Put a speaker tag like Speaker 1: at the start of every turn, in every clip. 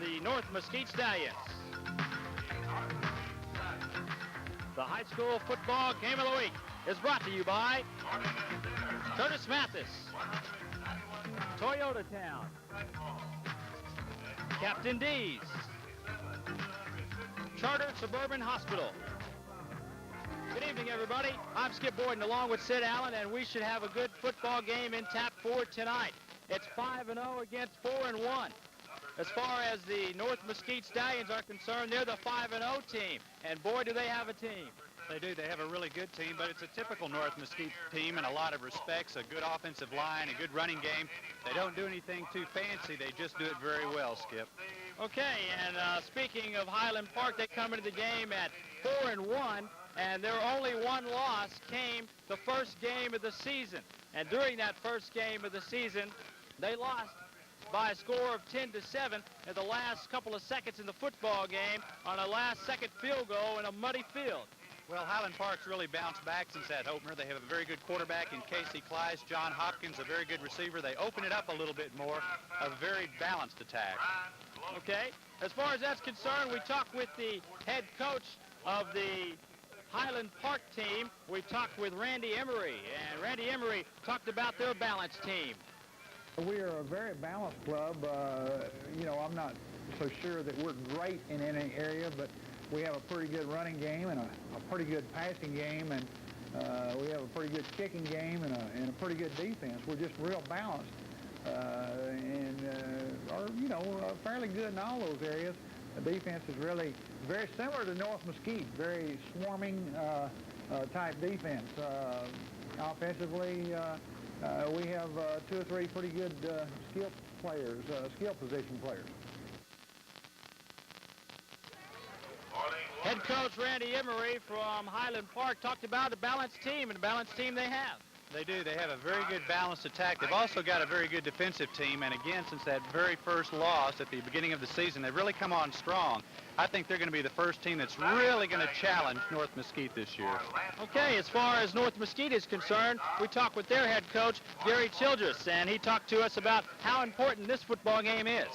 Speaker 1: The North Mesquite Stallions. The high school football game of the week is brought to you by Curtis Mathis, Toyota Town, Captain D's, Chartered Suburban Hospital. Good evening, everybody. I'm Skip Boyden along with Sid Allen, and we should have a good football game in tap 4 tonight. It's 5-0 against 4-1. As far as the North Mesquite Stallions are concerned, they're the 5-0 team, and boy, do they have a team.
Speaker 2: They do. They have a really good team, but it's a typical North Mesquite team in a lot of respects. A good offensive line, a good running game. They don't do anything too fancy. They just do it very well, Skip.
Speaker 1: Okay, and speaking of Highland Park, they come into the game at 4-1, and their only one loss came the first game of the season. And during that first game of the season, they lost by a score of 10-7 at the last couple of seconds in the football game on a last-second field goal in a muddy field.
Speaker 2: Well, Highland Park's really bounced back since that opener. They have a very good quarterback in Casey Kleiss. John Hopkins, a very good receiver. They open it up a little bit more, a very balanced attack.
Speaker 1: Okay, as far as that's concerned, we talked with the head coach of the Highland Park team. We talked with Randy Emery, and Randy Emery talked about their balanced team.
Speaker 3: We are a very balanced club. I'm not so sure that we're great in any area, but we have a pretty good running game and a pretty good passing game, and we have a pretty good kicking game and a pretty good defense. We're just real balanced and are fairly good in all those areas. The defense is really very similar to North Mesquite, very swarming type defense. Offensively, we have 2 or 3 pretty good skill position players.
Speaker 1: Head coach Randy Emery from Highland Park talked about a balanced team, and a balanced team they have.
Speaker 2: They do. They have a very good balanced attack. They've also got a very good defensive team, and again, since that very first loss at the beginning of the season, they've really come on strong. I think they're going to be the first team that's really going to challenge North Mesquite this year.
Speaker 1: Okay, as far as North Mesquite is concerned, we talked with their head coach, Gary Childress, and he talked to us about how important this football game is.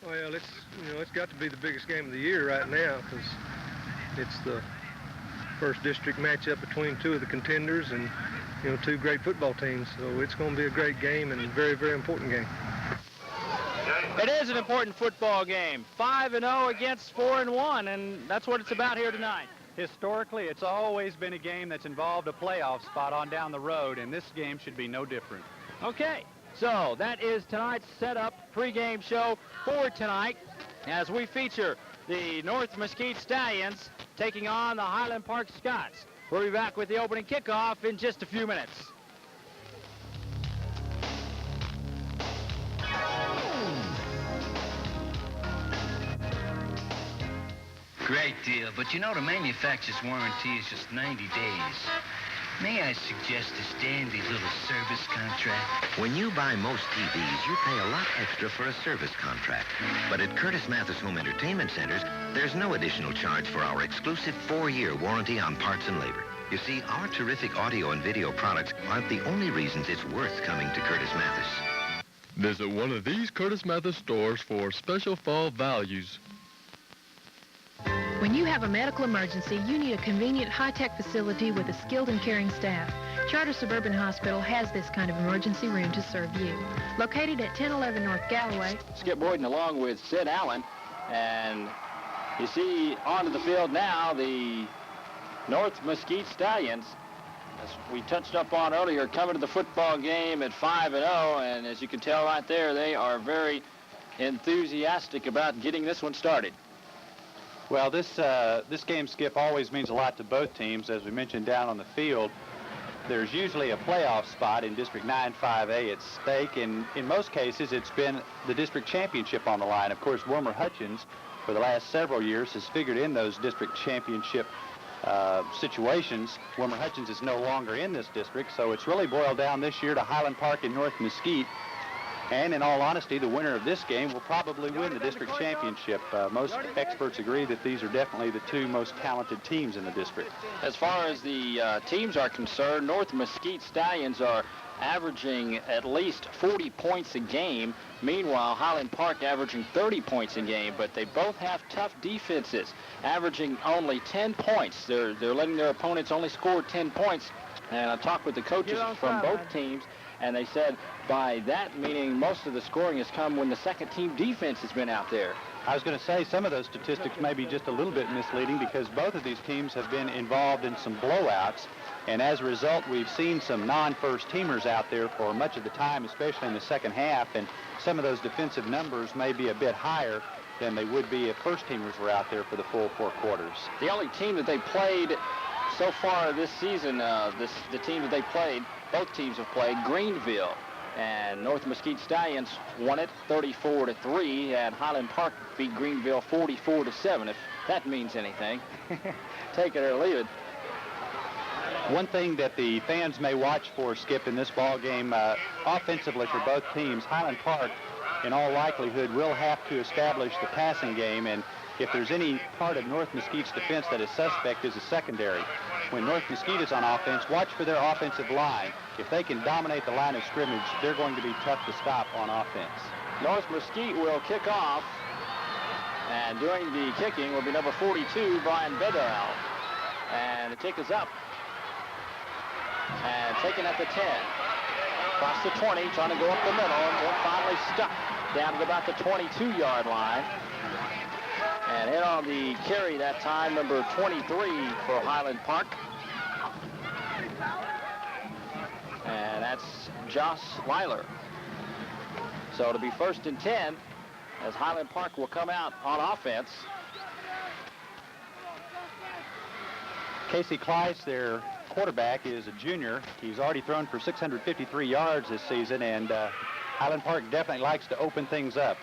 Speaker 4: Well, it's got to be the biggest game of the year right now because it's the first district matchup between 2 of the contenders and 2 great football teams. So it's going to be a great game and a very, very important game.
Speaker 1: It is an important football game. 5-0 against 4-1, and that's what it's about here tonight.
Speaker 2: Historically, it's always been a game that's involved a playoff spot on down the road, and this game should be no different.
Speaker 1: Okay. So that is tonight's setup pregame show for tonight as we feature the North Mesquite Stallions taking on the Highland Park Scots. We'll be back with the opening kickoff in just a few minutes.
Speaker 5: Great deal, but the manufacturer's warranty is just 90 days. May I suggest a dandy little service contract?
Speaker 6: When you buy most TVs, you pay a lot extra for a service contract. But at Curtis Mathis Home Entertainment Centers, there's no additional charge for our exclusive 4-year warranty on parts and labor. You see, our terrific audio and video products aren't the only reasons it's worth coming to Curtis Mathis.
Speaker 7: Visit one of these Curtis Mathis stores for special fall values.
Speaker 8: When you have a medical emergency, you need a convenient, high-tech facility with a skilled and caring staff. Charter Suburban Hospital has this kind of emergency room to serve you. Located at 1011 North Galloway.
Speaker 1: Skip Boyden along with Sid Allen. And you see onto the field now the North Mesquite Stallions. As we touched up on earlier, coming to the football game at 5-0. And as you can tell right there, they are very enthusiastic about getting this one started.
Speaker 2: Well, this game, Skip, always means a lot to both teams. As we mentioned down on the field, there's usually a playoff spot in District 9-5A at stake, and in most cases it's been the district championship on the line. Of course, Wilmer Hutchins, for the last several years, has figured in those district championship situations. Wilmer Hutchins is no longer in this district, so it's really boiled down this year to Highland Park and North Mesquite. And in all honesty, the winner of this game will probably win the district championship. Most experts agree that these are definitely the 2 most talented teams in the district.
Speaker 1: As far as the teams are concerned, North Mesquite Stallions are averaging at least 40 points a game. Meanwhile, Highland Park averaging 30 points a game, but they both have tough defenses, averaging only 10 points. They're letting their opponents only score 10 points. And I talked with the coaches from both teams, and they said by that meaning most of the scoring has come when the second team defense has been out there.
Speaker 2: I was going to say some of those statistics may be just a little bit misleading because both of these teams have been involved in some blowouts, and as a result we've seen some non-first teamers out there for much of the time, especially in the second half, and some of those defensive numbers may be a bit higher than they would be if first teamers were out there for the full 4 quarters.
Speaker 1: The only team that they played so far this season, the team that they played, both teams have played Greenville. And North Mesquite Stallions won it 34-3, and Highland Park beat Greenville 44-7, if that means anything. Take it or leave it.
Speaker 2: One thing that the fans may watch for, Skip, in this ball game, offensively for both teams, Highland Park, in all likelihood, will have to establish the passing game, and if there's any part of North Mesquite's defense that is suspect is the secondary. When North Mesquite is on offense, watch for their offensive line. If they can dominate the line of scrimmage, they're going to be tough to stop on offense.
Speaker 1: North Mesquite will kick off, and doing the kicking will be number 42, Brian Bedell. And the kick is up. And taken at the 10. Across the 20, trying to go up the middle, and then finally stuck down at about the 22-yard line. And hit on the carry that time, number 23 for Highland Park. And that's Josh Weiler. So it'll be 1st and 10 as Highland Park will come out on offense.
Speaker 2: Casey Kleiss, their quarterback, is a junior. He's already thrown for 653 yards this season, and Highland Park definitely likes to open things up.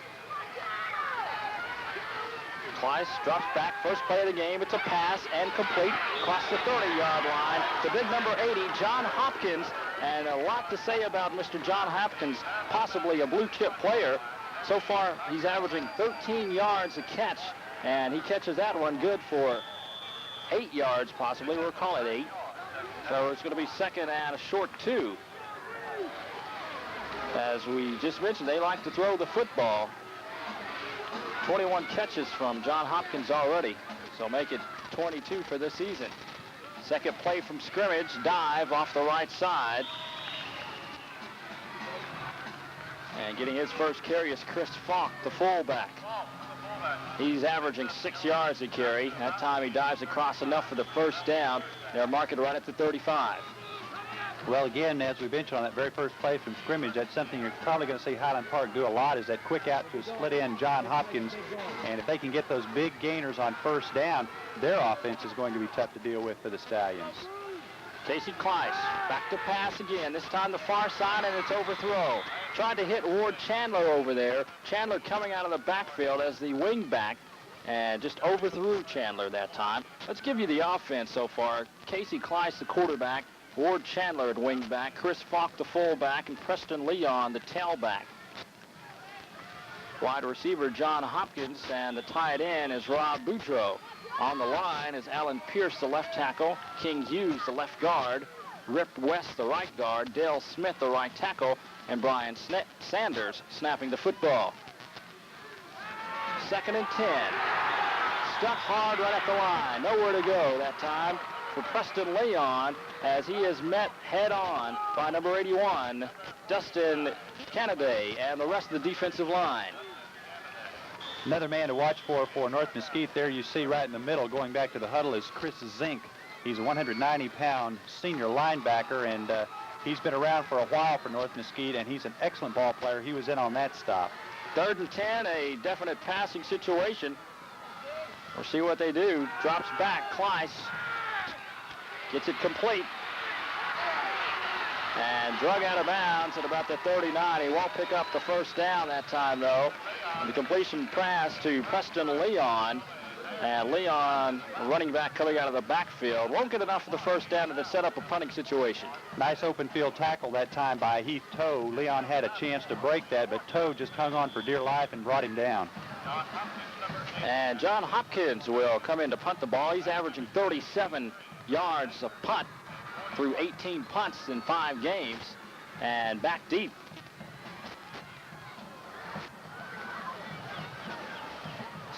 Speaker 1: Kleiss drops back, first play of the game. It's a pass and complete across the 30-yard line. The big number 80, John Hopkins, and a lot to say about Mr. John Hopkins, possibly a blue-chip player. So far, he's averaging 13 yards a catch, and he catches that one good for 8 yards, possibly. We'll call it 8. So it's going to be 2nd and a short 2. As we just mentioned, they like to throw the football. 21 catches from John Hopkins already, so make it 22 for this season. Second play from scrimmage, dive off the right side. And getting his first carry is Chris Falk, the fullback. He's averaging 6 yards a carry. That time he dives across enough for the first down. They're marking right at the 35.
Speaker 2: Well, again, as we mentioned on that very first play from scrimmage, that's something you're probably going to see Highland Park do a lot, is that quick out to a split end John Hopkins. And if they can get those big gainers on first down, their offense is going to be tough to deal with for the Stallions.
Speaker 1: Casey Kleiss back to pass again, this time the far side, and it's overthrow. Tried to hit Ward Chandler over there. Chandler coming out of the backfield as the wing back, and just overthrew Chandler that time. Let's give you the offense so far. Casey Kleiss, the quarterback. Ward Chandler at wing back, Chris Falk the fullback, and Preston Leon the tailback. Wide receiver John Hopkins, and the tight end is Rob Boudreau. On the line is Alan Pierce, the left tackle, King Hughes, the left guard, Rip West, the right guard, Dale Smith, the right tackle, and Brian Sanders snapping the football. 2nd and 10. Stuck hard right at the line. Nowhere to go that time for Preston Leon, as he is met head-on by number 81, Dustin Canaday, and the rest of the defensive line.
Speaker 2: Another man to watch for North Mesquite there you see right in the middle going back to the huddle is Chris Zink. He's a 190-pound senior linebacker, and he's been around for a while for North Mesquite, and he's an excellent ball player. He was in on that stop.
Speaker 1: 3rd and 10, a definite passing situation. We'll see what they do. Drops back, Kleiss gets it complete. And drug out of bounds at about the 39. He won't pick up the first down that time, though. And the completion pass to Preston Leon. And Leon, running back coming out of the backfield, won't get enough for the first down to set up a punting situation.
Speaker 2: Nice open field tackle that time by Heath Toe. Leon had a chance to break that, but Toe just hung on for dear life and brought him down.
Speaker 1: And John Hopkins will come in to punt the ball. He's averaging 37 yards a punt through 18 punts in 5 games. and back deep.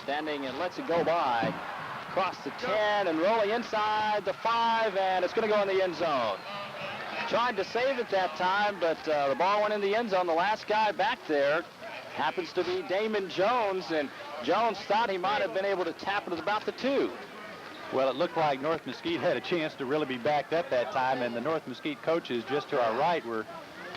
Speaker 1: Standing and lets it go by. Across the 10 and rolling inside the 5, and it's going to go in the end zone. Tried to save it that time, but the ball went in the end zone. The last guy back there happens to be Damon Jones, and Jones thought he might have been able to tap it at about the 2.
Speaker 2: Well, it looked like North Mesquite had a chance to really be backed up that time, and the North Mesquite coaches just to our right were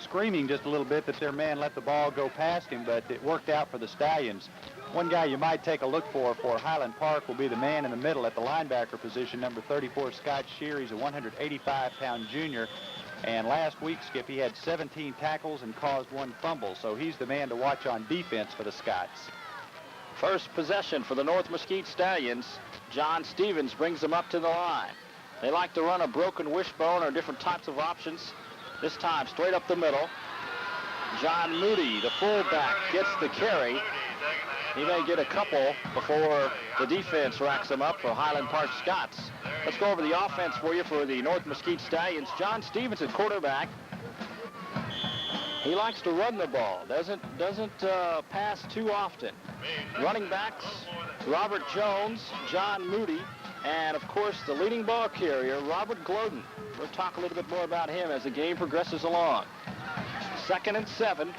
Speaker 2: screaming just a little bit that their man let the ball go past him, but it worked out for the Stallions. One guy you might take a look for Highland Park will be the man in the middle at the linebacker position, number 34, Scott Shear. He's a 185-pound junior. And last week, Skip, he had 17 tackles and caused 1 fumble, so he's the man to watch on defense for the Scots.
Speaker 1: First possession for the North Mesquite Stallions. John Stevens brings them up to the line. They like to run a broken wishbone or different types of options. This time, straight up the middle. John Moody, the fullback, gets the carry. He may get a couple before the defense racks them up for Highland Park Scots. Let's go over the offense for you for the North Mesquite Stallions. John Stevens at quarterback. He likes to run the ball, doesn't pass too often. Running backs, Robert Jones, John Moody, and of course the leading ball carrier, Robert Glodden. We'll talk a little bit more about him as the game progresses along. 2nd and 7.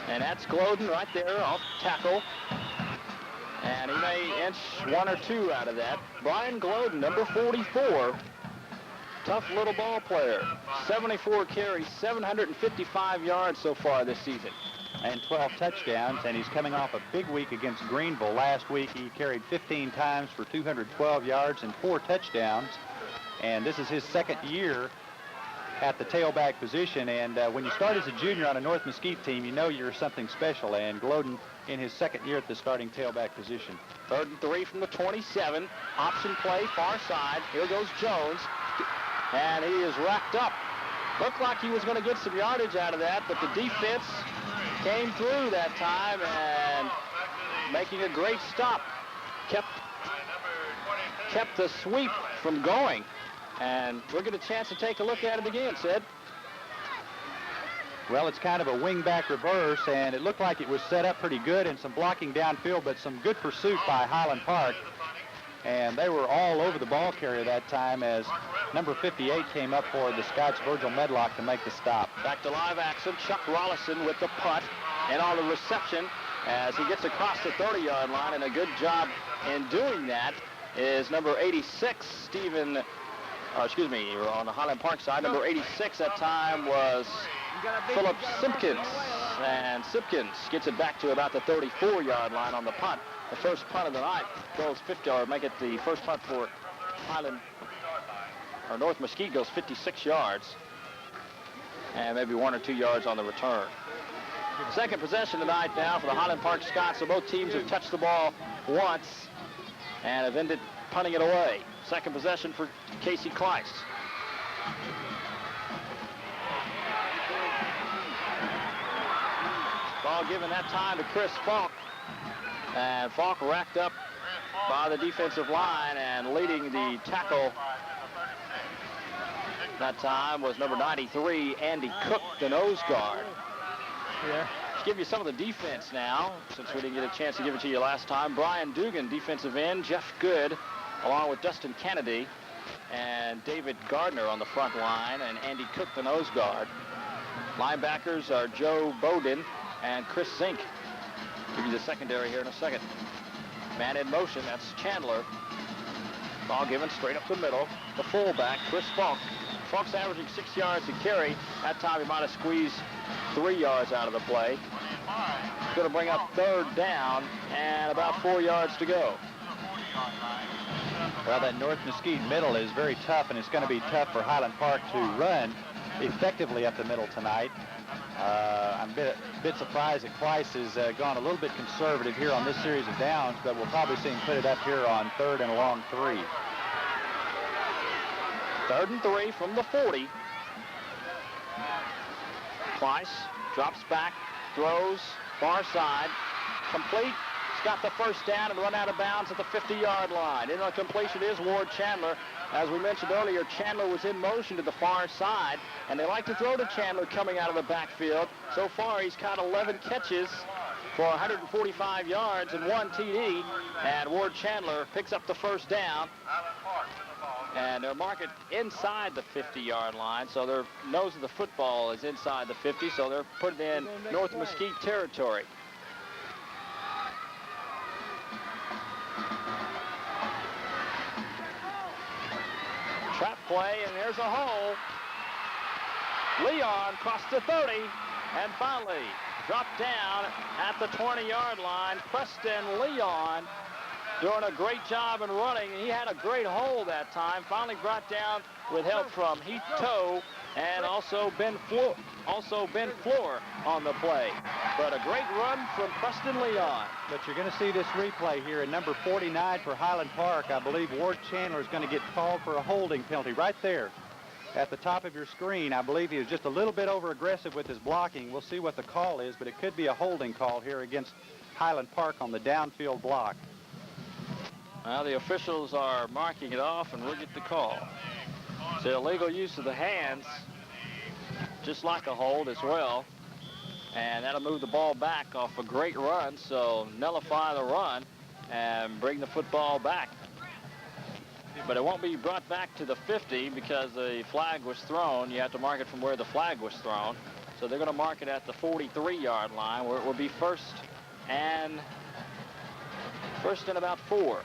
Speaker 1: And that's Glodden right there off tackle. And he may inch 1 or 2 out of that. Brian Glodden, number 44. Tough little ball player. 74 carries, 755 yards so far this season.
Speaker 2: And 12 touchdowns, and he's coming off a big week against Greenville. Last week he carried 15 times for 212 yards and 4 touchdowns. And this is his 2nd year at the tailback position, and when you start as a junior on a North Mesquite team, you know you're something special, and Glodden in his 2nd year at the starting tailback position.
Speaker 1: 3rd and 3 from the 27. Option play, far side. Here goes Jones, and he is racked up. Looked like he was going to get some yardage out of that, but the defense came through that time and making a great stop. Kept the sweep from going. And we'll get a chance to take a look at it again, Sid.
Speaker 2: Well, it's kind of a wingback reverse, and it looked like it was set up pretty good and some blocking downfield, but some good pursuit by Highland Park. And they were all over the ball carrier that time as number 58 came up for the Scots, Virgil Medlock, to make the stop.
Speaker 1: Back to live action, Chuck Rollison with the punt and on the reception as he gets across the 30-yard line, and a good job in doing that is number 86, Stephen... on the Highland Park side, number 86 that time was Philip Simpkins. And Simpkins gets it back to about the 34-yard line on the punt. The first punt of the night goes 50, or make it the first punt for North Mesquite goes 56 yards. And maybe 1 or 2 yards on the return. Second possession tonight now for the Highland Park Scots. So both teams have touched the ball once and have ended punting it away. Second possession for Casey Kleiss. Ball given that time to Chris Falk. And Falk racked up by the defensive line, and leading the tackle that time was number 93, Andy Cook, the nose guard.
Speaker 3: Yeah.
Speaker 1: Let's give you some of the defense now, since we didn't get a chance to give it to you last time. Brian Dugan, defensive end. Jeff Good, along with Dustin Kennedy and David Gardner on the front line, and Andy Cook, the nose guard. Linebackers are Joe Bowden and Chris Zink. Give you the secondary here in a second. Man in motion, that's Chandler. Ball given straight up the middle. The fullback, Chris Falk. Falk's averaging 6 yards to carry. That time he might have squeezed 3 yards out of the play. Going to bring up 3rd down and about 4 yards to go.
Speaker 2: Well, that North Mesquite middle is very tough, and it's going to be tough for Highland Park to run effectively up the middle tonight. I'm a bit surprised that Kleiss has gone a little bit conservative here on this series of downs, but we'll probably see him put it up here on 3rd and a long 3.
Speaker 1: 3rd and 3 from the 40. Kleiss drops back, throws, far side, complete. got the first down and run out of bounds at the 50-yard line. In on completion is Ward Chandler. As we mentioned earlier, Chandler was in motion to the far side, and they like to throw to Chandler coming out of the backfield. So far, he's caught 11 catches for 145 yards and 1 TD, and Ward Chandler picks up the first down. And they're marking inside the 50-yard line, so their nose of the football is inside the 50, so they're putting in North Mesquite territory. Trap play, and there's a hole. Leon crossed the 30, and finally dropped down at the 20-yard line. Preston Leon doing a great job in running. He had a great hole that time. Finally brought down with help from Heath Toe and also Ben Floor on the play. But a great run from Preston Leon.
Speaker 2: But you're going to see this replay here in number 49 for Highland Park. I believe Ward Chandler is going to get called for a holding penalty right there at the top of your screen. I believe he was just a little bit over-aggressive with his blocking. We'll see what the call is, but it could be a holding call here against Highland Park on the downfield block.
Speaker 1: Well, the officials are marking it off, and we'll get the call. So illegal use of the hands, just like a hold as well. And that'll move the ball back off a great run, so nullify the run and bring the football back. But it won't be brought back to the 50 because the flag was thrown. You have to mark it from where the flag was thrown. So they're going to mark it at the 43-yard line, where it will be first and about 4.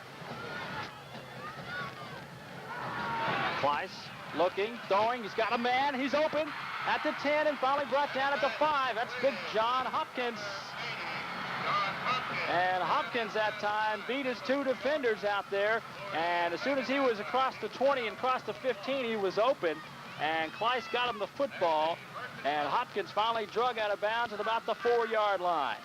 Speaker 1: Kleiss looking, throwing, he's got a man, he's open at the 10 and finally brought down at the 5. That's big John Hopkins. And Hopkins that time beat his 2 defenders out there, and as soon as he was across the 20 and across the 15, he was open, and Kleiss got him the football, and Hopkins finally drug out of bounds at about the 4-yard line.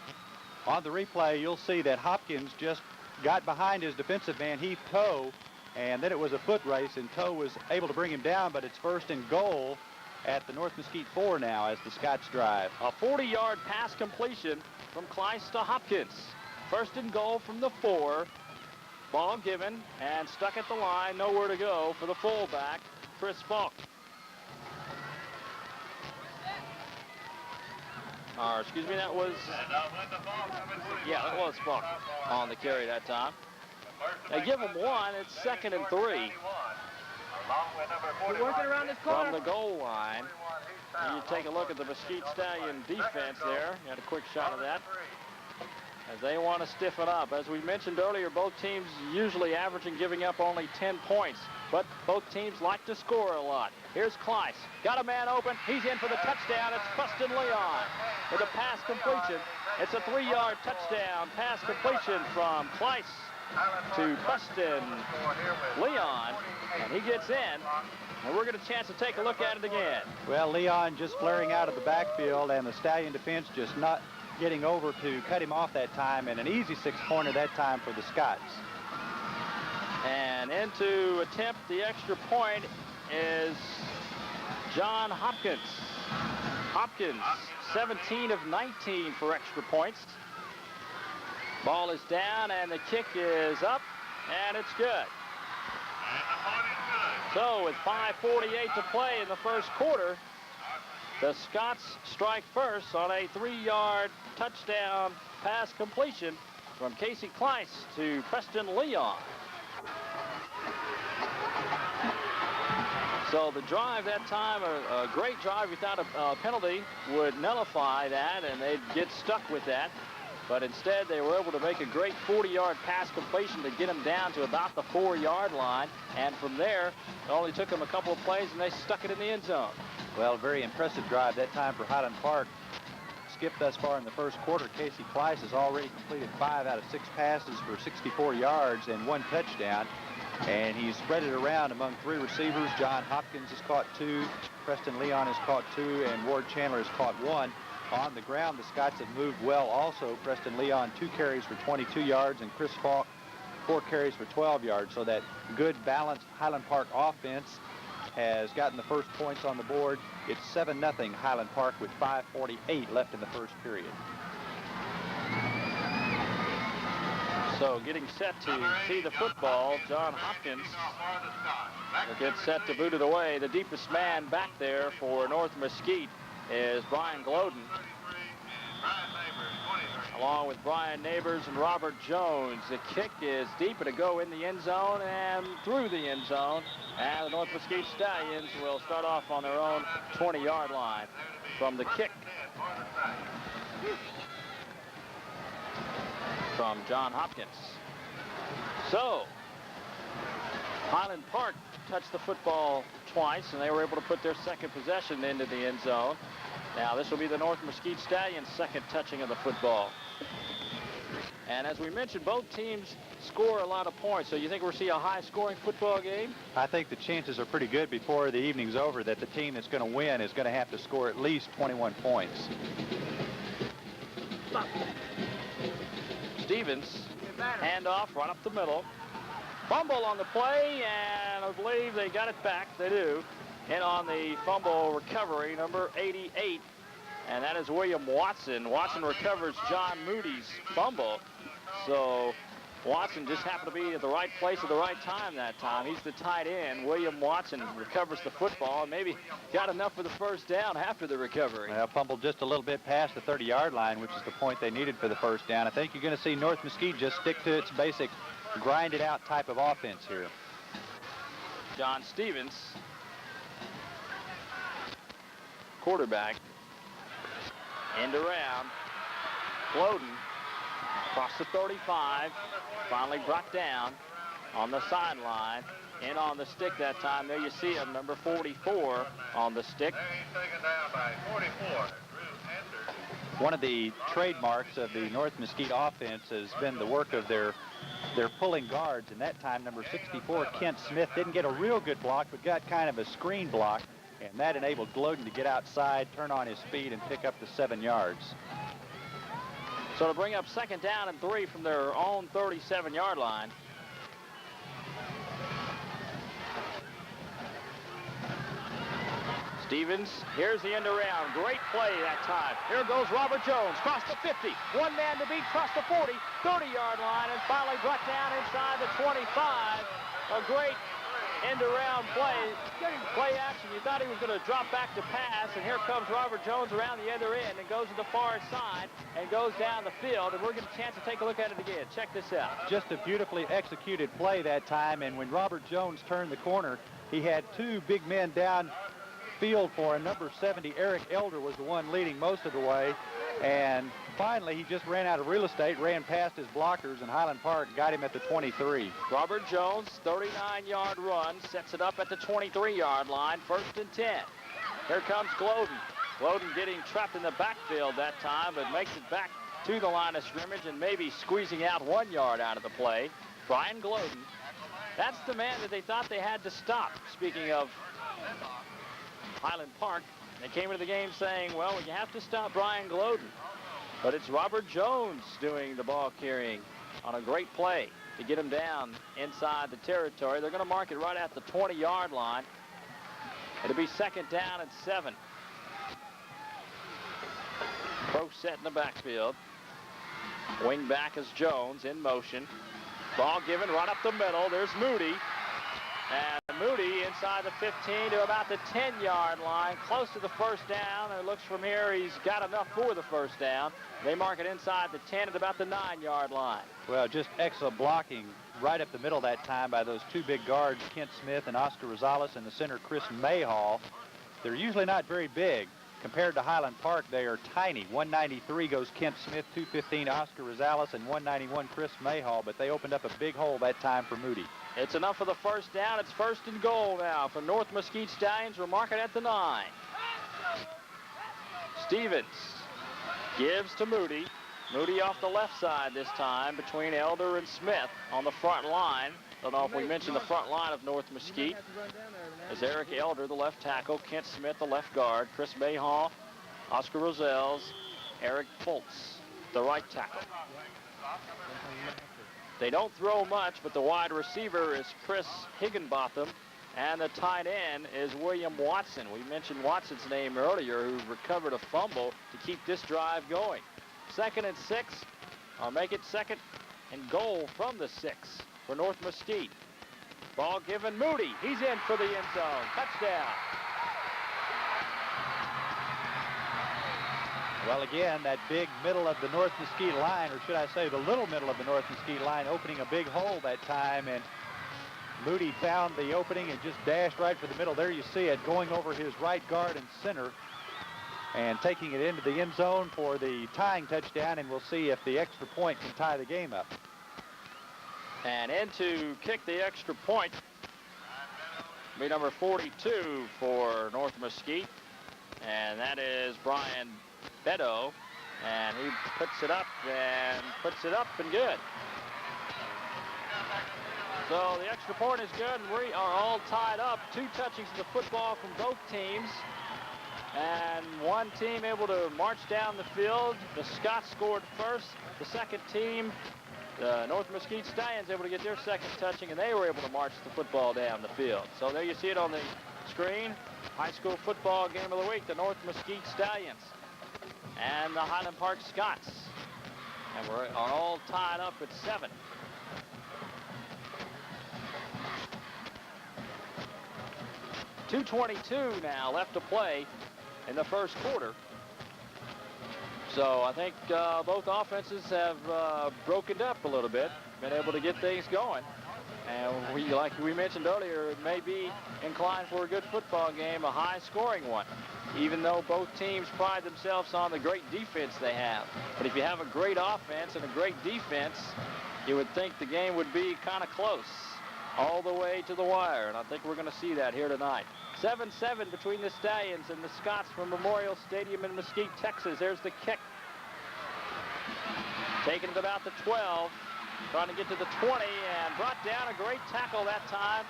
Speaker 2: On the replay, you'll see that Hopkins just got behind his defensive man, Heath Toe, and then it was a foot race, and Toe was able to bring him down, but it's first and goal at the North Mesquite 4 now as the Scots drive.
Speaker 1: A 40-yard pass completion from Kleiss to Hopkins. First and goal from the 4. Ball given and stuck at the line, nowhere to go for the fullback, Chris Falk. Or excuse me, that was, yeah, that was Falk on the carry that time. They give him 1, it's 2nd and 3.
Speaker 9: We're working around this corner.
Speaker 1: From the goal line. And you take a look at the Mesquite Stallion defense there. You had a quick shot of that. As they want to stiffen up. As we mentioned earlier, both teams usually averaging giving up only 10 points. But both teams like to score a lot. Here's Kleiss. Got a man open. He's in for the touchdown. It's Preston Leon with a pass completion. It's a 3-yard touchdown pass completion from Kleiss to Preston Leon, and he gets in, and we're going to chance to take a look at it again.
Speaker 2: Well, Leon just flaring out of the backfield, and the Stallion defense just not getting over to cut him off that time, and an easy 6-pointer that time for the Scots.
Speaker 1: And in to attempt the extra point is John Hopkins. Hopkins, 17 of 19 for extra points. Ball is down, and the kick is up, and it's good. So with 5:48 to play in the first quarter, the Scots strike first on a 3-yard touchdown pass completion from Casey Kleiss to Preston Leon. So the drive that time, a great drive without a penalty, would nullify that, and they'd get stuck with that. But instead, they were able to make a great 40-yard pass completion to get them down to about the 4-yard line. And from there, it only took them a couple of plays, and they stuck it in the end zone.
Speaker 2: Well, very impressive drive that time for Highland Park. Skip thus far in the first quarter. Casey Kleiss has already completed 5 out of 6 passes for 64 yards and 1 touchdown. And he's spread it around among 3 receivers. John Hopkins has caught 2, Preston Leon has caught 2, and Ward Chandler has caught 1. On the ground, the Scots have moved well also. Preston Leon, 2 carries for 22 yards, and Chris Falk, 4 carries for 12 yards. So that good, balanced Highland Park offense has gotten the first points on the board. It's 7-0 Highland Park with 5:48 left in the first period.
Speaker 1: So getting set to see the football, John Hopkins will get set to boot it away. The deepest man back there for North Mesquite is Brian Glodden, along with Brian Neighbors and Robert Jones. The kick is deep, and to go in the end zone and through the end zone. And the North Mesquite Stallions will start off on their own 20-yard line from the kick from John Hopkins. So Highland Park touched the football twice, and they were able to put their second possession into the end zone. Now this will be the North Mesquite Stallions' second touching of the football. And as we mentioned, both teams score a lot of points. So you think we'll see a high-scoring football game?
Speaker 2: I think the chances are pretty good before the evening's over that the team that's going to win is going to have to score at least 21 points.
Speaker 1: Stevens, handoff right up the middle. Fumble on the play, and I believe they got it back. They do. And on the fumble recovery, number 88, and that is William Watson. Watson recovers John Moody's fumble. So Watson just happened to be at the right place at the right time that time. He's the tight end. William Watson recovers the football and maybe got enough for the first down after the recovery.
Speaker 2: Well, fumbled just a little bit past the 30-yard line, which is the point they needed for the first down. I think you're going to see North Mesquite just stick to its basic grind-it-out type of offense here.
Speaker 1: John Stevens, quarterback, end around. Glodden across the 35, finally brought down on the sideline. In on the stick that time. There you see him, number 44 on the stick.
Speaker 2: One of the trademarks of the North Mesquite offense has been the work of their pulling guards, and that time number 64, Kent Smith, didn't get a real good block, but got kind of a screen block, and that enabled Glodden to get outside, turn on his speed, and pick up the 7 yards.
Speaker 1: So to bring up second down and 3 from their own 37-yard line. Stevens, here's the end around. Great play that time. Here goes Robert Jones, across the 50. One man to beat, across the 40, 30-yard line, and finally brought down inside the 25. A great end-around play action. You thought he was going to drop back to pass, and here comes Robert Jones around the other end and goes to the far side and goes down the field, and we're getting a chance to take a look at it again. Check this out.
Speaker 2: Just a beautifully executed play that time, and when Robert Jones turned the corner, he had 2 big men down field for him. Number 70, Eric Elder, was the one leading most of the way, and finally he just ran out of real estate, ran past his blockers, and Highland Park got him at the 23.
Speaker 1: Robert Jones, 39-yard run, sets it up at the 23-yard line, 1st and 10. Here comes Glodden. Glodden getting trapped in the backfield that time, but makes it back to the line of scrimmage and maybe squeezing out 1 yard out of the play. Brian Glodden, that's the man that they thought they had to stop. Speaking of Highland Park, they came into the game saying, well, you have to stop Brian Glodden. But it's Robert Jones doing the ball carrying on a great play to get him down inside the territory. They're going to mark it right at the 20-yard line. It'll be second down and 7. Pro set in the backfield. Wing back is Jones in motion. Ball given right up the middle. There's Moody. And Moody inside the 15 to about the 10-yard line, close to the first down. And it looks from here he's got enough for the first down. They mark it inside the 10 at about the 9-yard line.
Speaker 2: Well, just excellent blocking right up the middle that time by those 2 big guards, Kent Smith and Oscar Rosales, and the center, Chris Mayhall. They're usually not very big. Compared to Highland Park, they are tiny. 193 goes Kent Smith, 215 Oscar Rosales, and 191 Chris Mayhall, but they opened up a big hole that time for Moody.
Speaker 1: It's enough for the first down. It's 1st and goal now for North Mesquite Stallions. We'll mark it at the 9. Stevens gives to Moody. Moody off the left side this time between Elder and Smith on the front line. Don't know if we mentioned the front line of North Mesquite. Is Eric Elder, the left tackle, Kent Smith, the left guard, Chris Mayhall, Oscar Rosales, Eric Fultz, the right tackle. They don't throw much, but the wide receiver is Chris Higginbotham, and the tight end is William Watson. We mentioned Watson's name earlier, who recovered a fumble to keep this drive going. 2nd and 6, or make it 2nd and goal from the 6 for North Mesquite. Ball given Moody. He's in for the end zone. Touchdown.
Speaker 2: Well, again, that big middle of the North Mesquite line, or should I say the little middle of the North Mesquite line, opening a big hole that time, and Moody found the opening and just dashed right for the middle. There you see it, going over his right guard and center and taking it into the end zone for the tying touchdown, and we'll see if the extra point can tie the game up.
Speaker 1: And in to kick the extra point be number 42 for North Mesquite, and that is Brian Beto, and he puts it up and good. So the extra point is good, and we are all tied up. 2 touchings of the football from both teams, and one team able to march down the field. The Scots scored first. The second team, the North Mesquite Stallions, able to get their second touching, and they were able to march the football down the field. So there you see it on the screen. High school football game of the week, the North Mesquite Stallions and the Highland Park Scots. And we're all tied up at 7. .222 now left to play in the first quarter. So I think both offenses have broken up a little bit, been able to get things going. And like we mentioned earlier, it may be inclined for a good football game, a high-scoring one, even though both teams pride themselves on the great defense they have. But if you have a great offense and a great defense, you would think the game would be kind of close all the way to the wire, and I think we're going to see that here tonight. 7-7 between the Stallions and the Scots from Memorial Stadium in Mesquite, Texas. There's the kick. Taking it about the 12, trying to get to the 20, and brought down. A great tackle that time.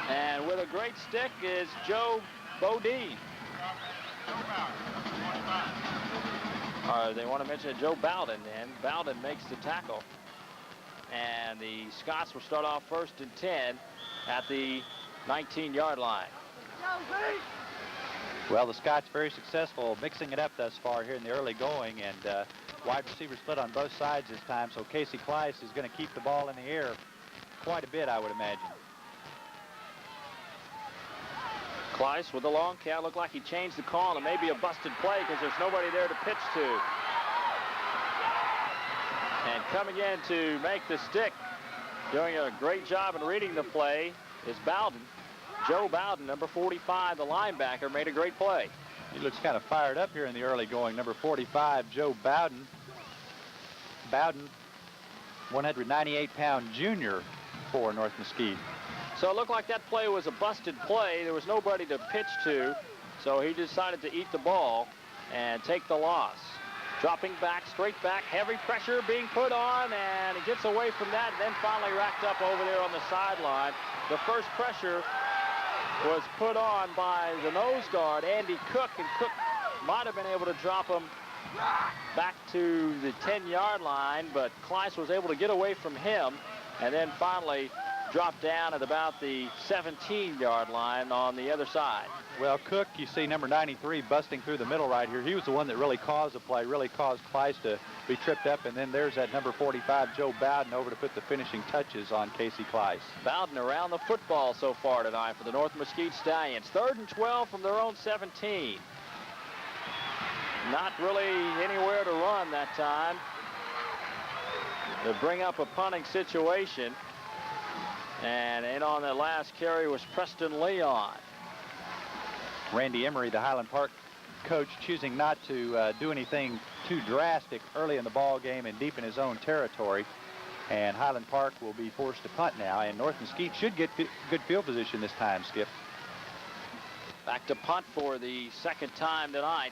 Speaker 1: And with a great stick is Joe Bodine. They want to mention Joe Bowden, and Bowden makes the tackle. And the Scots will start off 1st and 10 at the 19-yard line.
Speaker 2: Well, the Scots very successful mixing it up thus far here in the early going, and wide receiver split on both sides this time, so Casey Kleiss is going to keep the ball in the air quite a bit, I would imagine.
Speaker 1: Kleiss with the long count. Looked like he changed the call, and maybe a busted play because there's nobody there to pitch to. And coming in to make the stick, doing a great job in reading the play, is Bowden. Joe Bowden, number 45, the linebacker, made a great play.
Speaker 2: He looks kind of fired up here in the early going. Number 45, Joe Bowden. Bowden, 198-pound junior for North Mesquite.
Speaker 1: So it looked like that play was a busted play. There was nobody to pitch to, so he decided to eat the ball and take the loss. Dropping back, straight back, heavy pressure being put on, and he gets away from that, and then finally racked up over there on the sideline. The first pressure was put on by the nose guard, Andy Cook, and Cook might have been able to drop him back to the 10-yard line, but Kleiss was able to get away from him, and then finally dropped down at about the 17-yard line on the other side.
Speaker 2: Well, Cook, you see number 93 busting through the middle right here. He was the one that really caused the play, really caused Kleiss to be tripped up, and then there's that number 45, Joe Bowden, over to put the finishing touches on Casey Kleiss.
Speaker 1: Bowden around the football so far tonight for the North Mesquite Stallions. 3rd and 12 from their own 17. Not really anywhere to run that time. To bring up a punting situation. And in on that last carry was Preston Leon.
Speaker 2: Randy Emery, the Highland Park coach, choosing not to do anything too drastic early in the ball game and deep in his own territory. And Highland Park will be forced to punt now, and North Mesquite should get good field position this time, Skip.
Speaker 1: Back to punt for the second time tonight.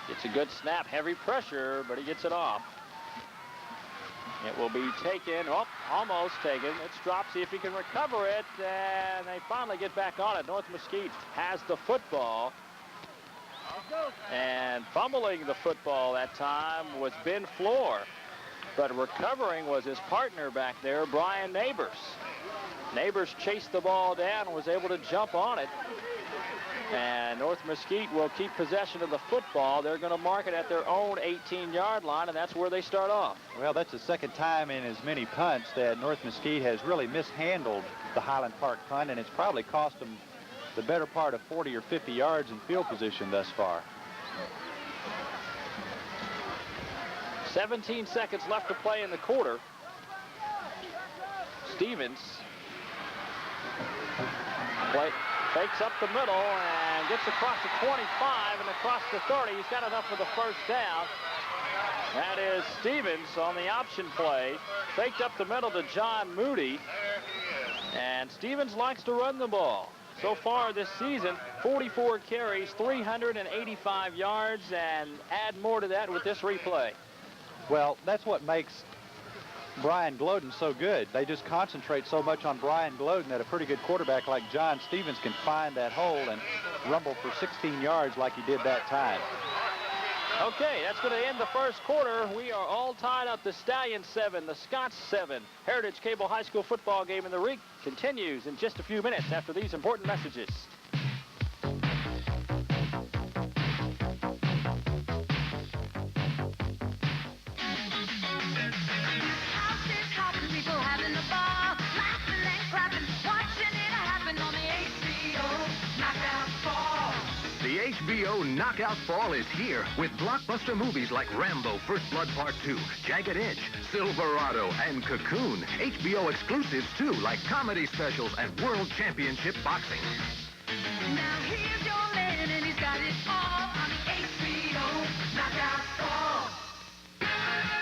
Speaker 1: It's a good snap, heavy pressure, but he gets it off. It will be taken, almost taken. It's dropped, see if he can recover it, and they finally get back on it. North Mesquite has the football. And fumbling the football that time was Ben Floor, but recovering was his partner back there, Brian Neighbors. Neighbors chased the ball down and was able to jump on it. And North Mesquite will keep possession of the football. They're going to mark it at their own 18-yard line, and that's where they start off.
Speaker 2: Well, that's the second time in as many punts that North Mesquite has really mishandled the Highland Park punt, and it's probably cost them the better part of 40 or 50 yards in field position thus far.
Speaker 1: 17 seconds left to play in the quarter. Stevens fakes up the middle and gets across the 25 and across the 30. He's got enough for the first down. That is Stevens on the option play. Faked up the middle to John Moody. And Stevens likes to run the ball. So far this season, 44 carries, 385 yards, and add more to that with this replay.
Speaker 2: Well, that's what makes Brian Gloden so good. They just concentrate so much on Brian Gloden that a pretty good quarterback like John Stevens can find that hole and rumble for 16 yards like he did that time.
Speaker 1: Okay, that's going to end the first quarter. We are all tied up. The Stallions 7, the Scots 7. Heritage Cable High School football game in the REAK continues in just a few minutes after these important messages.
Speaker 9: HBO Knockout Fall is here with blockbuster movies like Rambo First Blood Part 2, Jagged Edge, Silverado, and Cocoon. HBO exclusives too, like comedy specials and World Championship Boxing.
Speaker 10: Now here's your man and he's got it all on the HBO Knockout Fall.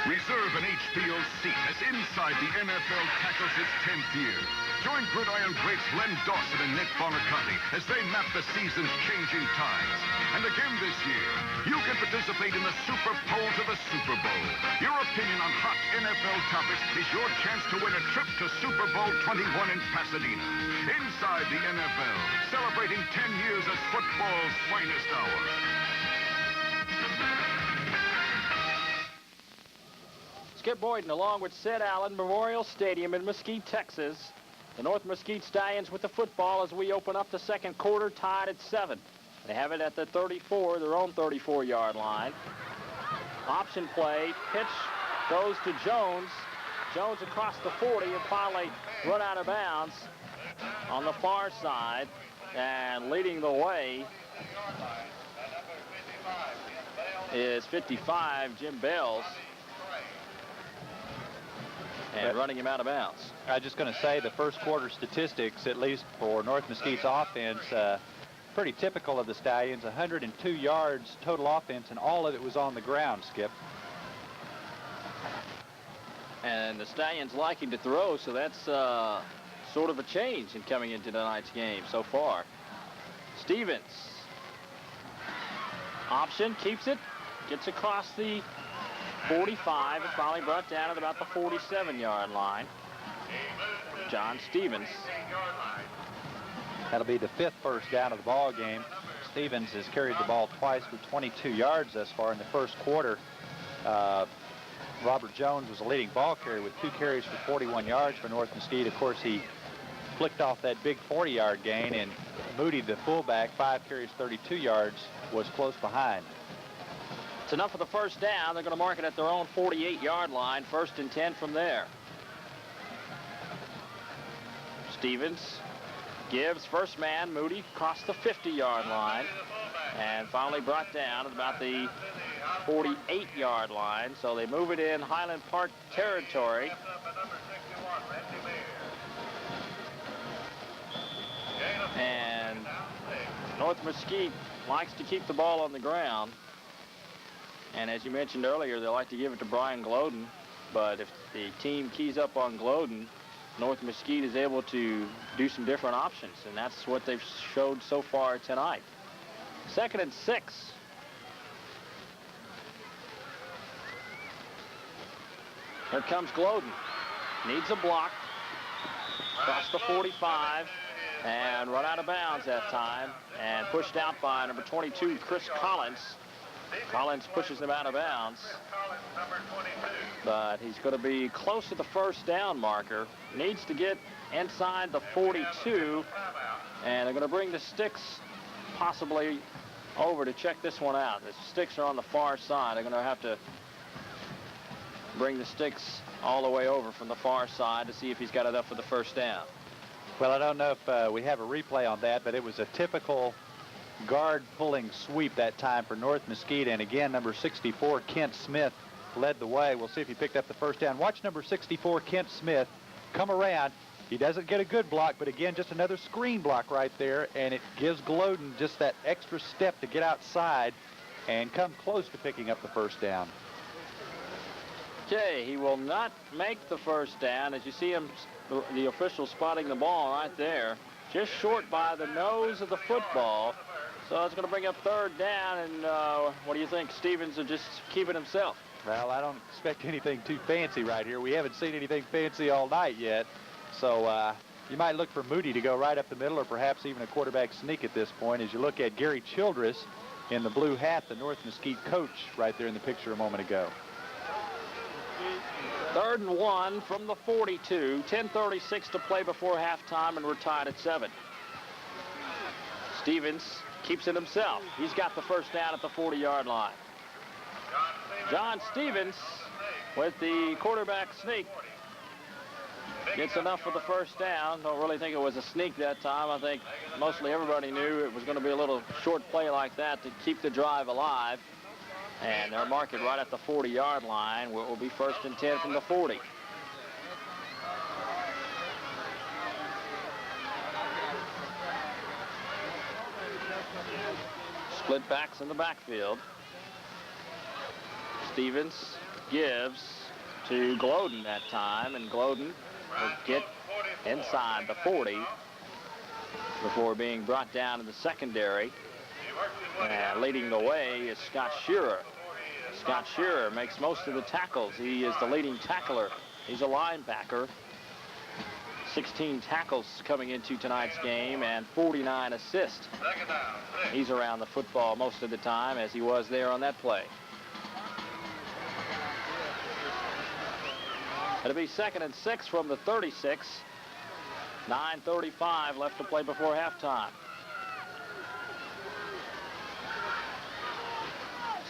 Speaker 11: Reserve an HBO seat as Inside the NFL tackles its 10th year. Join Gridiron greats Len Dawson and Nick Bonaconti as they map the season's changing tides. And again this year, you can participate in the Super Poll to the Super Bowl. Your opinion on hot NFL topics is your chance to win a trip to Super Bowl 21 in Pasadena. Inside the NFL, celebrating 10 years as football's finest hour.
Speaker 1: Skip Boyden along with Sid Allen, Memorial Stadium in Mesquite, Texas. The North Mesquite Stallions with the football as we open up the second quarter, tied at 7. They have it at the 34, their own 34-yard line. Option play, pitch goes to Jones. Jones across the 40 and finally run out of bounds on the far side. And leading the way is 55, Jim Bales. And running him out of bounds.
Speaker 2: I was just going to say the first quarter statistics, at least for North Mesquite's offense, pretty typical of the Stallions. 102 yards total offense, and all of it was on the ground, Skip.
Speaker 1: And the Stallions liking to throw, so that's sort of a change in coming into tonight's game so far. Stevens. Option, keeps it, gets across the 45 and finally brought down at about the 47-yard line. John Stevens.
Speaker 2: That'll be the 5th first down of the ball game. Stevens has carried the ball twice for 22 yards thus far in the first quarter. Robert Jones was a leading ball carrier with 2 carries for 41 yards for North Mesquite. Of course, he flicked off that big 40-yard gain, and Moody, the fullback, 5 carries, 32 yards, was close behind.
Speaker 1: It's enough for the first down. They're going to mark it at their own 48-yard line. 1st and 10 from there. Stevens gives first man, Moody, across the 50-yard line. And finally brought down at about the 48-yard line. So they move it in Highland Park territory. And North Mesquite likes to keep the ball on the ground. And as you mentioned earlier, they like to give it to Brian Gloden. But if the team keys up on Gloden, North Mesquite is able to do some different options. And that's what they've showed so far tonight. 2nd and 6. Here comes Gloden. Needs a block. Across the 45. And run out of bounds that time. And pushed out by number 22, Chris Collins. Collins pushes him out of bounds, but he's going to be close to the first down marker. Needs to get inside the 42, and they're going to bring the sticks possibly over to check this one out. The sticks are on the far side. They're going to have to bring the sticks all the way over from the far side to see if he's got enough for the first down.
Speaker 2: Well, I don't know if we have a replay on that, but it was a typical guard pulling sweep that time for North Mesquite. And again, number 64, Kent Smith, led the way. We'll see if he picked up the first down. Watch number 64, Kent Smith, come around. He doesn't get a good block, but again, just another screen block right there, and it gives Glodden just that extra step to get outside and come close to picking up the first down.
Speaker 1: Okay, he will not make the first down. As you see him, the official spotting the ball right there, just short by the nose of the football. So it's going to bring up third down, and what do you think? Stevens will just keep it himself.
Speaker 2: Well, I don't expect anything too fancy right here. We haven't seen anything fancy all night yet. So you might look for Moody to go right up the middle, or perhaps even a quarterback sneak at this point. As you look at Gary Childress in the blue hat, the North Mesquite coach, right there in the picture a moment ago.
Speaker 1: 3rd and 1 from the 42. 10:36 to play before halftime, and we're tied at 7. Stevens keeps it himself. He's got the first down at the 40-yard line. John Stevens with the quarterback sneak gets enough for the first down. Don't really think it was a sneak that time. I think mostly everybody knew it was going to be a little short play like that to keep the drive alive. And they'll mark it right at the 40-yard line, where it will be 1st and 10 from the 40. Split backs in the backfield. Stevens gives to Glodden that time, and Glodden will get inside the 40 before being brought down in the secondary. And leading the way is Scott Shearer. Scott Shearer makes most of the tackles. He is the leading tackler. He's a linebacker. 16 tackles coming into tonight's game and 49 assists. He's around the football most of the time, as he was there on that play. It'll be 2nd and 6 from the 36. 9:35 left to play before halftime.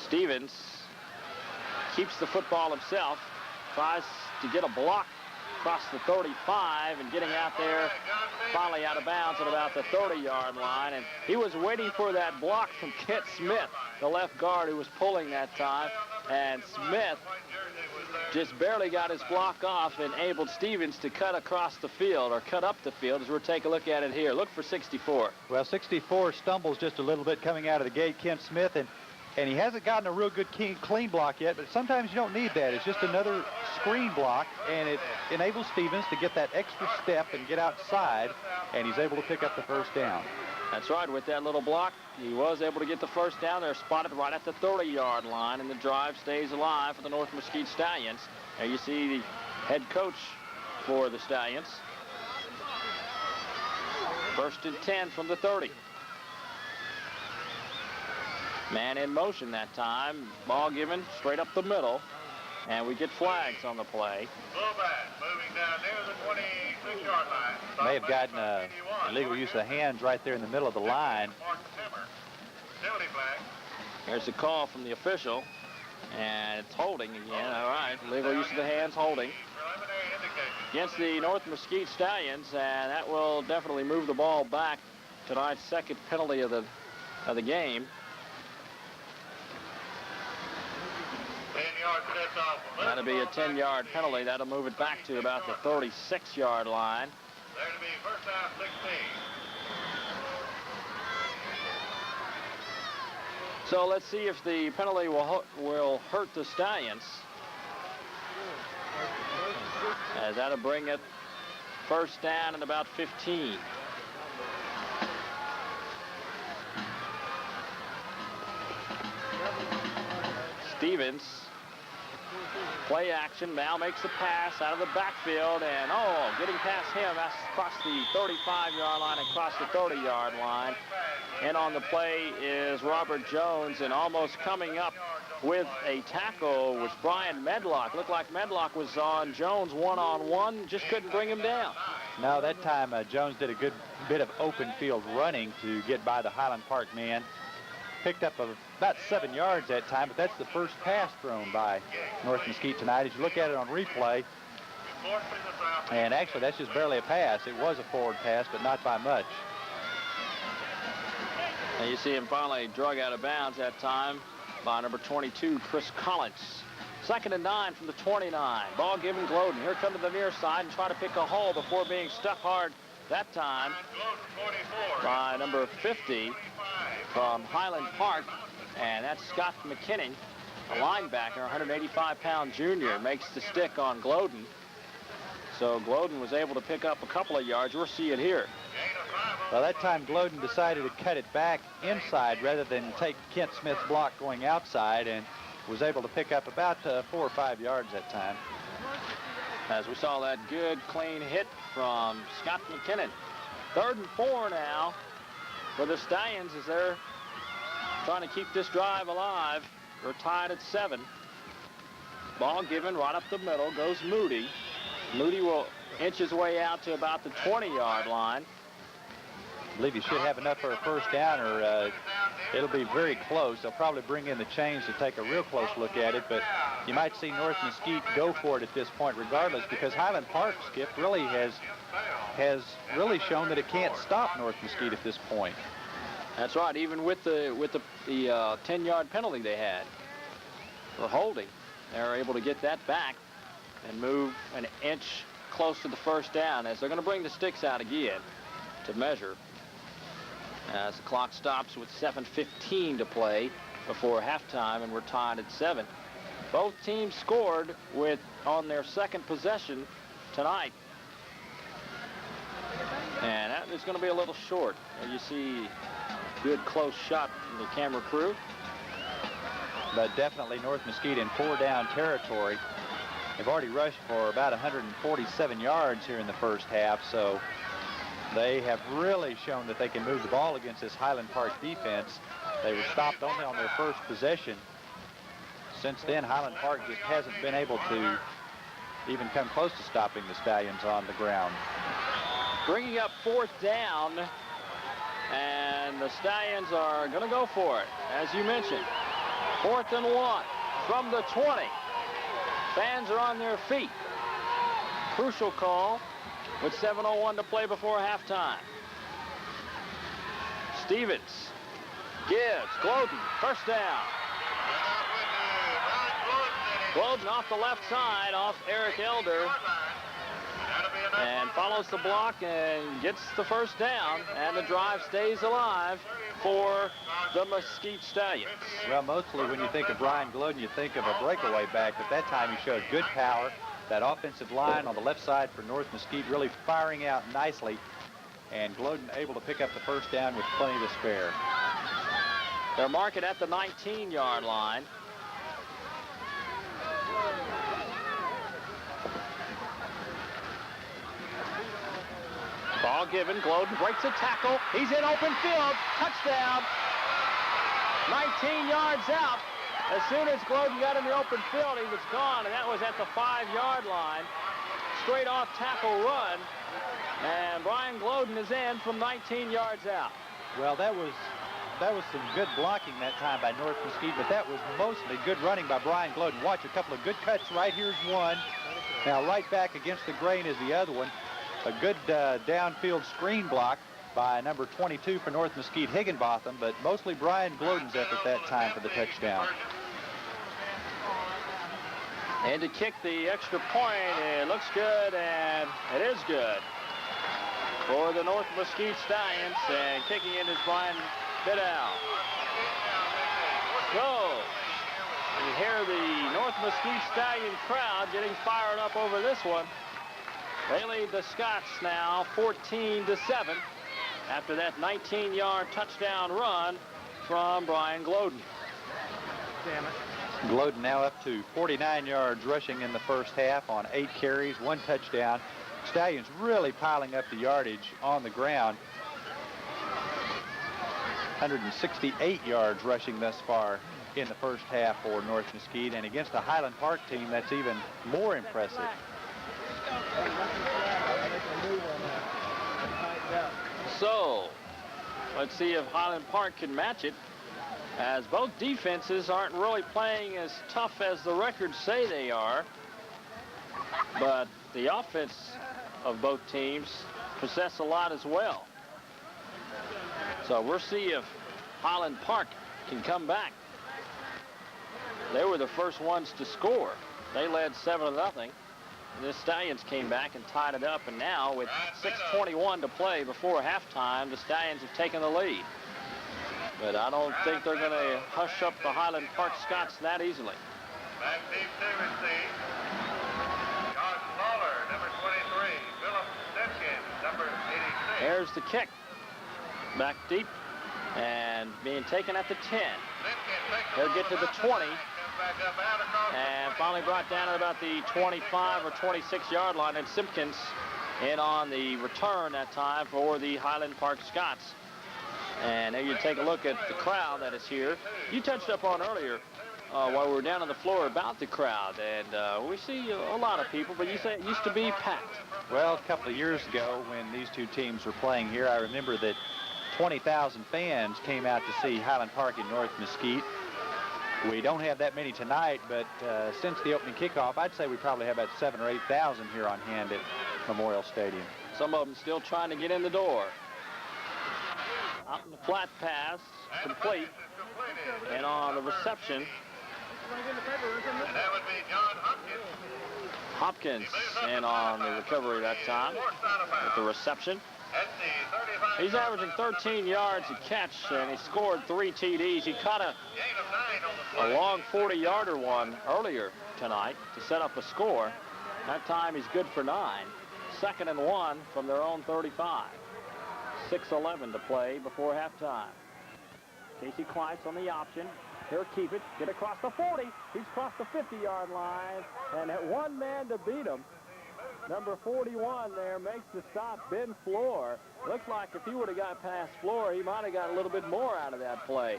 Speaker 1: Stevens keeps the football himself, tries to get a block across the 35, and getting out there, finally out of bounds at about the 30-yard line. And he was waiting for that block from Kent Smith, the left guard who was pulling that time. And Smith just barely got his block off and enabled Stevens to cut across the field, or cut up the field, as we'll take a look at it here. Look for 64.
Speaker 2: Well, 64 stumbles just a little bit coming out of the gate, Kent Smith, and he hasn't gotten a real good clean block yet, but sometimes you don't need that. It's just another screen block, and it enables Stevens to get that extra step and get outside, and he's able to pick up the first down.
Speaker 1: That's right. With that little block, he was able to get the first down. They're spotted right at the 30-yard line, and the drive stays alive for the North Mesquite Stallions. There you see the head coach for the Stallions. 1st and 10 from the 30. Man in motion that time. Ball given straight up the middle. And we get flags on the play.
Speaker 11: Moving down near the 26-yard line.
Speaker 2: May have gotten illegal use of the hands right there in the middle of the line.
Speaker 1: There's a call from the official. And it's holding again. All right, illegal use of the hands, holding. Against the North Mesquite Stallions, and that will definitely move the ball back. Tonight's 2nd penalty of the game. That'll be a 10-yard penalty. That'll move it back to about the 36-yard line.
Speaker 11: There'll be 1st down 16.
Speaker 1: So let's see if the penalty will hurt the Stallions. As that'll bring it 1st down and about 15. Stevens, play action, now makes the pass out of the backfield, and getting past him, that's across the 35-yard line, across the 30-yard line. And on the play is Robert Jones, and almost coming up with a tackle was Brian Medlock. Looked like Medlock was on Jones one-on-one, just couldn't bring him down.
Speaker 2: No, that time Jones did a good bit of open field running to get by the Highland Park man. Picked up about 7 yards that time, but that's the first pass thrown by North Mesquite tonight. As you look at it on replay, and actually that's just barely a pass. It was a forward pass, but not by much.
Speaker 1: And you see him finally drug out of bounds that time by number 22, Chris Collins. 2nd and 9 from the 29. Ball given Glodden. Here come to the near side and try to pick a hole before being stuck hard that time by number 50 from Highland Park. And that's Scott McKinnon, a linebacker, 185-pound junior, makes the stick on Glodden. So Glodden was able to pick up a couple of yards. We'll see it here.
Speaker 2: Well, that time Glodden decided to cut it back inside rather than take Kent Smith's block going outside, and was able to pick up about 4 or 5 yards that time.
Speaker 1: As we saw that good, clean hit from Scott McKinnon. 3rd and 4 now for the Stallions as they're trying to keep this drive alive. We're tied at 7. Ball given right up the middle, goes Moody. Moody will inch his way out to about the 20-yard line.
Speaker 2: I believe he should have enough for a first down, or it'll be very close. They'll probably bring in the chains to take a real close look at it, but you might see North Mesquite go for it at this point regardless, because Highland Park, Skip, really has really shown that it can't stop North Mesquite at this point.
Speaker 1: That's right, even with the 10-yard penalty they had for holding, they were able to get that back and move an inch close to the first down, as they're going to bring the sticks out again to measure as the clock stops with 7:15 to play before halftime, and we're tied at 7. Both teams scored on their second possession tonight, and that is going to be a little short. You see good close shot from the camera crew.
Speaker 2: But definitely North Mesquite in 4-down territory. They've already rushed for about 147 yards here in the first half, so they have really shown that they can move the ball against this Highland Park defense. They were stopped only on their first possession. Since then, Highland Park just hasn't been able to even come close to stopping the Stallions on the ground.
Speaker 1: Bringing up 4th down, and the Stallions are going to go for it, as you mentioned. 4th and 1 from the 20. Fans are on their feet. Crucial call with 7:01 to play before halftime. Stevens gives Glodden first down. Glodden off the left side, off Eric Elder, and follows the block and gets the first down, and the drive stays alive for the Mesquite Stallions.
Speaker 2: Well, mostly when you think of Brian Glodden, you think of a breakaway back, but that time he showed good power. That offensive line on the left side for North Mesquite really firing out nicely, and Glodden able to pick up the first down with plenty to spare.
Speaker 1: They're marking at the 19-yard line. Ball given, Glodden breaks a tackle. He's in open field, touchdown. 19 yards out. As soon as Glodden got in the open field, he was gone, and that was at the 5-yard line. Straight off tackle run, and Brian Glodden is in from 19 yards out.
Speaker 2: Well, that was some good blocking that time by North Mesquite, but that was mostly good running by Brian Glodden. Watch, a couple of good cuts right here's one. Now right back against the grain is the other one. A good downfield screen block by number 22 for North Mesquite, Higginbotham, but mostly Brian Glodden's effort that time for the touchdown.
Speaker 1: And to kick the extra point, it looks good, and it is good for the North Mesquite Stallions, and kicking it is Brian Biddell. So, you hear the North Mesquite Stallion crowd getting fired up over this one. They lead the Scots now 14-7 after that 19-yard touchdown run from Brian Glodden.
Speaker 3: Damn it.
Speaker 2: Glodden now up to 49 yards rushing in the first half on 8 carries, 1 touchdown. Stallions really piling up the yardage on the ground. 168 yards rushing thus far in the first half for North Mesquite, and against a Highland Park team, that's even more impressive.
Speaker 1: So, let's see if Highland Park can match it, as both defenses aren't really playing as tough as the records say they are. But the offense of both teams possess a lot as well. So we'll see if Highland Park can come back. They were the first ones to score. They led 7-0. And the Stallions came back and tied it up. And now with 6:21 to play before halftime, the Stallions have taken the lead. But I don't think they're going to hush up the Highland Park Scots that easily.
Speaker 12: Back deep to receive. Josh Lawler, number 23. Philip Simpkins, number 86.
Speaker 1: There's the kick. Back deep and being taken at the 10. They'll get to the 20 and finally brought down at about the 25 or 26-yard line, and Simpkins in on the return that time for the Highland Park Scots. And there you take a look at the crowd that is here. You touched up on earlier while we were down on the floor about the crowd, and we see a lot of people, but you say it used to be packed.
Speaker 2: Well, a couple of years ago when these two teams were playing here, I remember that 20,000 fans came out to see Highland Park in North Mesquite. We don't have that many tonight, but since the opening kickoff, I'd say we probably have about 7,000 or 8,000 here on hand at Memorial Stadium.
Speaker 1: Some of them still trying to get in the door. Out in the flat pass, complete, and on the reception,
Speaker 12: And that would be John
Speaker 1: Hopkins
Speaker 12: Hopkins.
Speaker 1: in on the recovery that time with the reception.
Speaker 12: At the 35.
Speaker 1: He's averaging 13 yards a catch, and he scored 3 TDs. He caught a long 40-yarder one earlier tonight to set up a score. That time he's good for 9. 2nd and 1 from their own 35. 6:11 to play before halftime. Casey Kleitz on the option. He'll keep it, get across the 40. He's crossed the 50-yard line, and at one man to beat him. Number 41 there makes the stop, Ben Floor. Looks like if he would have got past Floor, he might have got a little bit more out of that play.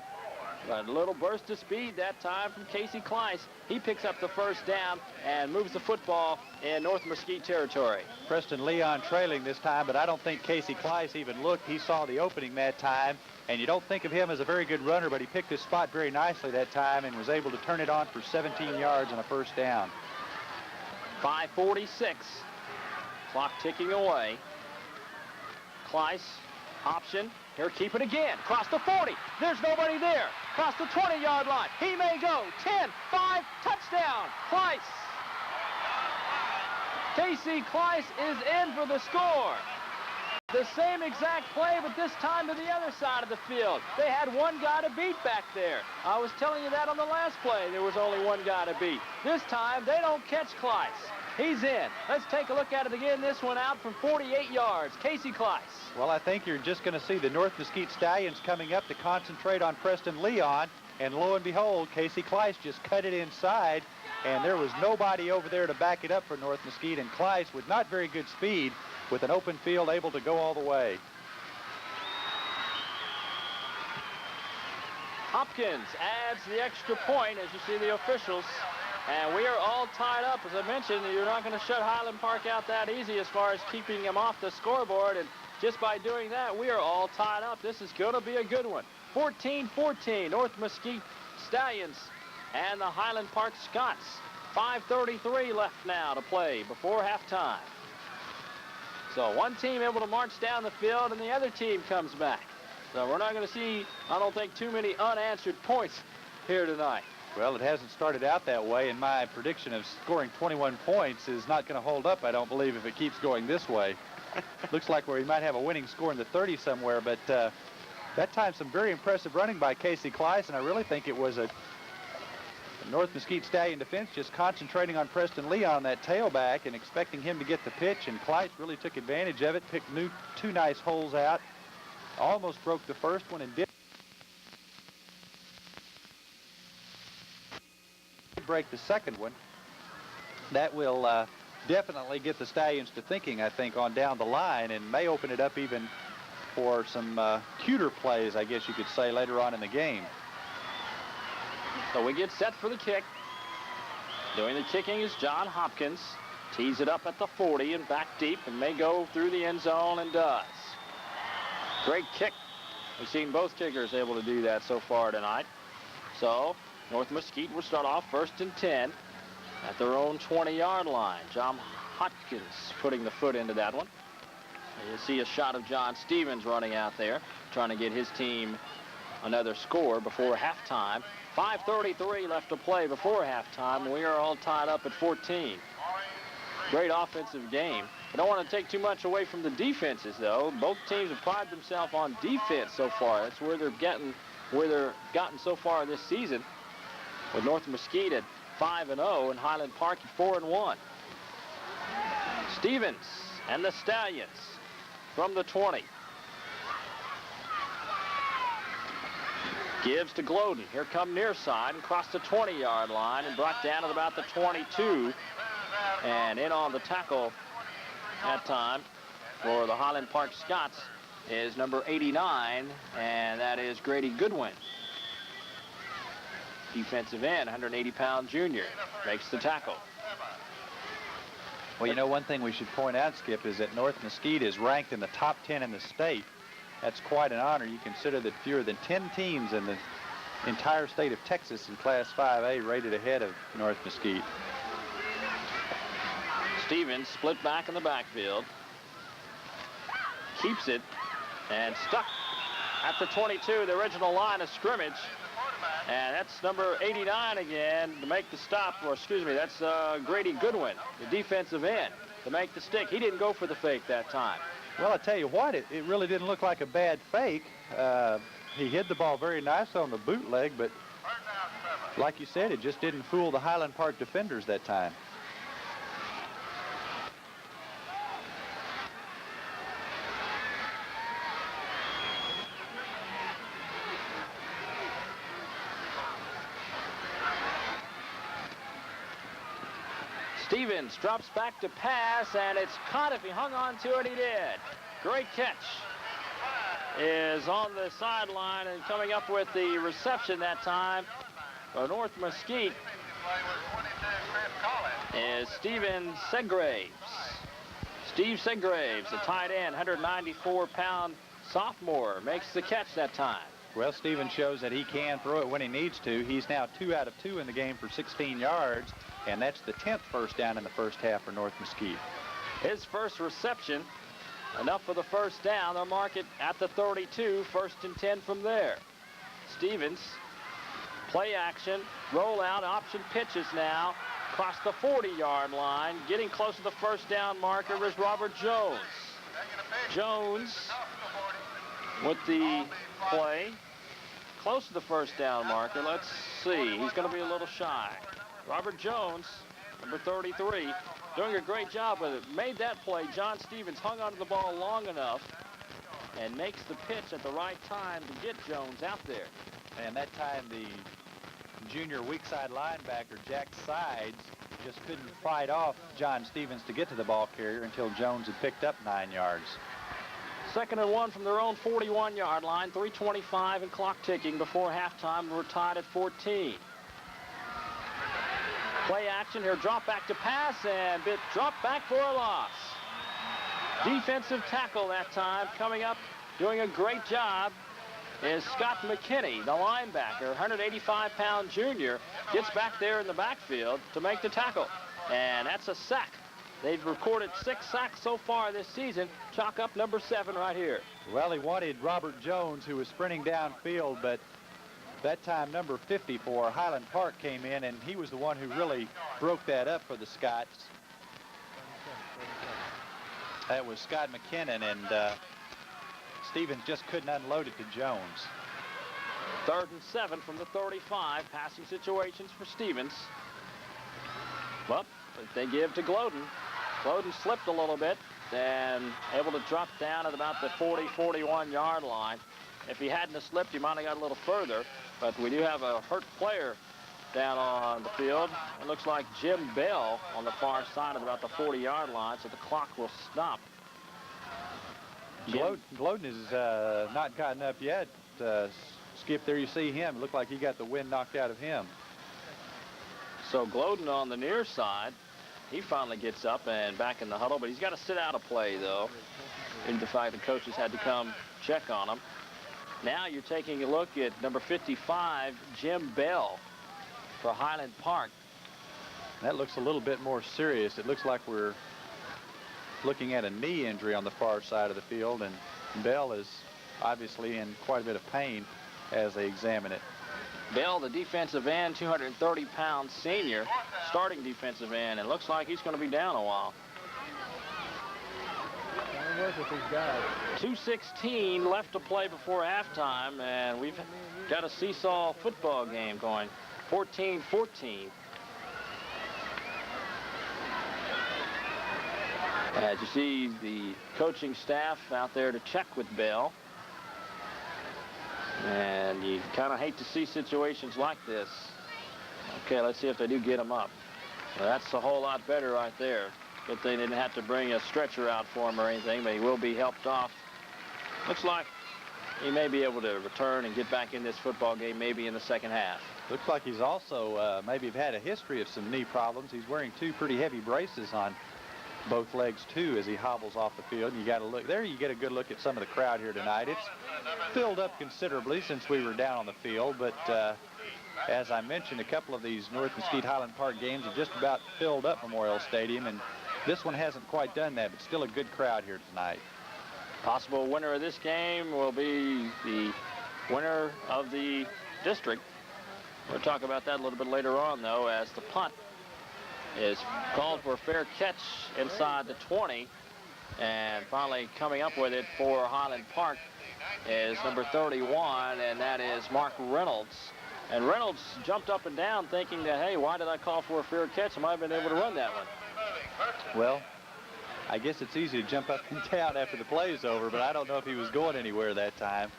Speaker 1: But a little burst of speed that time from Casey Kleitz. He picks up the first down and moves the football in North Mesquite territory.
Speaker 2: Preston Leon trailing this time, but I don't think Casey Kleitz even looked. He saw the opening that time, and you don't think of him as a very good runner, but he picked his spot very nicely that time and was able to turn it on for 17 yards and a first down.
Speaker 1: 5:46. Clock ticking away. Kleitz, option. He'll keep it again. Cross the 40. There's nobody there. Cross the 20-yard line. He may go. 10, 5, touchdown. Kleitz. Casey Kleitz is in for the score. The same exact play, but this time to the other side of the field. They had one guy to beat back there. I was telling you that on the last play. There was only one guy to beat. This time, they don't catch Kleitz. He's in. Let's take a look at it again. This one out from 48 yards. Casey Kleitz.
Speaker 2: Well, I think you're just going to see the North Mesquite Stallions coming up to concentrate on Preston Leon, and lo and behold, Casey Kleitz just cut it inside, and there was nobody over there to back it up for North Mesquite, and Kleitz, with not very good speed, with an open field, able to go all the way.
Speaker 1: Hopkins adds the extra point, as you see the officials. And we are all tied up. As I mentioned, you're not going to shut Highland Park out that easy as far as keeping them off the scoreboard. And just by doing that, we are all tied up. This is going to be a good one. 14-14, North Mesquite Stallions and the Highland Park Scots. 5:33 left now to play before halftime. So one team able to march down the field, and the other team comes back. So we're not going to see, I don't think, too many unanswered points here tonight.
Speaker 2: Well, it hasn't started out that way, and my prediction of scoring 21 points is not going to hold up, I don't believe, if it keeps going this way. Looks like we might have a winning score in the 30s somewhere, but that time some very impressive running by Casey Kleitz, and I really think it was a North Mesquite Stallion defense just concentrating on Preston Leon, that tailback, and expecting him to get the pitch, and Kleitz really took advantage of it, picked two nice holes out, almost broke the first one, and did break the second one. That will definitely get the Stallions to thinking, I think, on down the line, and may open it up even for some cuter plays, I guess you could say, later on in the game.
Speaker 1: So we get set for the kick. Doing the kicking is John Hopkins. Tees it up at the 40 and back deep and may go through the end zone and does. Great kick. We've seen both kickers able to do that so far tonight. So North Mesquite will start off 1st and 10 at their own 20-yard line. John Hopkins putting the foot into that one. And you see a shot of John Stevens running out there, trying to get his team another score before halftime. 5:33 left to play before halftime. We are all tied up at 14. Great offensive game. I don't want to take too much away from the defenses, though. Both teams have prided themselves on defense so far. That's where they've gotten so far this season. With North Mesquite at 5-0 and Highland Park at 4-1. Stevens and the Stallions from the 20. Gives to Glodden. Here come near side and cross the 20-yard line and brought down at about the 22. And in on the tackle that time for the Highland Park Scots is number 89, and that is Grady Goodwin. Defensive end, 180-pound junior, makes the tackle.
Speaker 2: Well, you know, one thing we should point out, Skip, is that North Mesquite is ranked in the top 10 in the state. That's quite an honor. You consider that fewer than 10 teams in the entire state of Texas in Class 5A rated ahead of North Mesquite.
Speaker 1: Stevens split back in the backfield. Keeps it and stuck at the 22, the original line of scrimmage. And that's number 89 again to make the stop, or excuse me, that's Grady Goodwin, the defensive end, to make the stick. He didn't go for the fake that time.
Speaker 2: Well, I tell you what, it really didn't look like a bad fake. He hit the ball very nice on the bootleg, but like you said, it just didn't fool the Highland Park defenders that time.
Speaker 1: Stevens drops back to pass, and it's caught. If he hung on to it, he did. Great catch. Is on the sideline and coming up with the reception that time for North Mesquite is Steven Segraves. Steve Segraves, the tight end, 194-pound sophomore, makes the catch that time.
Speaker 2: Well, Steven shows that he can throw it when he needs to. He's now 2 out of 2 in the game for 16 yards, and that's the 10th first down in the first half for North Mesquite.
Speaker 1: His first reception, enough for the first down. They'll mark it at the 32, 1st and 10 from there. Stevens, play action, roll out, option pitches now, across the 40-yard line. Getting close to the first down marker is Robert Jones. Jones with the play, close to the first down marker. Let's see, he's going to be a little shy. Robert Jones, number 33, doing a great job with it. Made that play. John Stevens hung onto the ball long enough and makes the pitch at the right time to get Jones out there.
Speaker 2: And that time the junior weak side linebacker, Jack Sides, just couldn't fight off John Stevens to get to the ball carrier until Jones had picked up 9 yards.
Speaker 1: 2nd and 1 from their own 41-yard line. 3:25 and clock ticking before halftime. We're tied at 14. Play action here, drop back to pass, and drop back for a loss. Defensive tackle that time, coming up, doing a great job, is Scott McKinney, the linebacker, 185-pound junior, gets back there in the backfield to make the tackle. And that's a sack. They've recorded 6 sacks so far this season. Chalk up number 7 right here.
Speaker 2: Well, he wanted Robert Jones, who was sprinting downfield, but that time number 50 for Highland Park came in, and he was the one who really broke that up for the Scots. That was Scott McKinnon, and Stevens just couldn't unload it to Jones.
Speaker 1: 3rd and 7 from the 35. Passing situations for Stevens. Well, they give to Glodden. Glodden slipped a little bit and able to drop down at about the 40-41-yard line. If he hadn't have slipped, he might have got a little further. But we do have a hurt player down on the field. It looks like Jim Bell on the far side of about the 40-yard line, so the clock will stop.
Speaker 2: Glodden has not gotten up yet. Skip, there you see him. Looked like he got the wind knocked out of him.
Speaker 13: So Glodden on the near side, he finally gets up and back in the huddle, but he's got to sit out a play, though, due to the fact the coaches had to come check on him. Now you're taking a look at number 55, Jim Bell, for Highland Park.
Speaker 2: That looks a little bit more serious. It looks like we're looking at a knee injury on the far side of the field, and Bell is obviously in quite a bit of pain as they examine it.
Speaker 13: Bell, the defensive end, 230-pound senior, starting defensive end, and looks like he's going to be down a while.
Speaker 1: Work with these guys.
Speaker 13: 2:16 left to play before halftime, and we've got a seesaw football game going, 14-14. As you see the coaching staff out there to check with Bell. And you kind of hate to see situations like this. Okay, let's see if they do get him up. Well, that's a whole lot better right there. Good thing they didn't have to bring a stretcher out for him or anything, but he will be helped off. Looks like he may be able to return and get back in this football game maybe in the second half.
Speaker 2: Looks like he's also maybe had a history of some knee problems. He's wearing 2 pretty heavy braces on both legs too as he hobbles off the field. You got to look there. You get a good look at some of the crowd here tonight. It's filled up considerably since we were down on the field, but as I mentioned, a couple of these North Mesquite Highland Park games have just about filled up Memorial Stadium, and this one hasn't quite done that, but still a good crowd here tonight.
Speaker 13: Possible winner of this game will be the winner of the district. We'll talk about that a little bit later on, though, as the punt is called for a fair catch inside the 20. And finally coming up with it for Highland Park is number 31, and that is Mark Reynolds. And Reynolds jumped up and down thinking that, hey, why did I call for a fair catch? I might have been able to run that one.
Speaker 2: Well, I guess it's easy to jump up and down after the play's over, but I don't know if he was going anywhere that time.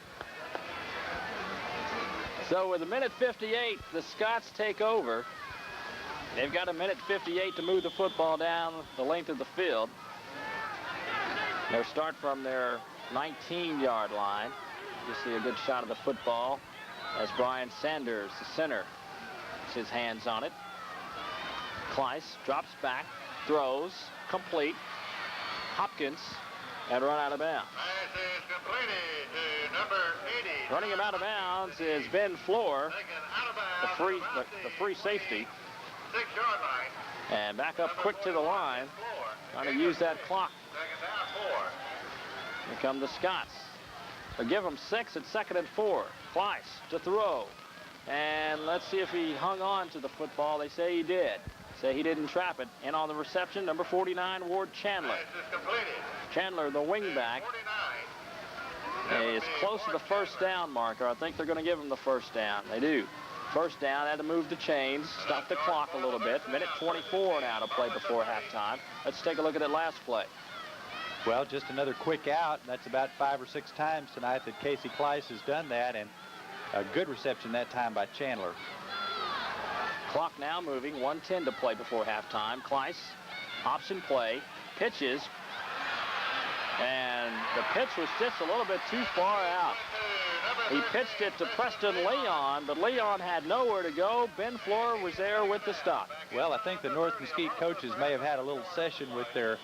Speaker 13: So with a minute 58, the Scots take over. They've got a minute 58 to move the football down the length of the field. They'll start from their 19-yard line. You see a good shot of the football as Brian Sanders, the center, puts his hands on it. Kleiss drops back, throws, complete. Hopkins, and run out of bounds.
Speaker 12: Pass is completed to number 80.
Speaker 13: Running him out of bounds is Ben Floor, the free safety.
Speaker 12: 6-yard line.
Speaker 13: And back up quick to the line, trying to use that clock.
Speaker 12: Second down, 4.
Speaker 13: Here come the Scots. They'll give him 6 at 2nd and 4. Kleiss to throw. And let's see if he hung on to the football. They say he did. Say he didn't trap it. And on the reception, number 49, Ward Chandler. Chandler, the wingback, is close to the first down marker. I think they're going to give him the first down. They do. First down, had to move the chains, stop the clock a little bit. Minute 24 now to play before halftime. Let's take a look at that last play.
Speaker 2: Well, just another quick out. That's about 5 or 6 times tonight that Casey Kleiss has done that, and a good reception that time by Chandler.
Speaker 13: Clock now moving, 1:10 to play before halftime. Kleiss, option play, pitches, and the pitch was just a little bit too far out. He pitched it to Preston Leon, but Leon had nowhere to go. Ben Floor was there with the stop.
Speaker 2: Well, I think the North Mesquite coaches may have had a little session with their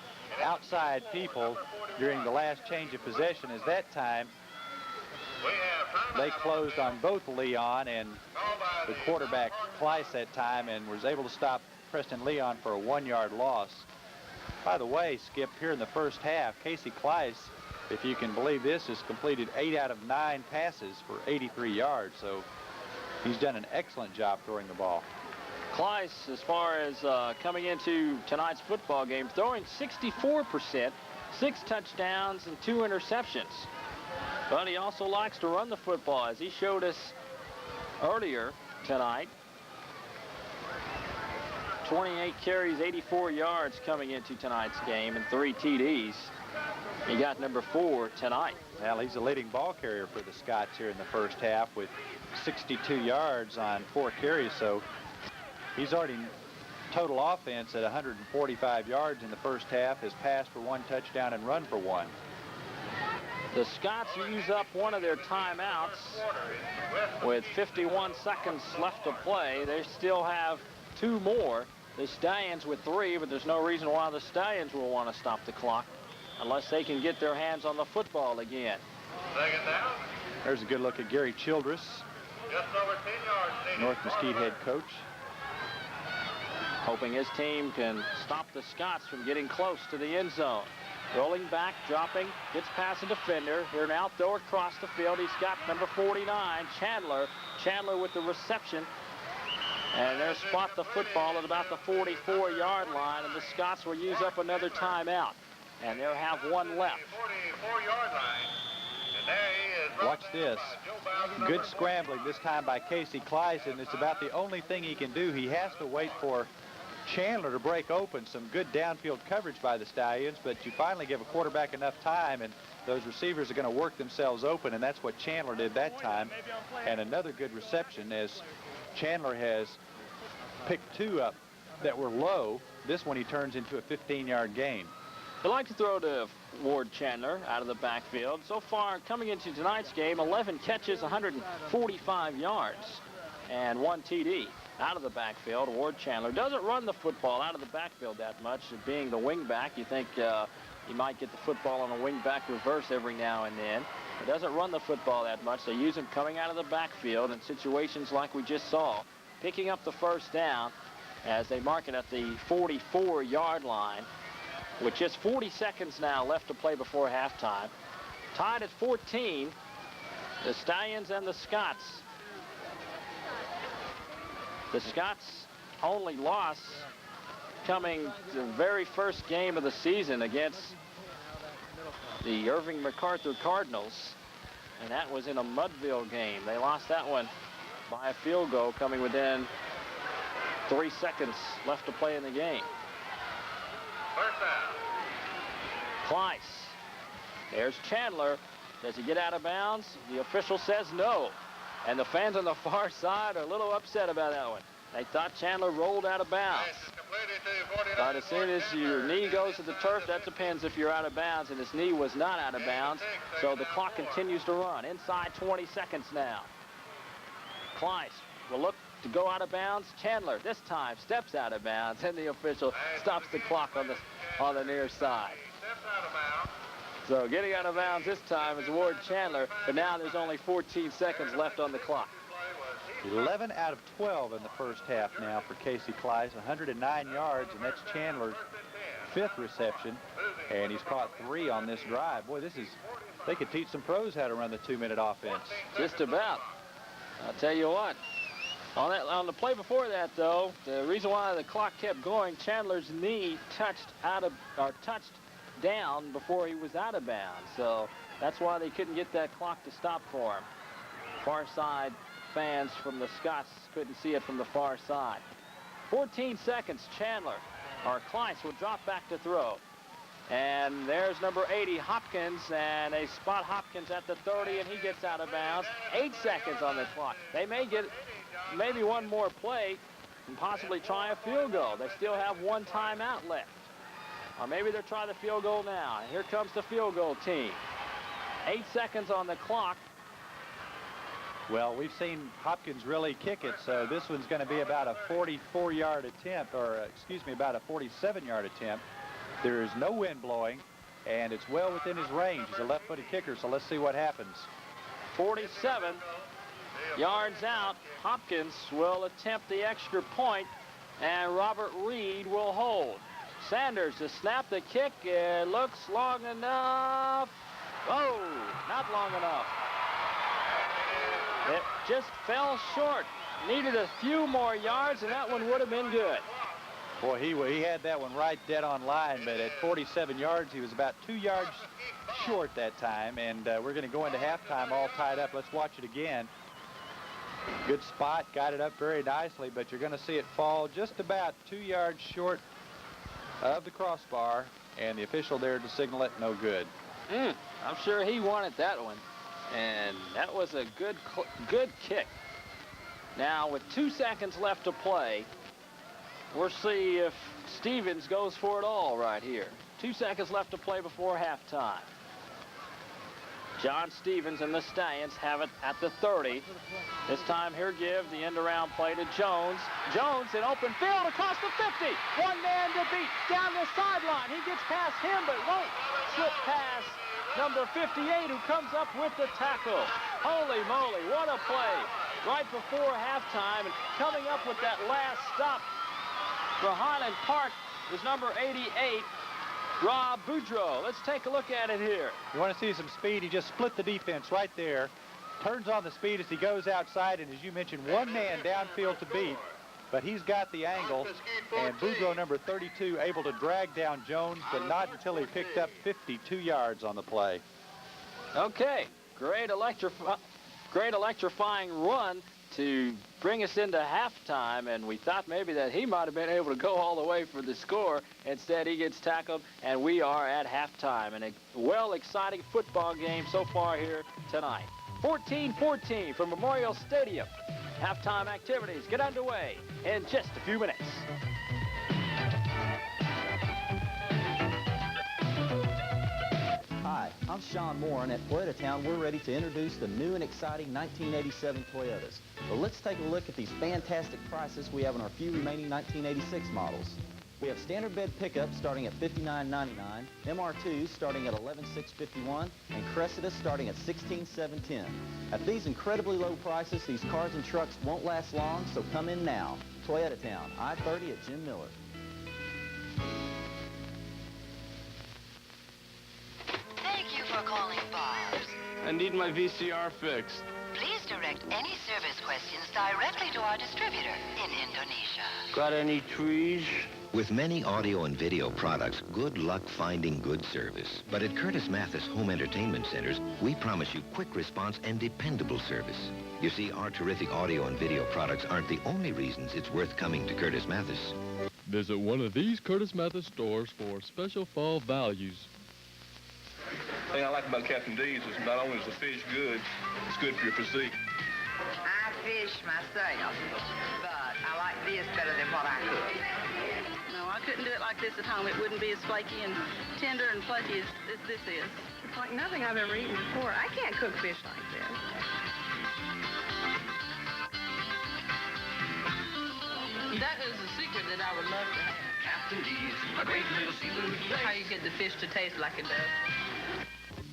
Speaker 2: outside people during the last change of possession, as that time they closed on both Leon and the quarterback Kleiss that time, and was able to stop Preston Leon for a 1-yard loss. By the way, Skip, here in the first half, Casey Kleiss, if you can believe this, has completed 8 out of 9 passes for 83 yards, so he's done an excellent job throwing the ball.
Speaker 13: Kleiss, as far as coming into tonight's football game, throwing 64%, 6 touchdowns and 2 interceptions. But he also likes to run the football, as he showed us earlier tonight. 28 carries, 84 yards coming into tonight's game, and 3 TDs. He got number 4 tonight.
Speaker 2: Well, he's a leading ball carrier for the Scots here in the first half with 62 yards on 4 carries, so he's already total offense at 145 yards in the first half, has passed for 1 touchdown and run for 1.
Speaker 13: The Scots use up one of their timeouts with 51 seconds left to play. They still have 2 more. The Stallions with 3, but there's no reason why the Stallions will want to stop the clock unless they can get their hands on the football again.
Speaker 12: Second down.
Speaker 2: There's a good look at Gary Childress,
Speaker 12: Just over 10 yards needed.
Speaker 2: North Mesquite head coach.
Speaker 13: Hoping his team can stop the Scots from getting close to the end zone. Rolling back, dropping, gets past the defender. Here now, throw across the field. He's got number 49, Chandler. Chandler with the reception. And they'll spot the football at about the 44-yard line, and the Scots will use up another timeout. And they'll have 1 left.
Speaker 12: 44-yard line. And there he is.
Speaker 2: Watch this. Good scrambling this time by Casey Kleisen. It's about the only thing he can do. He has to wait for Chandler to break open. Some good downfield coverage by the Stallions, but you finally give a quarterback enough time, and those receivers are going to work themselves open, and that's what Chandler did that time. And another good reception as Chandler has picked 2 up that were low. This one he turns into a 15-yard gain.
Speaker 13: They like to throw to Ward Chandler out of the backfield. So far, coming into tonight's game, 11 catches, 145 yards, and 1 TD. Out of the backfield, Ward Chandler doesn't run the football out of the backfield that much. Being the wingback, you think he might get the football on a wingback reverse every now and then. He doesn't run the football that much. They use him coming out of the backfield in situations like we just saw, picking up the first down as they mark it at the 44-yard line, with just 40 seconds now left to play before halftime. Tied at 14, the Stallions and the Scots. The Scots' only loss coming the very first game of the season against the Irving MacArthur Cardinals, and that was in a Mudville game. They lost that one by a field goal, coming within 3 seconds left to play in the game.
Speaker 12: First down.
Speaker 13: Kleiss. There's Chandler. Does he get out of bounds? The official says no. And the fans on the far side are a little upset about that one. They thought Chandler rolled out of bounds. But as soon as your knee goes to the turf, that depends if you're out of bounds, and his knee was not out of bounds, so the clock continues to run. Inside 20 seconds now. Kleiss will look to go out of bounds. Chandler, this time, steps out of bounds, and the official stops the clock on the near side. So getting out of bounds this time is Ward Chandler, but now there's only 14 seconds left on the clock.
Speaker 2: 11 out of 12 in the first half now for Casey Kleiss, 109 yards, and that's Chandler's 5th reception, and he's caught 3 on this drive. Boy, they could teach some pros how to run the 2-minute offense.
Speaker 13: Just about. I'll tell you what. On the play before that, though, the reason why the clock kept going, Chandler's knee touched down before he was out of bounds. So that's why they couldn't get that clock to stop for him. Far side fans from the Scots couldn't see it from the far side. 14 seconds, Kleiss will drop back to throw. And there's number 80, Hopkins, and they spot Hopkins at the 30, and he gets out of bounds. 8 seconds on the clock. They may get maybe one more play and possibly try a field goal. They still have 1 timeout left. Or maybe they'll try the field goal now. And here comes the field goal team. 8 seconds on the clock.
Speaker 2: Well, we've seen Hopkins really kick it, so this one's going to be about a 44-yard attempt, or excuse me, about a 47-yard attempt. There is no wind blowing, and it's well within his range. He's a left-footed kicker, so let's see what happens.
Speaker 13: 47 yards out. Hopkins will attempt the extra point, and Robert Reed will hold. Sanders to snap the kick. It looks long enough. Oh, not long enough. It just fell short. Needed a few more yards, and that one would have been good.
Speaker 2: Boy, he had that one right dead on line, but at 47 yards, he was about 2 yards short that time, and we're going to go into halftime all tied up. Let's watch it again. Good spot, got it up very nicely, but you're going to see it fall just about 2 yards short of the crossbar, and the official there to signal it no good.
Speaker 13: I'm sure he wanted that one, and that was a good kick. Now, with 2 seconds left to play, we'll see if Stevens goes for it all right here. 2 seconds left to play before halftime. John Stevens and the Stallions have it at the 30. This time he'll give the end-around play to Jones. Jones in open field across the 50. One man to beat down the sideline. He gets past him but won't slip past number 58 who comes up with the tackle. Holy moly, what a play. Right before halftime, and coming up with that last stop for Highland Park was number 88, Rob Boudreau. Let's take a look at it here.
Speaker 2: You want to see some speed? He just split the defense right there. Turns on the speed as he goes outside, and as you mentioned, one man downfield to beat. But he's got the angle, and Boudreau, number 32, able to drag down Jones, but not until he picked up 52 yards on the play.
Speaker 13: Okay, great electrifying run to bring us into halftime, and we thought maybe that he might have been able to go all the way for the score. Instead, he gets tackled, and we are at halftime. And a exciting football game so far here tonight. 14-14 from Memorial Stadium. Halftime activities get underway in just a few minutes.
Speaker 14: Hi, I'm Sean Moore, and at Toyota Town, we're ready to introduce the new and exciting 1987 Toyotas. Well, let's take a look at these fantastic prices we have on our few remaining 1986 models. We have standard bed pickups starting at $59.99, MR2s starting at $11,651, and Cressidas starting at $16,710. At these incredibly low prices, these cars and trucks won't last long, so come in now. Toyota Town, I-30 at Jim Miller.
Speaker 15: Thank you for calling Bob's.
Speaker 16: I need my VCR fixed.
Speaker 15: Please direct any service questions directly to our distributor in Indonesia.
Speaker 16: Got any trees?
Speaker 6: With many audio and video products, good luck finding good service. But at Curtis Mathis Home Entertainment Centers, we promise you quick response and dependable service. You see, our terrific audio and video products aren't the only reasons it's worth coming to Curtis Mathis.
Speaker 7: Visit one of these Curtis Mathis stores for special fall values.
Speaker 17: The thing I like about Captain D's is not only is the fish good, it's good for your physique.
Speaker 18: I fish myself, but I like this better than what I cook.
Speaker 19: No, I couldn't do it like this at home. It wouldn't be as flaky and tender and flaky as this is.
Speaker 20: It's like nothing I've ever eaten before. I can't cook fish like this.
Speaker 19: That is a secret that I would love to have.
Speaker 9: Captain D's, a great little seafood place.
Speaker 19: How you get the fish to taste like it does.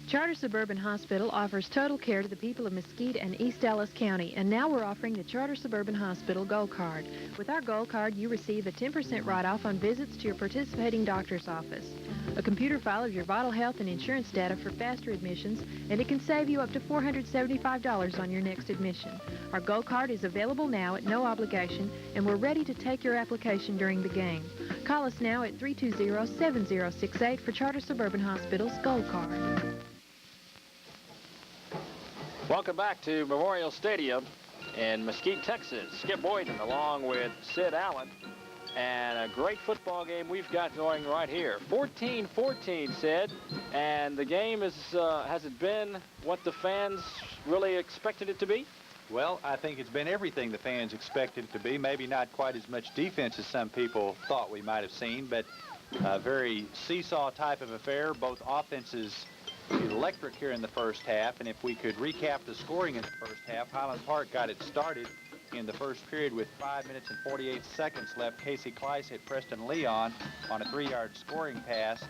Speaker 8: Charter Suburban Hospital offers total care to the people of Mesquite and East Dallas County, and now we're offering the Charter Suburban Hospital Gold Card. With our Gold Card, you receive a 10% write-off on visits to your participating doctor's office, a computer file of your vital health and insurance data for faster admissions, and it can save you up to $475 on your next admission. Our Gold Card is available now at no obligation, and we're ready to take your application during the game. Call us now at 320-7068 for Charter Suburban Hospital's Gold Card.
Speaker 13: Welcome back to Memorial Stadium in Mesquite, Texas. Skip Boyden along with Sid Allen. And a great football game we've got going right here. 14-14, Sid. And the game is, has it been what the fans really expected it to be?
Speaker 2: Well, I think it's been everything the fans expected it to be. Maybe not quite as much defense as some people thought we might have seen, but a very seesaw type of affair. Both offenses electric here in the first half, and if we could recap the scoring in the first half, Highland Park got it started in the first period with 5 minutes and 48 seconds left. Casey Kleiss hit Preston Leon on a 3-yard scoring pass.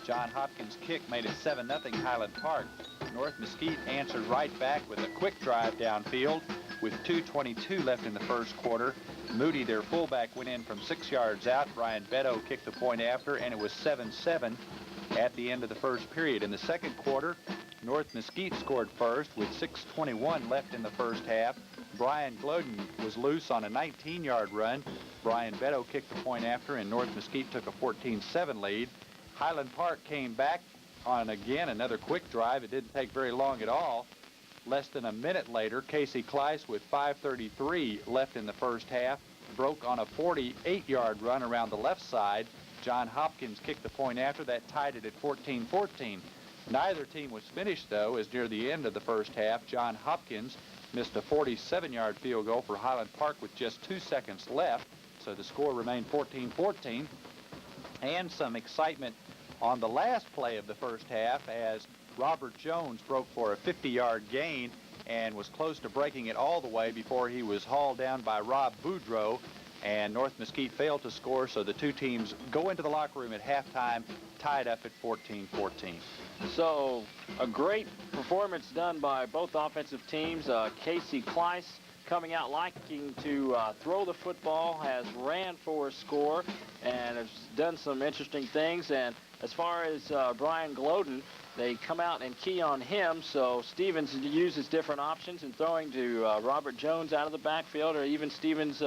Speaker 2: John Hopkins' kick made it 7-0 Highland Park. North Mesquite answered right back with a quick drive downfield with 2:22 left in the first quarter. Moody, their fullback, went in from 6 yards out. Brian Beto kicked the point after, and it was 7-7 at the end of the first period. In the second quarter, North Mesquite scored first with 6:21 left in the first half. Brian Gloden was loose on a 19-yard run. Brian Beto kicked the point after, and North Mesquite took a 14-7 lead. Highland Park came back on, again, another quick drive. It didn't take very long at all. Less than a minute later, Casey Kleiss, with 5:33 left in the first half, broke on a 48-yard run around the left side. John Hopkins kicked the point after that, tied it at 14-14. Neither team was finished, though, as near the end of the first half, John Hopkins missed a 47-yard field goal for Highland Park with just 2 seconds left, so the score remained 14-14. And some excitement on the last play of the first half as Robert Jones broke for a 50-yard gain and was close to breaking it all the way before he was hauled down by Rob Boudreaux, and North Mesquite failed to score, so the two teams go into the locker room at halftime tied up at 14-14.
Speaker 13: So a great performance done by both offensive teams. Casey Kleiss coming out liking to throw the football, has ran for a score, and has done some interesting things. And as far as Brian Gloden, they come out and key on him, so Stevens uses different options in throwing to Robert Jones out of the backfield, or even Stevens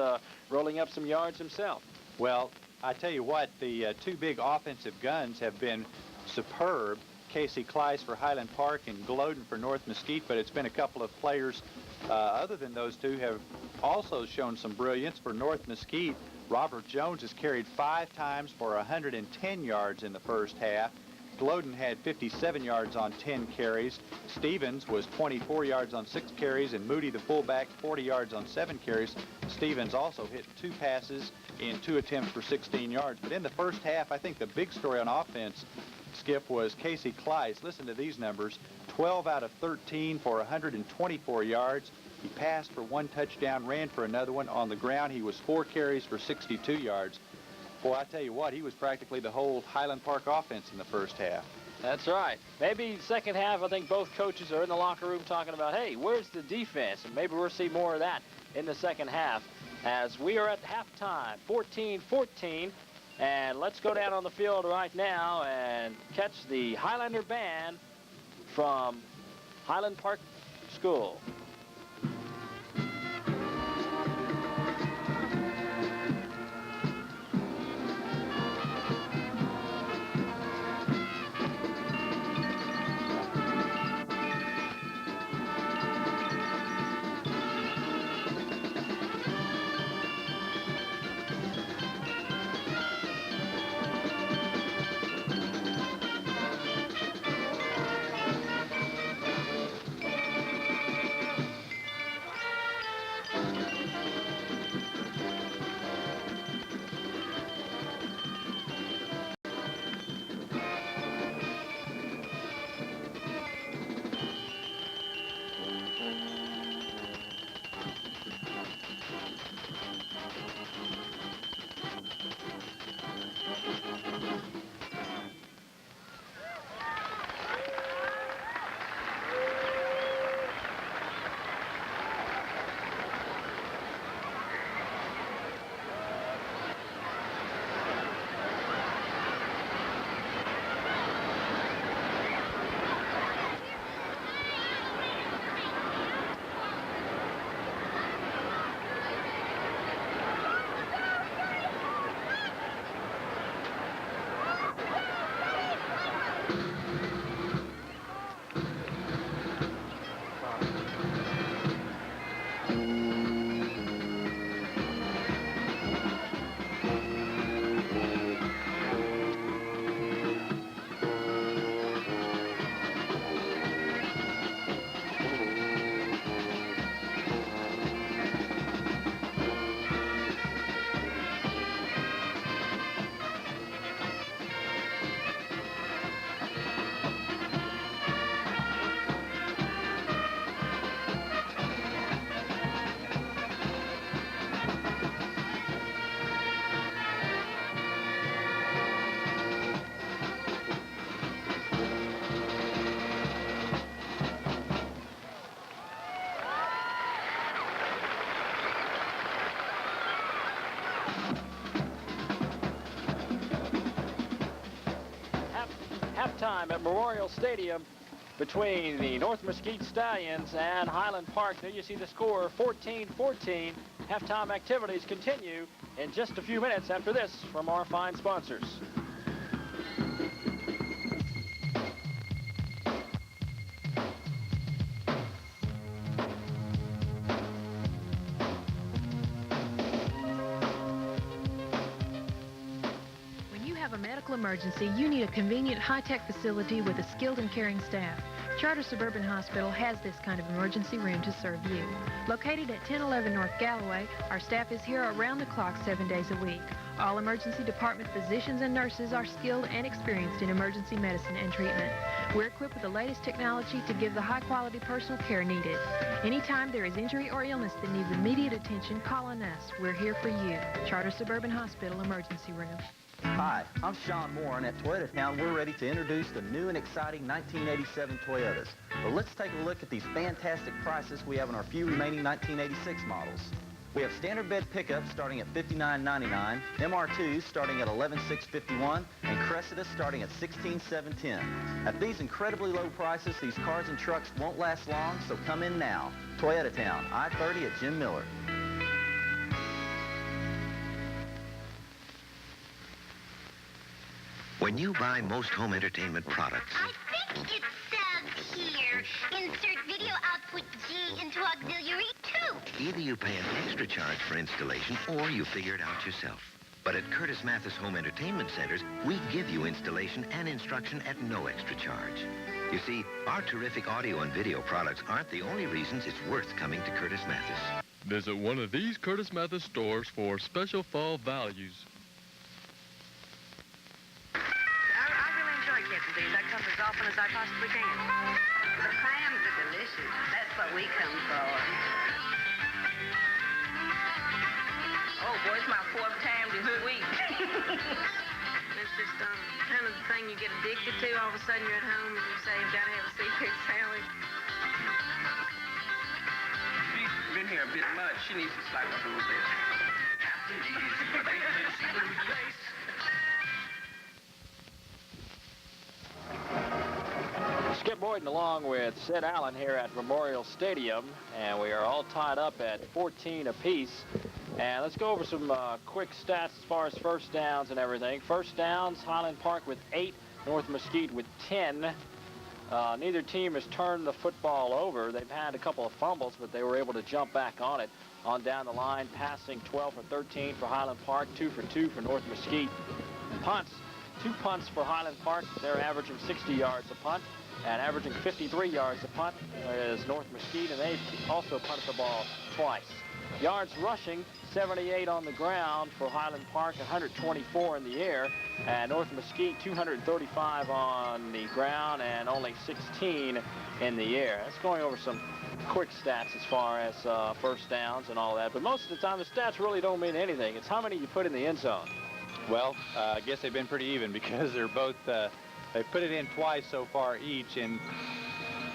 Speaker 13: rolling up some yards himself.
Speaker 2: Well, I tell you what, the two big offensive guns have been superb. Casey Kleiss for Highland Park and Gloden for North Mesquite, but it's been a couple of players other than those two have also shown some brilliance. For North Mesquite, Robert Jones has carried 5 times for 110 yards in the first half. Gloden had 57 yards on 10 carries. Stevens was 24 yards on 6 carries, and Moody, the fullback, 40 yards on 7 carries. Stevens also hit 2 passes in 2 attempts for 16 yards. But in the first half, I think the big story on offense, Skip, was Casey Kleiss. Listen to these numbers: 12 out of 13 for 124 yards. He passed for 1 touchdown, ran for another one. On the ground, he was 4 carries for 62 yards. Boy, I tell you what, he was practically the whole Highland Park offense in the first half.
Speaker 13: That's right. Maybe second half, I think both coaches are in the locker room talking about, hey, where's the defense? And maybe we'll see more of that in the second half as we are at halftime, 14-14. And let's go down on the field right now and catch the Highlander band from Highland Park School. Halftime at Memorial Stadium between the North Mesquite Stallions and Highland Park. There you see the score, 14-14. Halftime activities continue in just a few minutes after this from our fine sponsors.
Speaker 8: Emergency, you need a convenient, high-tech facility with a skilled and caring staff. Charter Suburban Hospital has this kind of emergency room to serve you. Located at 1011 North Galloway, our staff is here around the clock 7 days a week. All emergency department physicians and nurses are skilled and experienced in emergency medicine and treatment. We're equipped with the latest technology to give the high-quality personal care needed. Anytime there is injury or illness that needs immediate attention, call on us. We're here for you. Charter Suburban Hospital Emergency Room.
Speaker 14: Hi, I'm Sean Moore, and at Toyota Town, we're ready to introduce the new and exciting 1987 Toyotas. But let's take a look at these fantastic prices we have on our few remaining 1986 models. We have standard bed pickups starting at $59.99, MR2s starting at $11,651, and Cressidas starting at $16,710. At these incredibly low prices, these cars and trucks won't last long, so come in now. Toyota Town, I-30 at Jim Miller.
Speaker 6: When you buy most home entertainment products,
Speaker 21: I think it says here, insert video output G into auxiliary 2.
Speaker 6: either you pay an extra charge for installation or you figure it out yourself. But at Curtis Mathis Home Entertainment Centers, we give you installation and instruction at no extra charge. You see, our terrific audio and video products aren't the only reasons it's worth coming to Curtis Mathis.
Speaker 7: Visit one of these Curtis Mathis stores for special fall values.
Speaker 20: I really enjoy catching these. I come as often as I possibly can.
Speaker 18: The clams are delicious. That's what we come for.
Speaker 20: Oh, boy, it's my 4th time this week. It's just kind of the thing you get addicted to. All of a sudden you're at home and you say, I've got to have a seafood salad.
Speaker 16: She's been here a bit much. She needs to slack up a little bit. Captain D's, the latest food place.
Speaker 13: Skip Boyden along with Sid Allen here at Memorial Stadium, and we are all tied up at 14 apiece. And let's go over some quick stats as far as first downs and everything. First downs, Highland Park with 8, North Mesquite with 10. Neither team has turned the football over. They've had a couple of fumbles, but they were able to jump back on it. On down the line, passing 12 for 13 for Highland Park, 2 for 2 for North Mesquite. Punts, 2 punts for Highland Park. They're averaging 60 yards a punt, and averaging 53 yards a punt is North Mesquite, and they also punted the ball twice. Yards rushing, 78 on the ground for Highland Park, 124 in the air, and North Mesquite 235 on the ground and only 16 in the air. That's going over some quick stats as far as first downs and all that, but most of the time the stats really don't mean anything. It's how many you put in the end zone.
Speaker 2: Well, I guess they've been pretty even because they're both, they've put it in twice so far each, and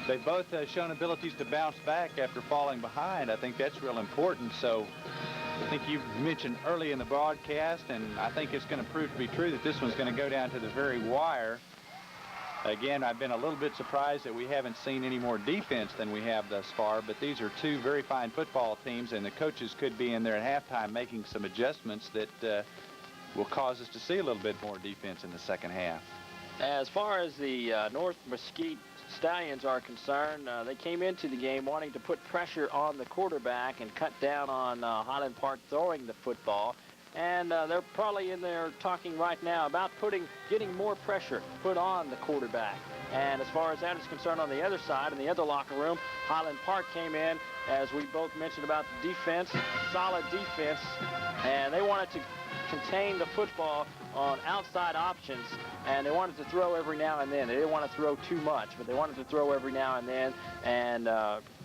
Speaker 2: they've both shown abilities to bounce back after falling behind. I think that's real important. So I think you mentioned early in the broadcast, and I think it's going to prove to be true, that this one's going to go down to the very wire. Again, I've been a little bit surprised that we haven't seen any more defense than we have thus far, but these are two very fine football teams, and the coaches could be in there at halftime making some adjustments that will cause us to see a little bit more defense in the second half.
Speaker 13: As far as the North Mesquite Stallions are concerned, they came into the game wanting to put pressure on the quarterback and cut down on Highland Park throwing the football. And they're probably in there talking right now about getting more pressure put on the quarterback. And as far as that is concerned, on the other side, in the other locker room, Highland Park came in, as we both mentioned about the defense, solid defense, and they wanted to contain the football on outside options, and they wanted to throw every now and then. They didn't want to throw too much, but they wanted to throw every now and then, and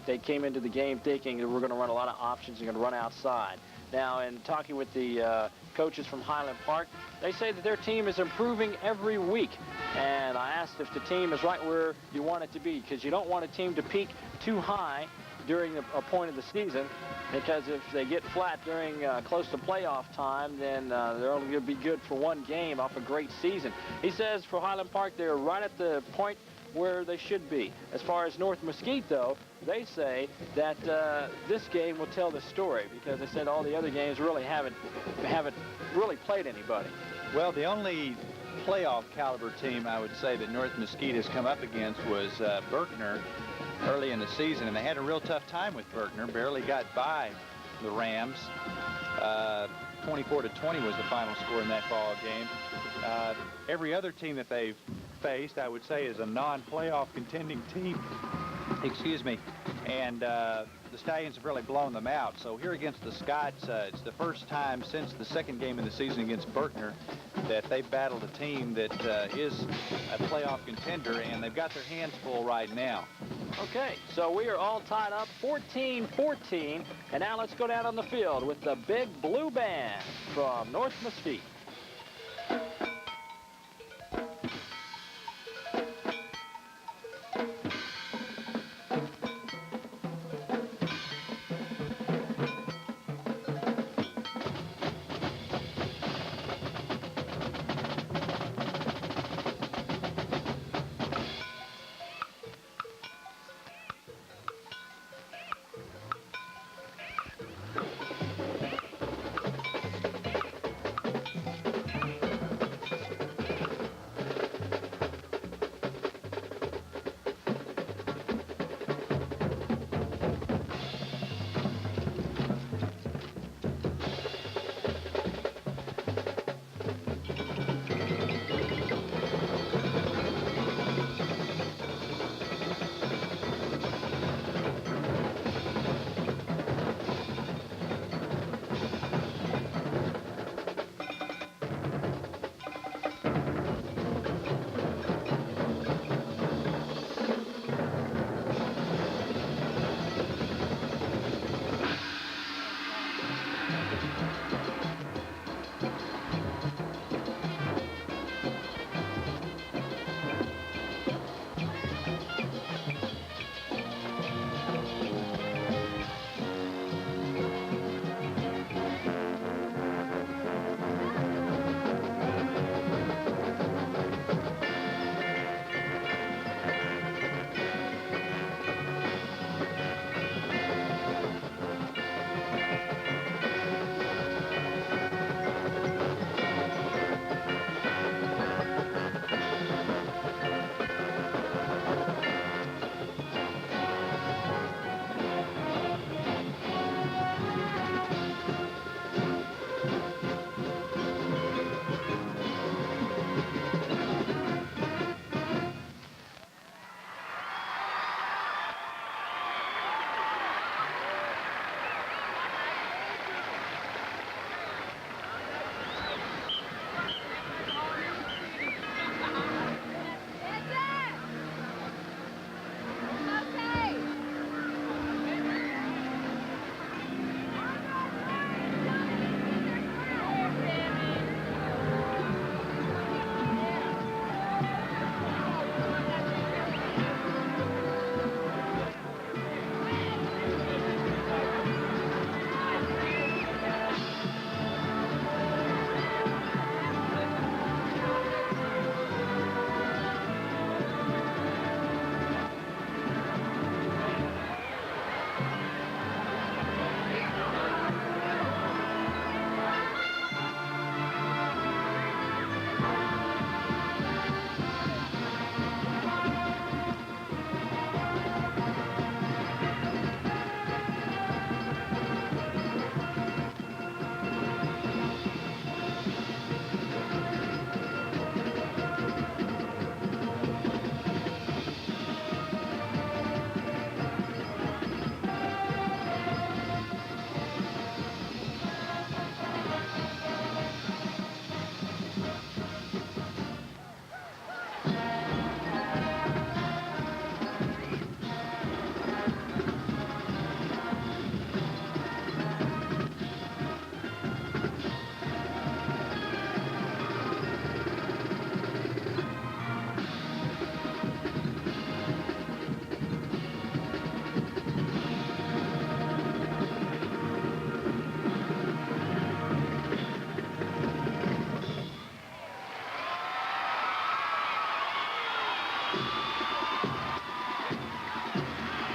Speaker 13: they came into the game thinking that we're going to run a lot of options, we're going to run outside. Now, in talking with the coaches from Highland Park, they say that their team is improving every week, and I asked if the team is right where you want it to be, because you don't want a team to peak too high during a point of the season, because if they get flat during close to playoff time, then they're only going to be good for one game off a great season. He says for Highland Park, they're right at the point where they should be. As far as North Mesquite, though, they say that this game will tell the story, because they said all the other games really haven't really played anybody.
Speaker 2: Well, the only playoff caliber team I would say that North Mesquite has come up against was Berkner early in the season, and they had a real tough time with Berkner, barely got by the Rams. 24-20 was the final score in that ball game. Every other team that they've faced, I would say, is a non-playoff contending team. Excuse me. and the Stallions have really blown them out. So here against the Scots, it's the first time since the second game of the season against Berkner that they've battled a team that is a playoff contender, and they've got their hands full right now.
Speaker 13: Okay, so we are all tied up 14-14, and now let's go down on the field with the Big Blue Band from North Mesquite.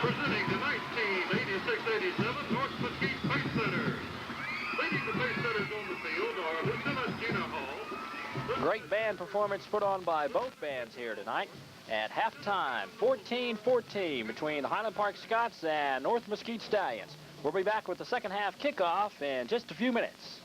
Speaker 12: Presenting the 1986-87 North Mesquite Pace Setters. Leading the Pace Setters on the field are Lieutenant Gina Hall.
Speaker 13: Great band performance put on by both bands here tonight. At halftime, 14-14 between the Highland Park Scots and North Mesquite Stallions. We'll be back with the second half kickoff in just a few minutes.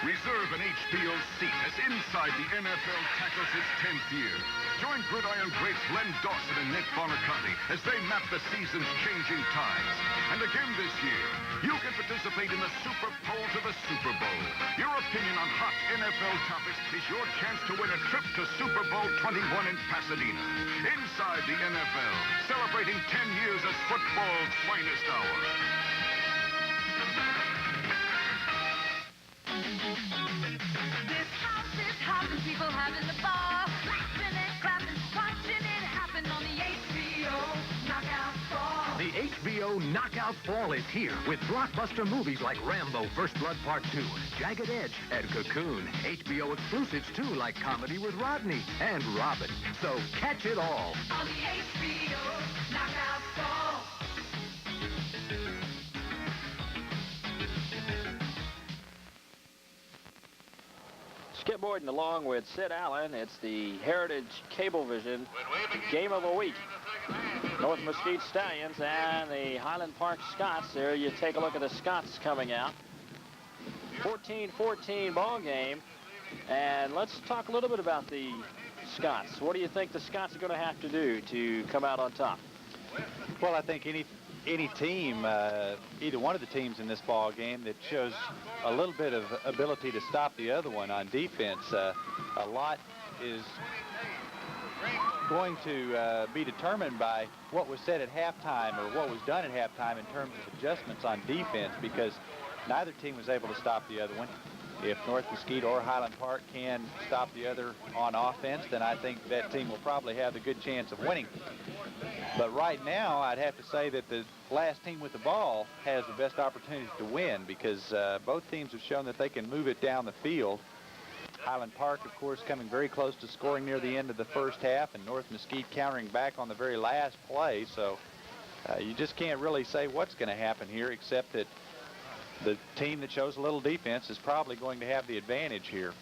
Speaker 11: Reserve an HBO's seat as Inside the NFL tackles its 10th year. Join Gridiron greats Len Dawson and Nick Bonaconte as they map the season's changing tides. And again this year, you can participate in the Super Poll to the Super Bowl. Your opinion on hot NFL topics is your chance to win a trip to Super Bowl 21 in Pasadena. Inside the NFL, celebrating 10 years as football's finest hour.
Speaker 10: This house is hot and people having the ball. Laughing and clapping, watching it happen on the HBO Knockout Fall.
Speaker 9: The HBO Knockout Fall is here with blockbuster movies like Rambo First Blood Part 2, Jagged Edge, and Cocoon. HBO exclusives too, like Comedy with Rodney and Robin. So catch it all.
Speaker 10: On the HBO Knockout Fall.
Speaker 13: Skip Boyden along with Sid Allen. It's the Heritage Cablevision Game of the Week. North Mesquite Stallions and the Highland Park Scots. There you take a look at the Scots coming out. 14-14 ball game. And let's talk a little bit about the Scots. What do you think the Scots are going to have to do to come out on top?
Speaker 2: Well, I think any team, either one of the teams in this ball game that shows a little bit of ability to stop the other one on defense, a lot is going to be determined by what was said at halftime or what was done at halftime in terms of adjustments on defense, because neither team was able to stop the other one. If North Mesquite or Highland Park can stop the other on offense, then I think that team will probably have a good chance of winning. But right now, I'd have to say that the last team with the ball has the best opportunity to win, because both teams have shown that they can move it down the field. Highland Park, of course, coming very close to scoring near the end of the first half, and North Mesquite countering back on the very last play. So you just can't really say what's going to happen here, except that the team that shows a little defense is probably going to have the advantage here.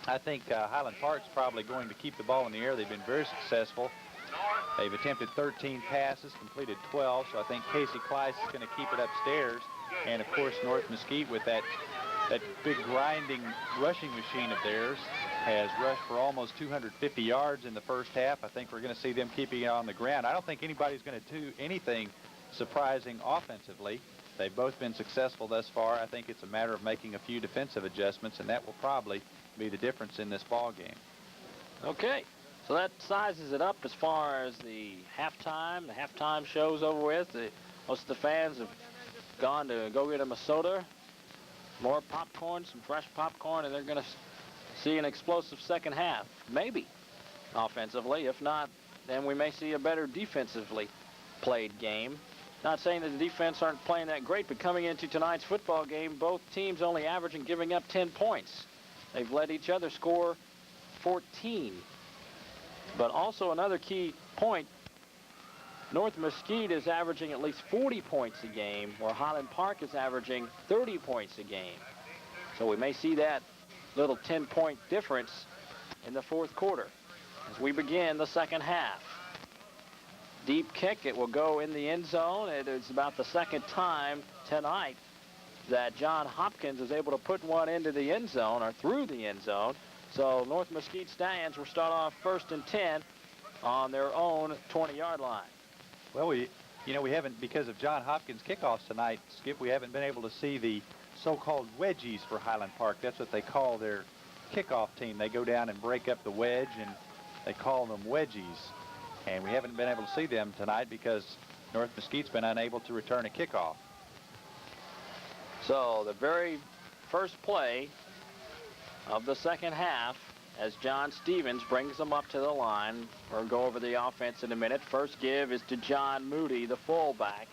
Speaker 2: I think Highland Park's probably going to keep the ball in the air. They've been very successful. They've attempted 13 passes, completed 12, so I think Casey Kleiss is going to keep it upstairs. And, of course, North Mesquite, with that big grinding rushing machine of theirs, has rushed for almost 250 yards in the first half. I think we're going to see them keeping it on the ground. I don't think anybody's going to do anything surprising offensively. They've both been successful thus far. I think it's a matter of making a few defensive adjustments, and that will probably be the difference in this ball game.
Speaker 13: Okay, so that sizes it up as far as the halftime. The halftime show's over with. Most of the fans have gone to go get them a soda, more popcorn, some fresh popcorn, and they're going to see an explosive second half, maybe offensively. If not, then we may see a better defensively played game. Not saying that the defense aren't playing that great, but coming into tonight's football game, both teams only averaging giving up 10 points. They've let each other score 14. But also another key point, North Mesquite is averaging at least 40 points a game, where Highland Park is averaging 30 points a game. So we may see that little 10-point difference in the fourth quarter as we begin the second half. Deep kick, it will go in the end zone. It is about the second time tonight that John Hopkins is able to put one into the end zone or through the end zone. So North Mesquite Stallions will start off 1st and 10 on their own 20-yard line.
Speaker 2: Well, we haven't, because of John Hopkins' kickoffs tonight, Skip, we haven't been able to see the so-called wedgies for Highland Park. That's what they call their kickoff team. They go down and break up the wedge, and they call them wedgies. And we haven't been able to see them tonight because North Mesquite's been unable to return a kickoff.
Speaker 13: So the very first play of the second half, as John Stevens brings them up to the line. We'll go over the offense in a minute. First give is to John Moody, the fullback.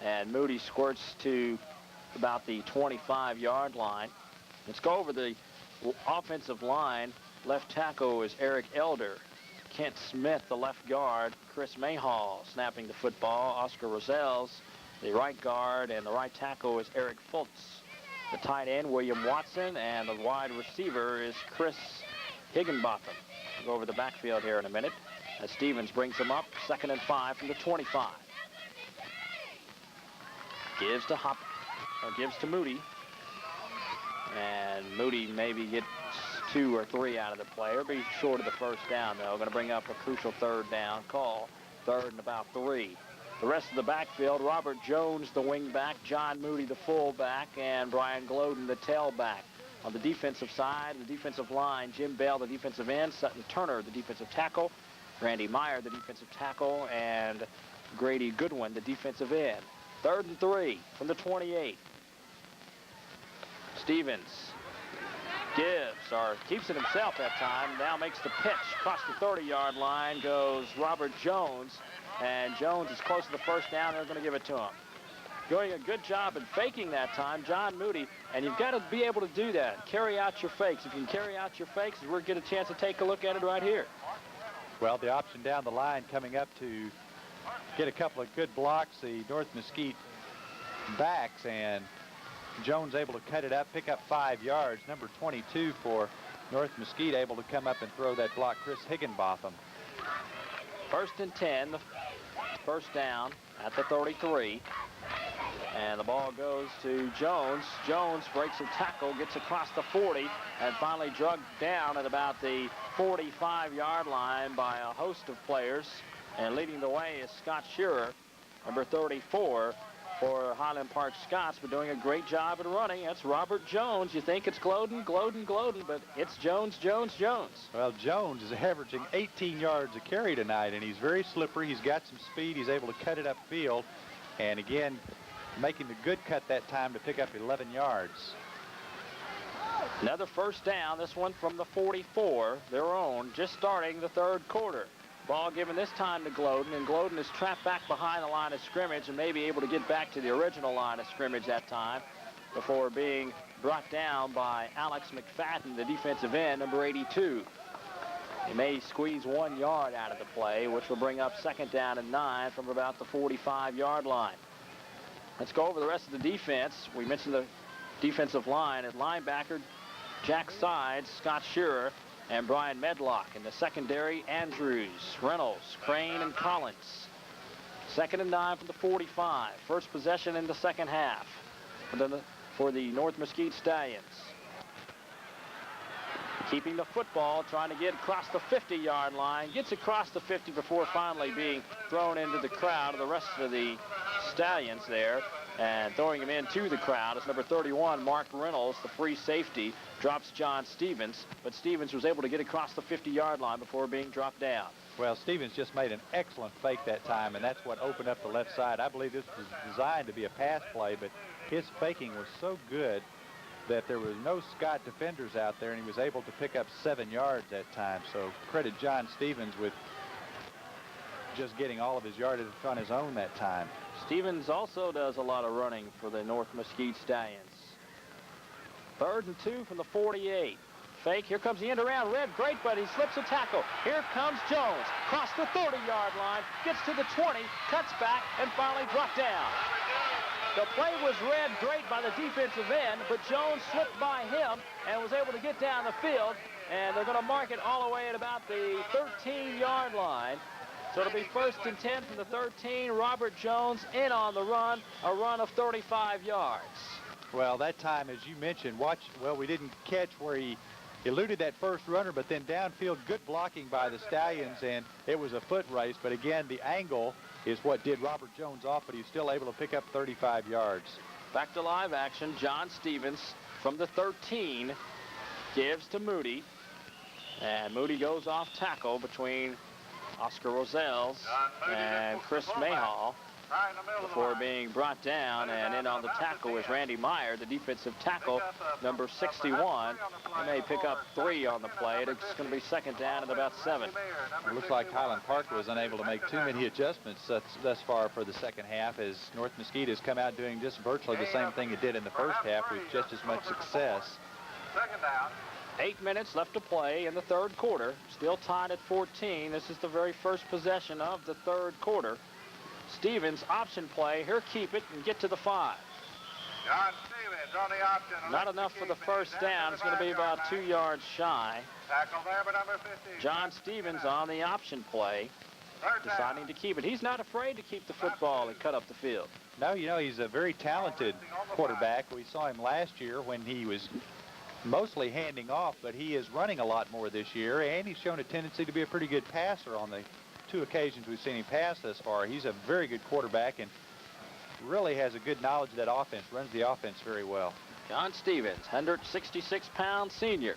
Speaker 13: And Moody squirts to about the 25-yard line. Let's go over the offensive line. Left tackle is Eric Elder. Kent Smith, the left guard. Chris Mayhall snapping the football. Oscar Roselles, the right guard, and the right tackle is Eric Fultz. The tight end, William Watson, and the wide receiver is Chris Higginbotham. We'll go over the backfield here in a minute as Stevens brings them up. 2nd and 5 from the 25. Gives to Moody. And Moody maybe gets 2 or 3 out of the play, or be short of the first down, though. Going to bring up a crucial third down call. 3rd and about 3. The rest of the backfield, Robert Jones, the wingback, John Moody, the fullback, and Brian Glodden, the tailback. On the defensive side, the defensive line, Jim Bell, the defensive end, Sutton Turner, the defensive tackle, Randy Meyer, the defensive tackle, and Grady Goodwin, the defensive end. 3rd and 3 from the 28. Stevens gives, or keeps it himself that time, now makes the pitch. Across the 30-yard line goes Robert Jones, and Jones is close to the first down. They're going to give it to him. Doing a good job at faking that time, John Moody, and you've got to be able to do that. Carry out your fakes. If you can carry out your fakes, we're going to get a chance to take a look at it right here.
Speaker 2: Well, the option down the line coming up to get a couple of good blocks, the North Mesquite backs, and Jones able to cut it up, pick up 5 yards. Number 22 for North Mesquite able to come up and throw that block, Chris Higginbotham.
Speaker 13: 1st and 10, the first down at the 33. And the ball goes to Jones. Jones breaks a tackle, gets across the 40, and finally drugged down at about the 45-yard line by a host of players. And leading the way is Scott Shearer, number 34 for Highland Park Scots, but doing a great job at running. That's Robert Jones. You think it's Glodden, but it's Jones, Jones, Jones.
Speaker 2: Well, Jones is averaging 18 yards a carry tonight, and he's very slippery. He's got some speed. He's able to cut it upfield. And again, making the good cut that time to pick up 11 yards.
Speaker 13: Another first down, this one from the 44, their own, just starting the 3rd quarter. Ball given this time to Glodden, and Glodden is trapped back behind the line of scrimmage and may be able to get back to the original line of scrimmage that time before being brought down by Alex McFadden, the defensive end, number 82. He may squeeze 1 yard out of the play, which will bring up 2nd down and 9 from about the 45-yard line. Let's go over the rest of the defense. We mentioned the defensive line at linebacker, Jack Sides, Scott Shearer, and Brian Medlock. In the secondary, Andrews, Reynolds, Crane, and Collins. 2nd and 9 from the 45. First possession in the second half for the North Mesquite Stallions. Keeping the football, trying to get across the 50-yard line. Gets across the 50 before finally being thrown into the crowd of the rest of the Stallions there. And throwing him into the crowd is number 31, Mark Reynolds, the free safety. Drops John Stevens, but Stevens was able to get across the 50-yard line before being dropped down.
Speaker 2: Well, Stevens just made an excellent fake that time, and that's what opened up the left side. I believe this was designed to be a pass play, but his faking was so good that there was no Scott defenders out there, and he was able to pick up 7 yards that time. So credit John Stevens with just getting all of his yardage on his own that time.
Speaker 13: Stevens also does a lot of running for the North Mesquite Stallions. 3rd and 2 from the 48. Fake, here comes the end around. Red, great, but he slips a tackle. Here comes Jones, across the 30-yard line, gets to the 20, cuts back, and finally dropped down. The play was read great by the defensive end, but Jones slipped by him and was able to get down the field, and they're going to mark it all the way at about the 13-yard line. So it'll be 1st and 10 from the 13. Robert Jones in on the run, a run of 35 yards.
Speaker 2: Well, that time, as you mentioned, we didn't catch where he eluded that first runner, but then downfield, good blocking by the Stallions, and it was a foot race. But again, the angle is what did Robert Jones off, but he's still able to pick up 35 yards.
Speaker 13: Back to live action. John Stevens from the 13 gives to Moody, and Moody goes off tackle between Oscar Roselles and Chris Mayhall before being brought down, and in on the tackle is Randy Meyer, the defensive tackle, number 61. He may pick up 3 on the play. It's going to be 2nd down at about 7.
Speaker 2: It looks like Highland Park was unable to make too many adjustments thus far for the second half, as North Mesquite has come out doing just virtually the same thing it did in the first half with just as much success.
Speaker 12: 2nd down.
Speaker 13: 8 minutes left to play in the 3rd quarter. Still tied at 14. This is the very first possession of the 3rd quarter. Stevens option play. Here, keep it and get to the 5.
Speaker 12: John Stevens on the option.
Speaker 13: Not enough for the first down. It's going to be about 2 yards shy.
Speaker 12: Tackle there by number 15.
Speaker 13: John Stevens on the option play, deciding to keep it. He's not afraid to keep the football and cut up the field.
Speaker 2: No, you know, he's a very talented quarterback. We saw him last year when he was mostly handing off, but he is running a lot more this year, and he's shown a tendency to be a pretty good passer on the 2 occasions we've seen him pass thus far. He's a very good quarterback and really has a good knowledge of that offense, runs the offense very well.
Speaker 13: John Stevens, 166-pound senior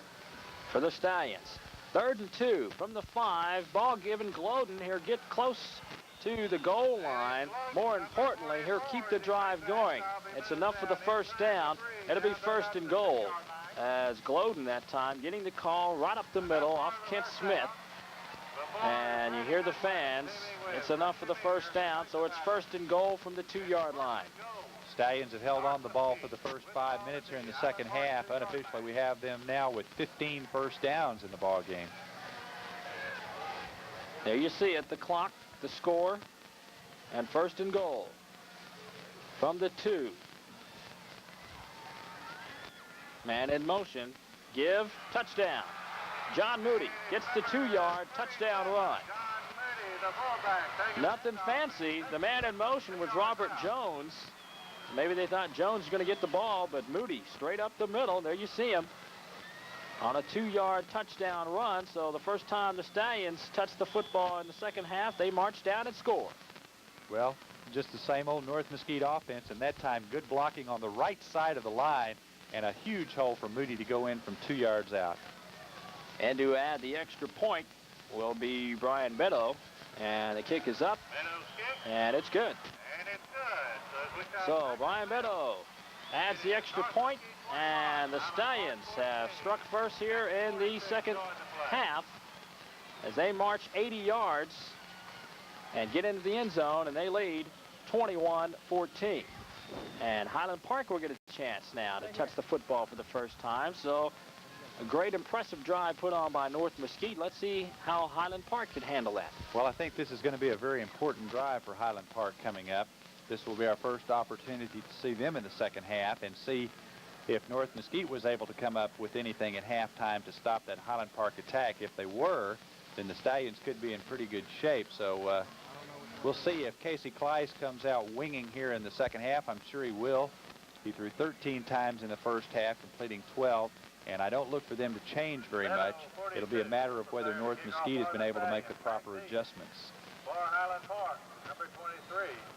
Speaker 13: for the Stallions. 3rd and 2 from the 5. Ball given. Glodden here get close to the goal line. More importantly, here keep the drive going. It's enough for the first down. It'll be 1st and goal as Glodden that time getting the call right up the middle off Kent Smith. And you hear the fans. It's enough for the first down, so it's 1st and goal from the 2-yard line.
Speaker 2: Stallions have held on the ball for the first 5 minutes here in the second half. Unofficially, we have them now with 15 first downs in the ball game.
Speaker 13: There you see it, the clock, the score, and 1st and goal from the 2. Man in motion, give, touchdown. John Moody gets the 2-yard touchdown run. Nothing fancy. The man in motion was Robert Jones. Maybe they thought Jones was going to get the ball, but Moody straight up the middle. There you see him on a 2-yard touchdown run. So the first time the Stallions touched the football in the second half, they marched down and scored.
Speaker 2: Well, just the same old North Mesquite offense, and that time good blocking on the right side of the line and a huge hole for Moody to go in from 2 yards out.
Speaker 13: And to add the extra point will be Brian Beto. And the kick is up, and it's good. So Brian Beto adds the extra point, and the Stallions have struck first here in the second half as they march 80 yards and get into the end zone, and they lead 21-14. And Highland Park will get a chance now to touch the football for the first time. So a great impressive drive put on by North Mesquite. Let's see how Highland Park can handle that.
Speaker 2: Well, I think this is going to be a very important drive for Highland Park coming up. This will be our first opportunity to see them in the second half and see if North Mesquite was able to come up with anything at halftime to stop that Highland Park attack. If they were, then the Stallions could be in pretty good shape. So we'll see if Casey Kleiss comes out winging here in the second half. I'm sure he will. He threw 13 times in the first half, completing 12. And I don't look for them to change very much. It'll be a matter of whether North Mesquite has been able to make the proper adjustments.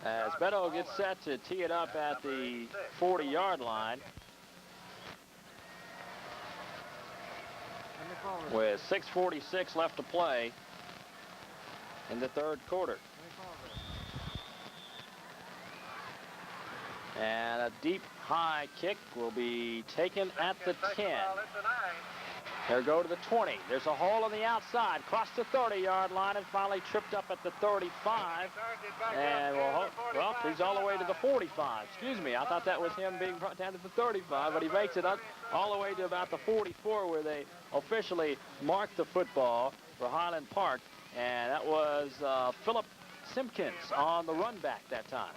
Speaker 13: As Beto gets set to tee it up at the 40-yard line with 6:46 left to play in the 3rd quarter. And a deep high kick will be taken at the 10. Here go to the 20. There's a hole on the outside. Cross the 30-yard line and finally tripped up at the 35. And well, he's all the way to the 45. Excuse me. I thought that was him being brought down to the 35, but he makes it up all the way to about the 44 where they officially marked the football for Highland Park. And that was Philip Simpkins on the run back that time.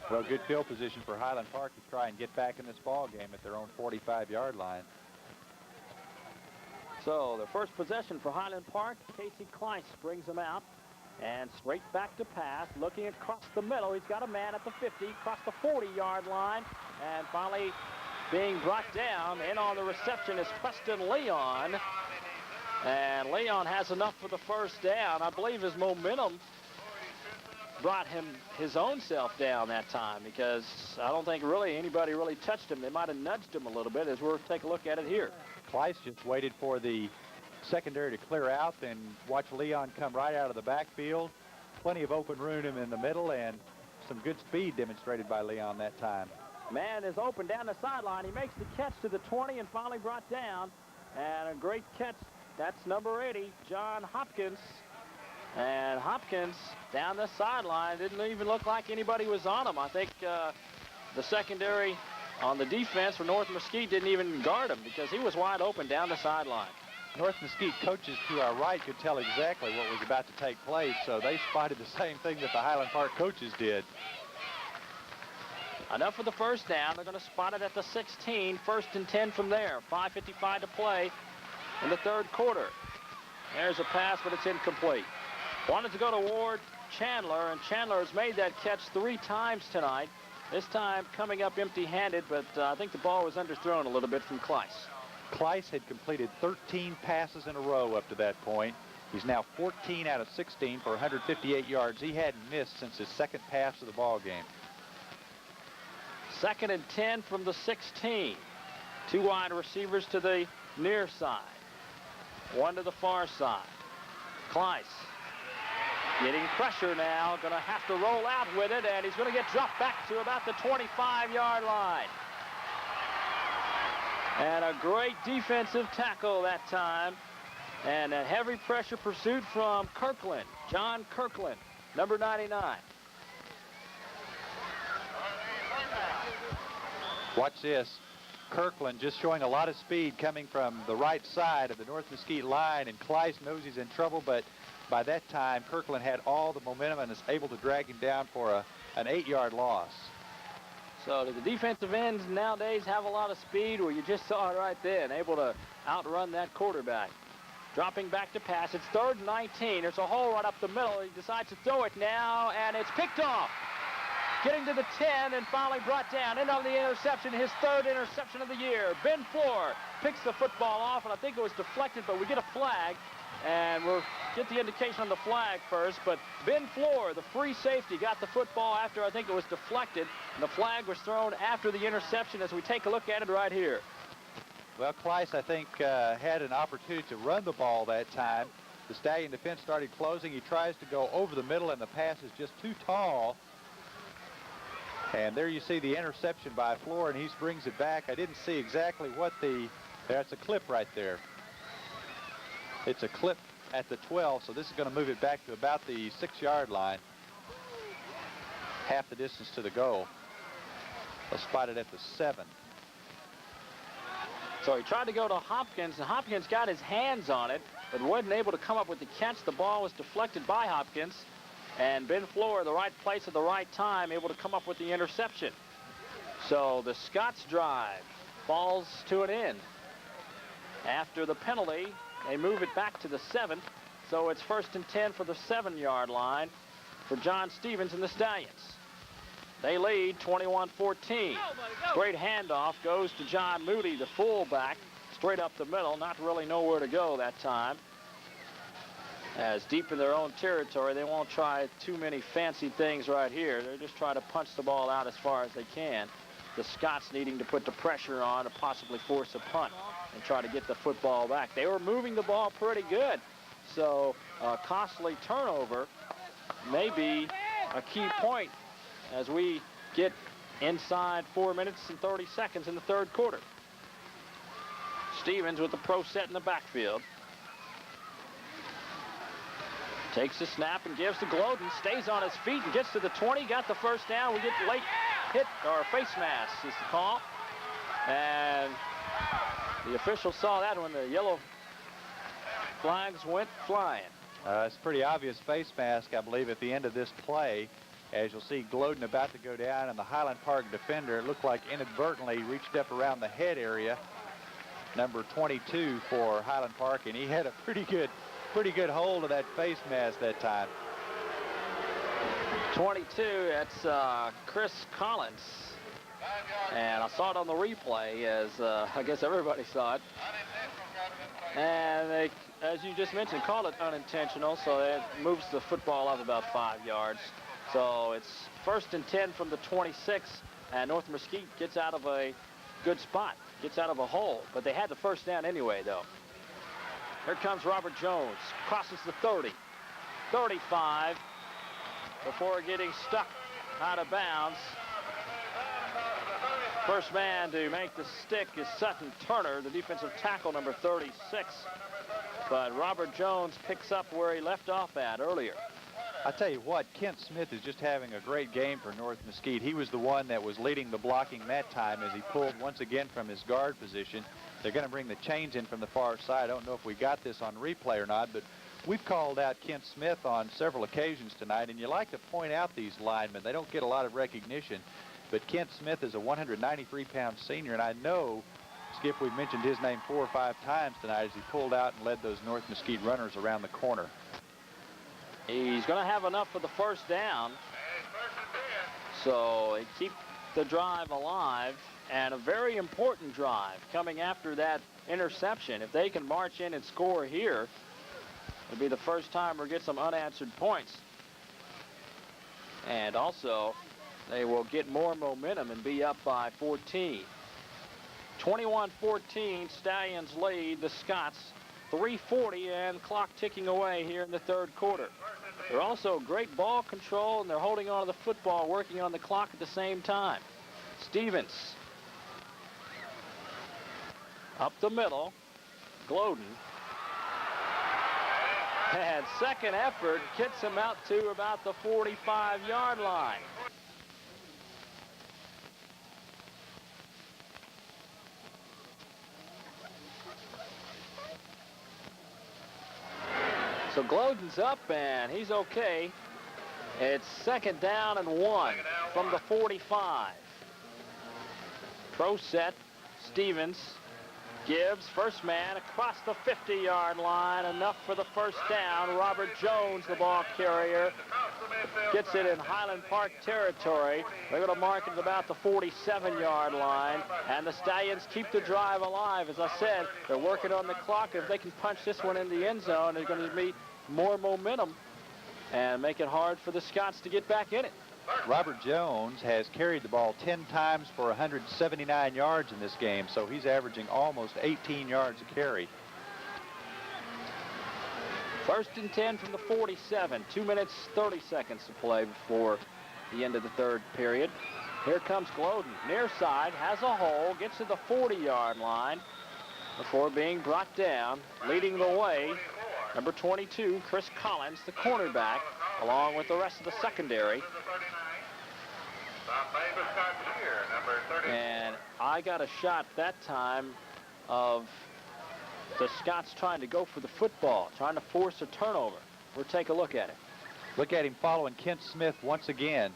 Speaker 2: Well, good field position for Highland Park to try and get back in this ball game at their own 45-yard line.
Speaker 13: So the first possession for Highland Park, Casey Kleiss brings him out and straight back to pass, looking across the middle. He's got a man at the 50, across the 40-yard line, and finally being brought down. In on the reception is Preston Leon, and Leon has enough for the first down. I believe his momentum brought him his own self down that time because I don't think really anybody really touched him. They might have nudged him a little bit as we'll take a look at it here.
Speaker 2: Kleiss just waited for the secondary to clear out, then watch Leon come right out of the backfield. Plenty of open room in the middle and some good speed demonstrated by Leon that time.
Speaker 13: Man is open down the sideline. He makes the catch to the 20 and finally brought down. And a great catch. That's number 80, John Hopkins. And Hopkins down the sideline. Didn't even look like anybody was on him. I think the secondary on the defense for North Mesquite didn't even guard him because he was wide open down the sideline.
Speaker 2: North Mesquite coaches to our right could tell exactly what was about to take place, so they spotted the same thing that the Highland Park coaches did.
Speaker 13: Enough for the first down. They're going to spot it at the 16. 1st and 10 from there. 5:55 to play in the 3rd quarter. There's a pass, but it's incomplete. Wanted to go to Ward Chandler, and Chandler has made that catch 3 times tonight. This time coming up empty-handed, but I think the ball was underthrown a little bit from Kleiss.
Speaker 2: Kleiss had completed 13 passes in a row up to that point. He's now 14 out of 16 for 158 yards. He hadn't missed since his second pass of the ball game.
Speaker 13: 2nd and 10 from the 16. 2 wide receivers to the near side. 1 to the far side. Kleiss getting pressure now. Going to have to roll out with it, and he's going to get dropped back to about the 25-yard line. And a great defensive tackle that time. And a heavy pressure pursuit from Kirkland. John Kirkland, number 99.
Speaker 2: Watch this. Kirkland just showing a lot of speed coming from the right side of the North Mesquite line, and Kleiss knows he's in trouble, but by that time, Kirkland had all the momentum and is able to drag him down for an 8-yard loss.
Speaker 13: So the defensive ends nowadays have a lot of speed. Well, you just saw it right then, able to outrun that quarterback. Dropping back to pass. It's 3rd and 19. There's a hole right up the middle. He decides to throw it now, and it's picked off. Getting to the 10 and finally brought down. In on the interception, his 3rd interception of the year. Ben Floor picks the football off, and I think it was deflected, but we get a flag, and we'll get the indication on the flag first. But Ben Floor, the free safety, got the football after I think it was deflected, and the flag was thrown after the interception as we take a look at it right here.
Speaker 2: Well, Kleiss, I think, had an opportunity to run the ball that time. The Stallion defense started closing. He tries to go over the middle, and the pass is just too tall. And there you see the interception by Floor, and he brings it back. I didn't see exactly what that's a clip right there. It's a clip at the 12, so this is going to move it back to about the 6-yard line. Half the distance to the goal. They'll spot it at the 7.
Speaker 13: So he tried to go to Hopkins, and Hopkins got his hands on it, but wasn't able to come up with the catch. The ball was deflected by Hopkins. And Ben Floor, the right place at the right time, able to come up with the interception. So the Scots drive falls to an end. After the penalty, they move it back to the 7th. So it's 1st and 10 for the 7-yard line for John Stevens and the Stallions. They lead 21-14. Great handoff goes to John Moody, the fullback, straight up the middle. Not really nowhere to go that time. As deep in their own territory, they won't try too many fancy things right here. They're just trying to punch the ball out as far as they can. The Scots needing to put the pressure on to possibly force a punt and try to get the football back. They were moving the ball pretty good. So a costly turnover may be a key point as we get inside 4 minutes and 30 seconds in the 3rd quarter. Stevens with the pro set in the backfield. Takes the snap and gives to Glodden, stays on his feet and gets to the 20, got the 1st down. We get late hit, or face mask is the call. And the official saw that when the yellow flags went flying.
Speaker 2: It's a pretty obvious face mask, I believe, at the end of this play. As you'll see Glodden about to go down, and the Highland Park defender, it looked like inadvertently reached up around the head area. Number 22 for Highland Park, and he had a pretty good hold of that face mask that time.
Speaker 13: 22, that's Chris Collins. And I saw it on the replay, as I guess everybody saw it. And they, as you just mentioned, called it unintentional, so it moves the football up about 5 yards. So it's 1st and 10 from the 26, and North Mesquite gets out of a good spot, gets out of a hole. But they had the 1st down anyway, though. Here comes Robert Jones, crosses the 30, 35, before getting stuck out of bounds. First man to make the stick is Sutton Turner, the defensive tackle, number 36. But Robert Jones picks up where he left off at earlier.
Speaker 2: I tell you what, Kent Smith is just having a great game for North Mesquite. He was the one that was leading the blocking that time as he pulled once again from his guard position. They're going to bring the chains in from the far side. I don't know if we got this on replay or not, but we've called out Kent Smith on several occasions tonight, and you like to point out these linemen. They don't get a lot of recognition, but Kent Smith is a 193-pound senior, and I know, Skip, we've mentioned his name 4 or 5 times tonight as he pulled out and led those North Mesquite runners around the corner.
Speaker 13: He's going to have enough for the 1st down. So they keep the drive alive, and a very important drive coming after that interception. If they can march in and score here, it'll be the first time we'll get some unanswered points. And also, they will get more momentum and be up by 14. 21-14, Stallions lead the Scots. 3:40 and clock ticking away here in the third quarter. They're also great ball control, and they're holding on to the football, working on the clock at the same time. Stevens up the middle. Glodden. And second effort gets him out to about the 45-yard line. So Glodden's up, and he's okay. It's 2nd down and 1 from the 45. Pro set. Stevens gives first man across the 50-yard line. Enough for the first down. Robert Jones, the ball carrier, gets it in Highland Park territory. They're going to mark it at about the 47-yard line. And the Stallions keep the drive alive. As I said, they're working on the clock. If they can punch this one in the end zone, there's going to be more momentum and make it hard for the Scots to get back in it.
Speaker 2: Robert Jones has carried the ball 10 times for 179 yards in this game, so he's averaging almost 18 yards a carry.
Speaker 13: 1st and 10 from the 47. 2 minutes, 30 seconds to play before the end of the third period. Here comes Glodden. Near side, has a hole, gets to the 40-yard line before being brought down. Leading the way, number 22, Chris Collins, the cornerback, along with the rest of the secondary. And I got a shot that time of the Scots trying to go for the football, trying to force a turnover. We'll take a look at it.
Speaker 2: Look at him following Kent Smith once again.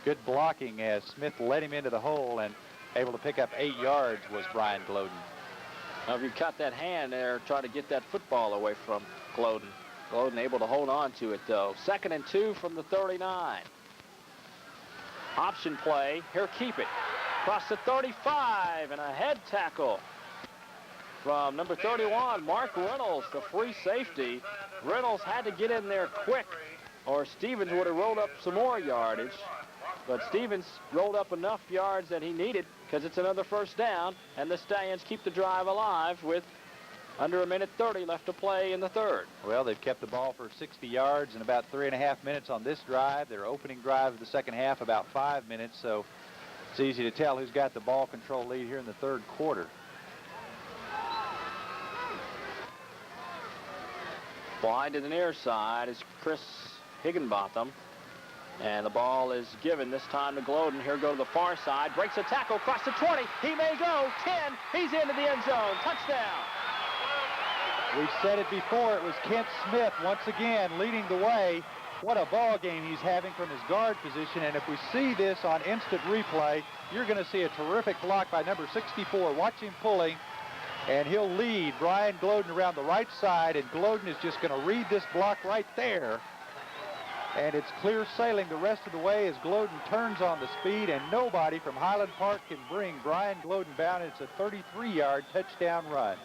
Speaker 2: Good blocking as Smith led him into the hole, and able to pick up 8 yards was Brian Glodden.
Speaker 13: Now, if you cut that hand there, try to get that football away from Glodden. Glodden able to hold on to it, though. 2nd and 2 from the 39. Option play. Here, keep it. Across the 35, and a head tackle from number 31, Mark Reynolds, the free safety. Reynolds had to get in there quick, or Stevens would have rolled up some more yardage. But Stevens rolled up enough yards that he needed, because it's another first down, and the Stallions keep the drive alive with under 1:30 left to play in the third.
Speaker 2: Well, they've kept the ball for 60 yards in about 3.5 minutes on this drive. Their opening drive of the second half, about 5 minutes, so it's easy to tell who's got the ball control lead here in the third quarter.
Speaker 13: Wide to the near side is Chris Higginbotham. And the ball is given this time to Glodden. Here go to the far side. Breaks a tackle across the 20. He may go. 10. He's into the end zone. Touchdown.
Speaker 2: We've said it before. It was Kent Smith once again leading the way. What a ball game he's having from his guard position. And if we see this on instant replay, you're going to see a terrific block by number 64. Watch him pulling. And he'll lead Brian Glodden around the right side. And Glodden is just going to read this block right there. And it's clear sailing the rest of the way as Glodden turns on the speed, and nobody from Highland Park can bring Brian Glodden down. It's a 33-yard touchdown run.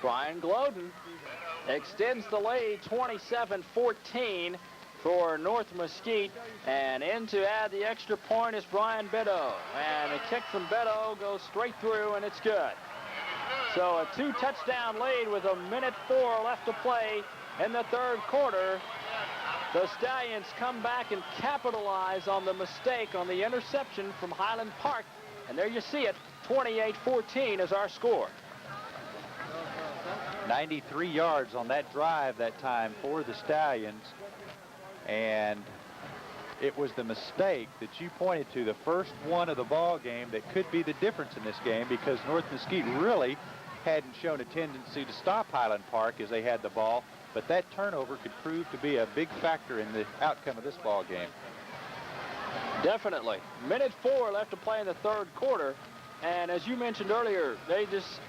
Speaker 13: Brian Glodden extends the lead 27-14 for North Mesquite, and in to add the extra point is Brian Beddoe. And a kick from Beddoe goes straight through, and it's good. So a 2-touchdown lead with 1:04 left to play in the third quarter. The Stallions come back and capitalize on the mistake on the interception from Highland Park. And there you see it, 28-14 is our score.
Speaker 2: 93 yards on that drive that time for the Stallions. And it was the mistake that you pointed to, the first one of the ball game, that could be the difference in this game, because North Mesquite really hadn't shown a tendency to stop Highland Park as they had the ball. But that turnover could prove to be a big factor in the outcome of this ball game.
Speaker 13: Definitely. 1:04 left to play in the third quarter. And as you mentioned earlier, they just,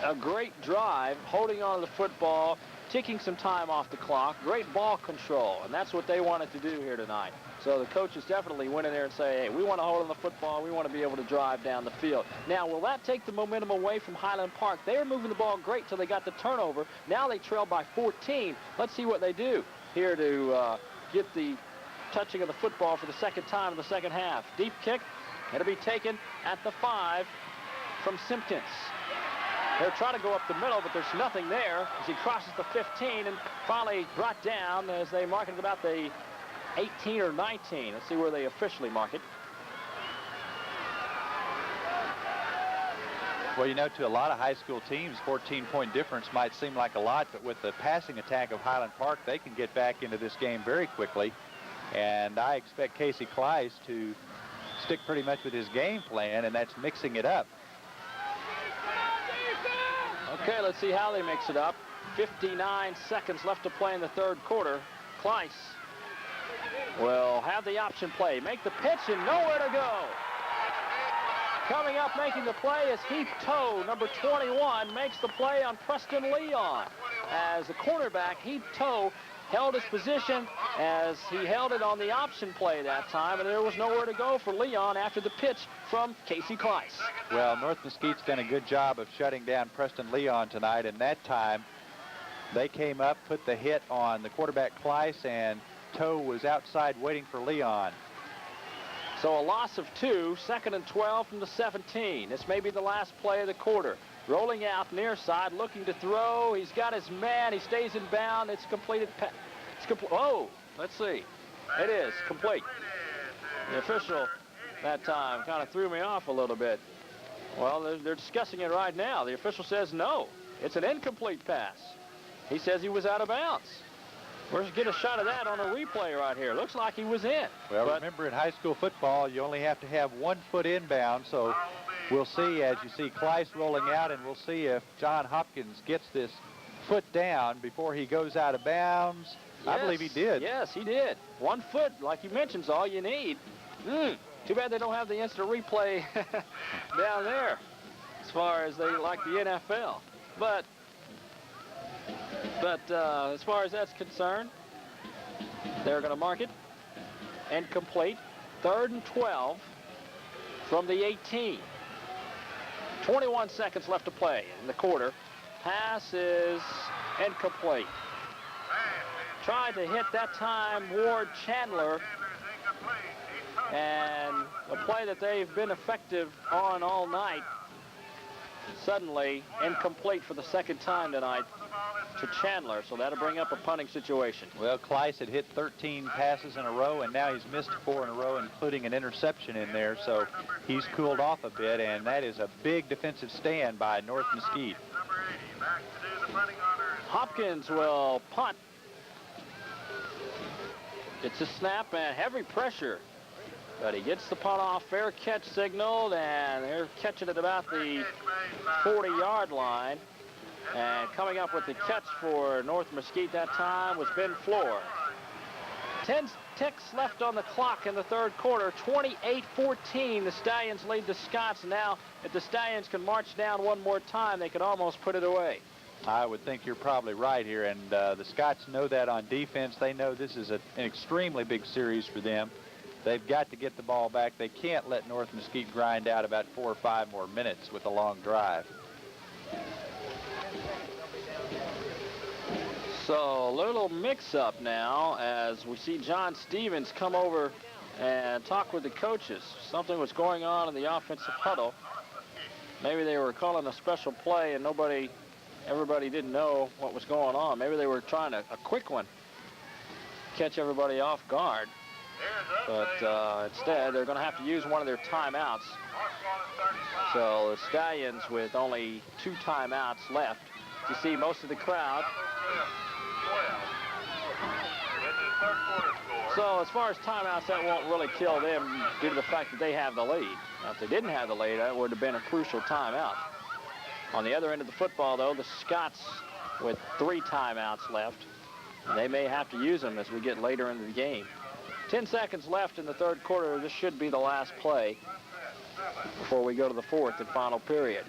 Speaker 13: a great drive, holding on to the football, ticking some time off the clock, great ball control. And that's what they wanted to do here tonight. So the coaches definitely went in there and say, hey, we want to hold on the football. We want to be able to drive down the field. Now, will that take the momentum away from Highland Park? They were moving the ball great till they got the turnover. Now they trail by 14. Let's see what they do here to get the touching of the football for the second time in the second half. Deep kick. It'll be taken at the 5 from Simpkins. They're trying to go up the middle, but there's nothing there as he crosses the 15 and finally brought down as they mark it at about the 18 or 19. Let's see where they officially mark it.
Speaker 2: Well, you know, to a lot of high school teams, 14-point difference might seem like a lot, but with the passing attack of Highland Park, they can get back into this game very quickly. And I expect Casey Kleiss to stick pretty much with his game plan, and that's mixing it up.
Speaker 13: Okay, let's see how they mix it up. 59 seconds left to play in the third quarter. Kleiss will have the option play. Make the pitch and nowhere to go. Coming up making the play is Heath Toe, number 21, makes the play on Preston Leon. As the cornerback, Heath Toe held his position as he held it on the option play that time, and there was nowhere to go for Leon after the pitch from Casey Kleiss.
Speaker 2: Well, North Mesquite's done a good job of shutting down Preston Leon tonight, and that time they came up, put the hit on the quarterback Kleiss, and Toe was outside waiting for Leon.
Speaker 13: So a loss of 2, 2nd and 12 from the 17. This may be the last play of the quarter. Rolling out near side, looking to throw. He's got his man. He stays in bound. It's completed. Oh, let's see. It is complete. The official that time kind of threw me off a little bit. Well, they're discussing it right now. The official says no. It's an incomplete pass. He says he was out of bounds. We're going to get a shot of that on a replay right here. Looks like he was in.
Speaker 2: Well, remember in high school football, you only have to have 1 foot inbound, so we'll see as you see Kleiss rolling out, and we'll see if John Hopkins gets this foot down before he goes out of bounds. Yes, I believe he did.
Speaker 13: Yes, he did. 1 foot, like you mentioned, is all you need. Too bad they don't have the instant replay down there as far as they like the NFL. But as far as that's concerned, they're going to mark it incomplete. 3rd and 12 from the 18. 21 seconds left to play in the quarter. Pass is incomplete. Tried to hit that time Ward Chandler, and a play that they've been effective on all night, suddenly incomplete for the 2nd time tonight to Chandler, so that'll bring up a punting situation.
Speaker 2: Well, Kleiss had hit 13 passes in a row, and now he's missed 4 in a row, including an interception in there, so he's cooled off a bit, and that is a big defensive stand by North Mesquite.
Speaker 13: Hopkins will punt. It's a snap and heavy pressure, but he gets the punt off. Fair catch signaled, and they're catching it about the 40-yard line. And coming up with the catch for North Mesquite that time was Ben Floor. 10 ticks left on the clock in the third quarter. 28-14. The Stallions lead the Scots. Now, if the Stallions can march down one more time, they could almost put it away.
Speaker 2: I would think you're probably right here, and the Scots know that on defense. They know this is an extremely big series for them. They've got to get the ball back. They can't let North Mesquite grind out about 4 or 5 more minutes with a long drive.
Speaker 13: So a little mix-up now as we see John Stevens come over and talk with the coaches. Something was going on in the offensive huddle. Maybe they were calling a special play and everybody didn't know what was going on. Maybe they were trying a quick one, catch everybody off guard. But instead, they're going to have to use one of their timeouts. So the Stallions with only 2 timeouts left. You see most of the crowd. So as far as timeouts, that won't really kill them due to the fact that they have the lead. Now, if they didn't have the lead, that would have been a crucial timeout. On the other end of the football, though, the Scots with 3 timeouts left. They may have to use them as we get later into the game. 10 seconds left in the third quarter. This should be the last play before we go to the 4th and final period.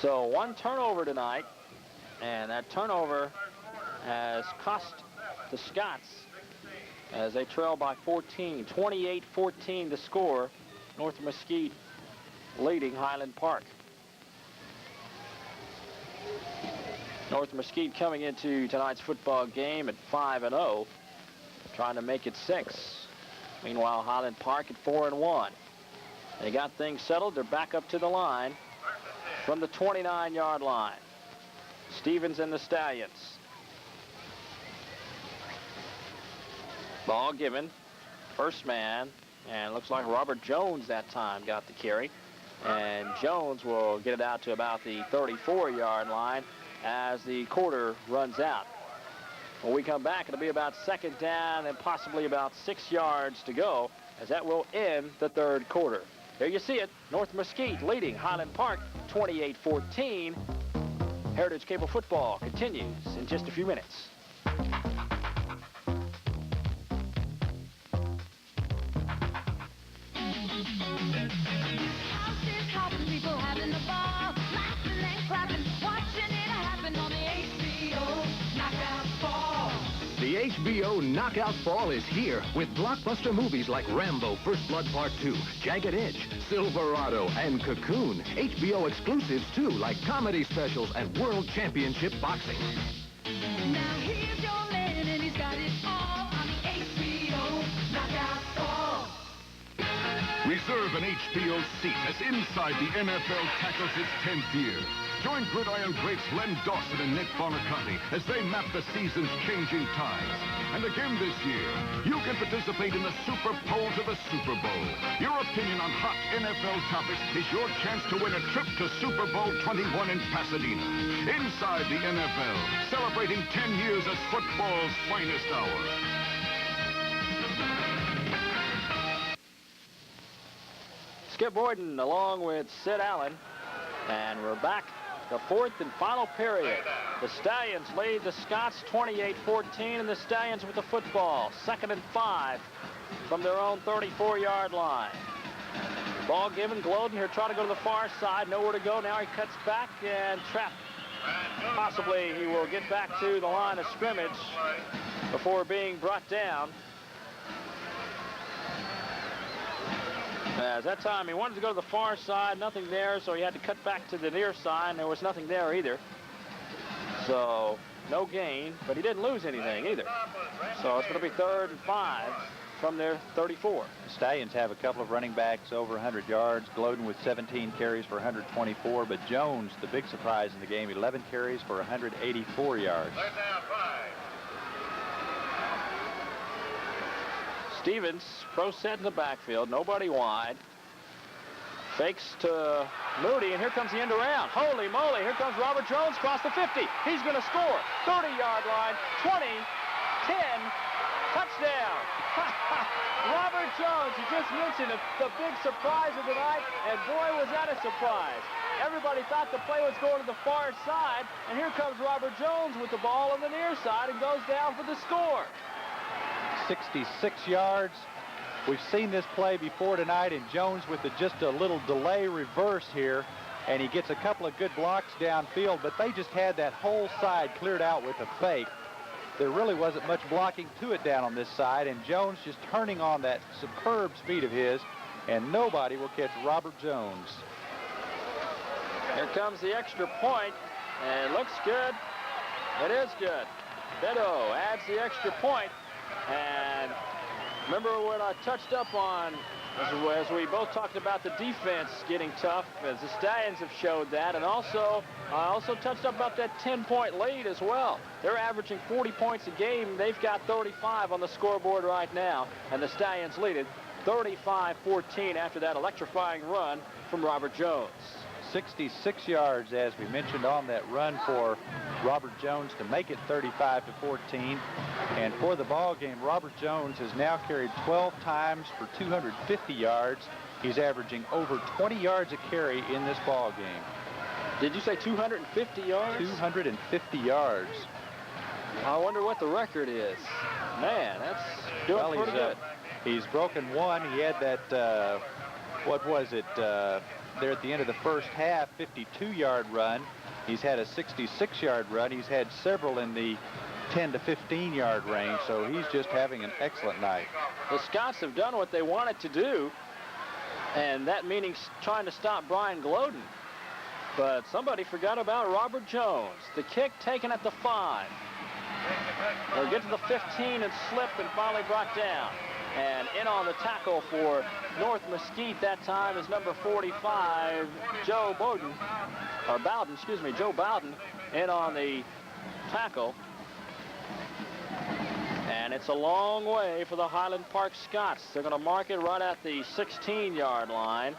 Speaker 13: So 1 turnover tonight, and that turnover has cost the Scots as they trail by 14. 28-14 the score. North Mesquite leading Highland Park. North Mesquite coming into tonight's football game at 5-0, trying to make it 6. Meanwhile, Highland Park at 4-1. They got things settled. They're back up to the line from the 29-yard line. Stevens and the Stallions. Ball given. First man, and looks like Robert Jones that time got the carry. And Jones will get it out to about the 34-yard line as the quarter runs out. When we come back, it'll be about second down and possibly about 6 yards to go, as that will end the third quarter. There you see it, North Mesquite leading Highland Park 28-14. Heritage Cable Football continues in just a few minutes.
Speaker 10: People having a ball, laughing and clapping, watching it happen on the HBO Knockout Fall.
Speaker 9: The HBO Knockout Fall is here with blockbuster movies like Rambo, First Blood Part 2, Jagged Edge, Silverado, and Cocoon. HBO exclusives, too, like comedy specials and World Championship Boxing.
Speaker 10: Now here's your man, and he's got it all on the HBO Knockout Fall.
Speaker 11: Reserve an HBO seat as Inside the NFL tackles its 10th year. Join Gridiron greats Len Dawson and Nick Bonacati as they map the season's changing tides. And again this year, you can participate in the Super Poll to the Super Bowl. Your opinion on hot NFL topics is your chance to win a trip to Super Bowl 21 in Pasadena. Inside the NFL, celebrating 10 years as football's finest hour.
Speaker 13: Skip Boyden along with Sid Allen, and we're back. The fourth and final period. The Stallions lead the Scots 28-14, and the Stallions with the football. 2nd and 5 from their own 34-yard line. Ball given. Glodden here trying to go to the far side. Nowhere to go. Now he cuts back and trapped. Possibly he will get back to the line of scrimmage before being brought down. As that time he wanted to go to the far side, nothing there, so he had to cut back to the near side, and there was nothing there either. So no gain, but he didn't lose anything either. So it's going to be 3rd and 5 from their 34.
Speaker 2: The Stallions have a couple of running backs over 100 yards. Glodden with 17 carries for 124, but Jones, the big surprise in the game, 11 carries for 184 yards.
Speaker 13: Stevens, pro set in the backfield, nobody wide. Fakes to Moody, and here comes the end around. Holy moly, here comes Robert Jones across the 50. He's going to score. 30-yard line, 20, 10, touchdown. Robert Jones, you just mentioned the big surprise of the night, and boy, was that a surprise. Everybody thought the play was going to the far side, and here comes Robert Jones with the ball on the near side and goes down for the score.
Speaker 2: 66 yards. We've seen this play before tonight, and Jones with just a little delay reverse here, and he gets a couple of good blocks downfield, but they just had that whole side cleared out with a fake. There really wasn't much blocking to it down on this side, and Jones just turning on that superb speed of his, and nobody will catch Robert Jones.
Speaker 13: Here comes the extra point, and it looks good. It is good. Beto adds the extra point. And remember when I touched up on, as we both talked about the defense getting tough, as the Stallions have showed that, and also I also touched up about that 10-point lead as well. They're averaging 40 points a game. They've got 35 on the scoreboard right now, and the Stallions lead it 35-14 after that electrifying run from Robert Jones.
Speaker 2: 66 yards, as we mentioned, on that run for Robert Jones to make it 35-14. And for the ball game, Robert Jones has now carried 12 times for 250 yards. He's averaging over 20 yards a carry in this ball game.
Speaker 13: Did you say 250 yards?
Speaker 2: 250 yards.
Speaker 13: I wonder what the record is. Man, that's doing pretty good.
Speaker 2: He's broken one. He had that, what was it, there at the end of the first half, 52-yard run. He's had a 66-yard run. He's had several in the 10 to 15 yard range, so he's just having an excellent night.
Speaker 13: The Scots have done what they wanted to do, and that meaning trying to stop Brian Gloden. But somebody forgot about Robert Jones. The kick taken at the 5. They'll get to the 15 and slip and finally brought down. And in on the tackle for North Mesquite that time is number 45, Joe Bowden, or Bowden, excuse me, Joe Bowden in on the tackle. And it's a long way for the Highland Park Scots. They're going to mark it right at the 16-yard line,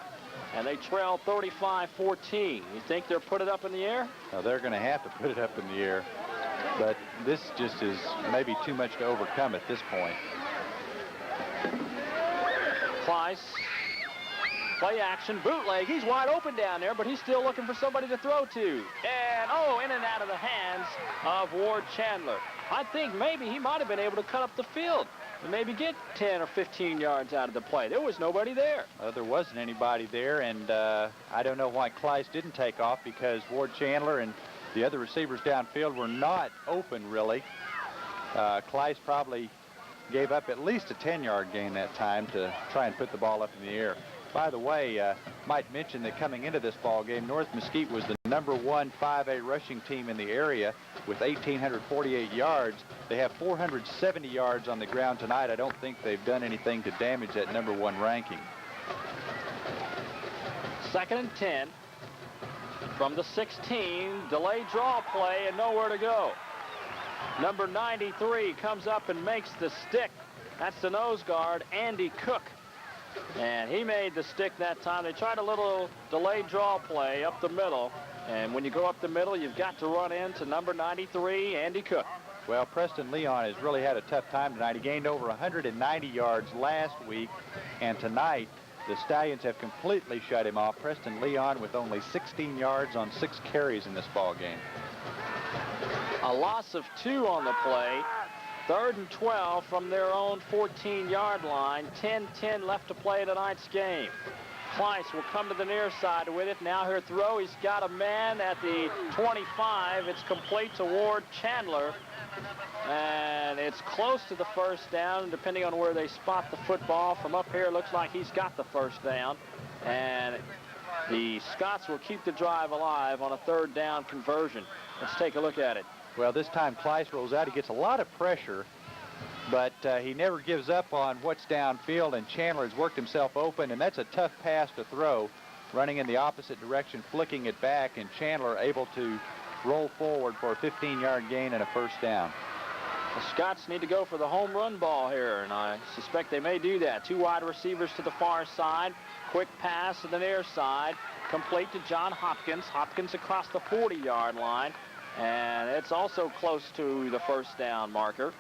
Speaker 13: and they trail 35-14. You think they'll put it up in the air?
Speaker 2: Now, they're going to have to put it up in the air, but this just is maybe too much to overcome at this point.
Speaker 13: Kleiss, play action, bootleg. He's wide open down there, but he's still looking for somebody to throw to. And, oh, in and out of the hands of Ward Chandler. I think maybe he might have been able to cut up the field and maybe get 10 or 15 yards out of the play. There was nobody there.
Speaker 2: There wasn't anybody there, and I don't know why Kleiss didn't take off, because Ward Chandler and the other receivers downfield were not open, really. Kleiss probably gave up at least a 10-yard gain that time to try and put the ball up in the air. By the way, might mention that coming into this ball game, North Mesquite was the #1 5A rushing team in the area with 1,848 yards. They have 470 yards on the ground tonight. I don't think they've done anything to damage that #1 ranking.
Speaker 13: 2nd and 10 from the 16. Delayed draw play and nowhere to go. Number 93 comes up and makes the stick. That's the nose guard, Andy Cook. And he made the stick that time. They tried a little delayed draw play up the middle. And when you go up the middle, you've got to run into number 93, Andy Cook.
Speaker 2: Well, Preston Leon has really had a tough time tonight. He gained over 190 yards last week. And tonight, the Stallions have completely shut him off. Preston Leon with only 16 yards on 6 carries in this ball game.
Speaker 13: A loss of 2 on the play. 3rd and 12 from their own 14-yard line. 10-10 left to play tonight's game. Kleiss will come to the near side with it. Now her throw. He's got a man at the 25. It's complete to Ward Chandler. And it's close to the first down, depending on where they spot the football. From up here, it looks like he's got the first down. And the Scots will keep the drive alive on a 3rd down conversion. Let's take a look at it.
Speaker 2: Well, this time Kleiss rolls out. He gets a lot of pressure, but he never gives up on what's downfield, and Chandler has worked himself open, and that's a tough pass to throw, running in the opposite direction, flicking it back, and Chandler able to roll forward for a 15-yard gain and a 1st down.
Speaker 13: The Scots need to go for the home run ball here, and I suspect they may do that. 2 wide receivers to the far side. Quick pass to the near side. Complete to John Hopkins. Hopkins across the 40-yard line. And it's also close to the 1st down marker.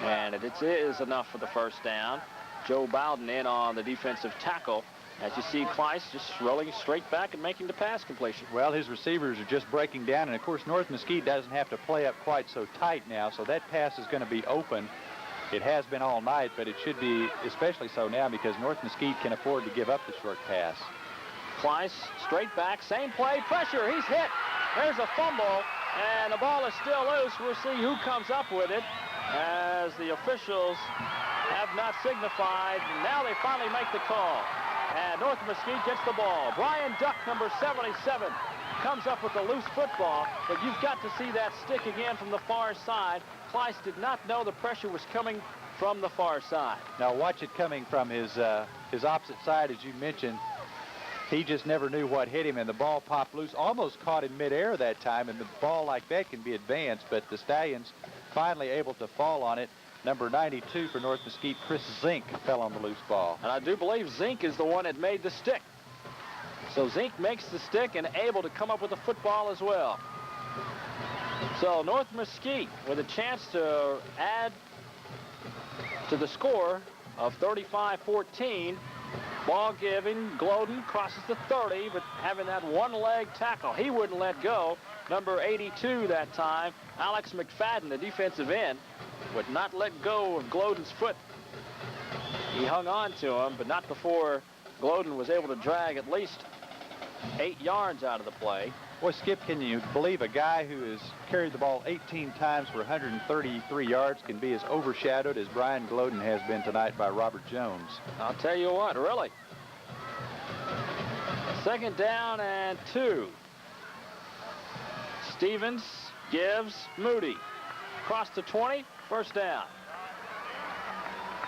Speaker 13: And it is enough for the 1st down. Joe Bowden in on the defensive tackle. As you see, Kleiss just rolling straight back and making the pass completion.
Speaker 2: Well, his receivers are just breaking down. And, of course, North Mesquite doesn't have to play up quite so tight now. So that pass is going to be open. It has been all night, but it should be especially so now because North Mesquite can afford to give up the short pass.
Speaker 13: Kleiss straight back, same play, pressure, he's hit. There's a fumble, and the ball is still loose. We'll see who comes up with it as the officials have not signified. Now they finally make the call. And North Mesquite gets the ball. Brian Duck, number 77, comes up with the loose football, but you've got to see that stick again from the far side. Kleiss did not know the pressure was coming from the far side.
Speaker 2: Now watch it coming from his opposite side, as you mentioned. He just never knew what hit him, and the ball popped loose, almost caught in midair that time, and the ball like that can be advanced, but the Stallions finally able to fall on it. Number 92 for North Mesquite, Chris Zink, fell on the loose ball.
Speaker 13: And I do believe Zink is the one that made the stick. So Zink makes the stick and able to come up with the football as well. So North Mesquite with a chance to add to the score of 35-14. Ball given, Gloden crosses the 30, but having that one-leg tackle, he wouldn't let go. Number 82 that time, Alex McFadden, the defensive end, would not let go of Gloden's foot. He hung on to him, but not before Gloden was able to drag at least 8 yards out of the play.
Speaker 2: Boy, Skip, can you believe a guy who has carried the ball 18 times for 133 yards can be as overshadowed as Brian Gloden has been tonight by Robert Jones?
Speaker 13: I'll tell you what, really. 2nd down and 2. Stevens gives Moody. Across the 20, 1st down.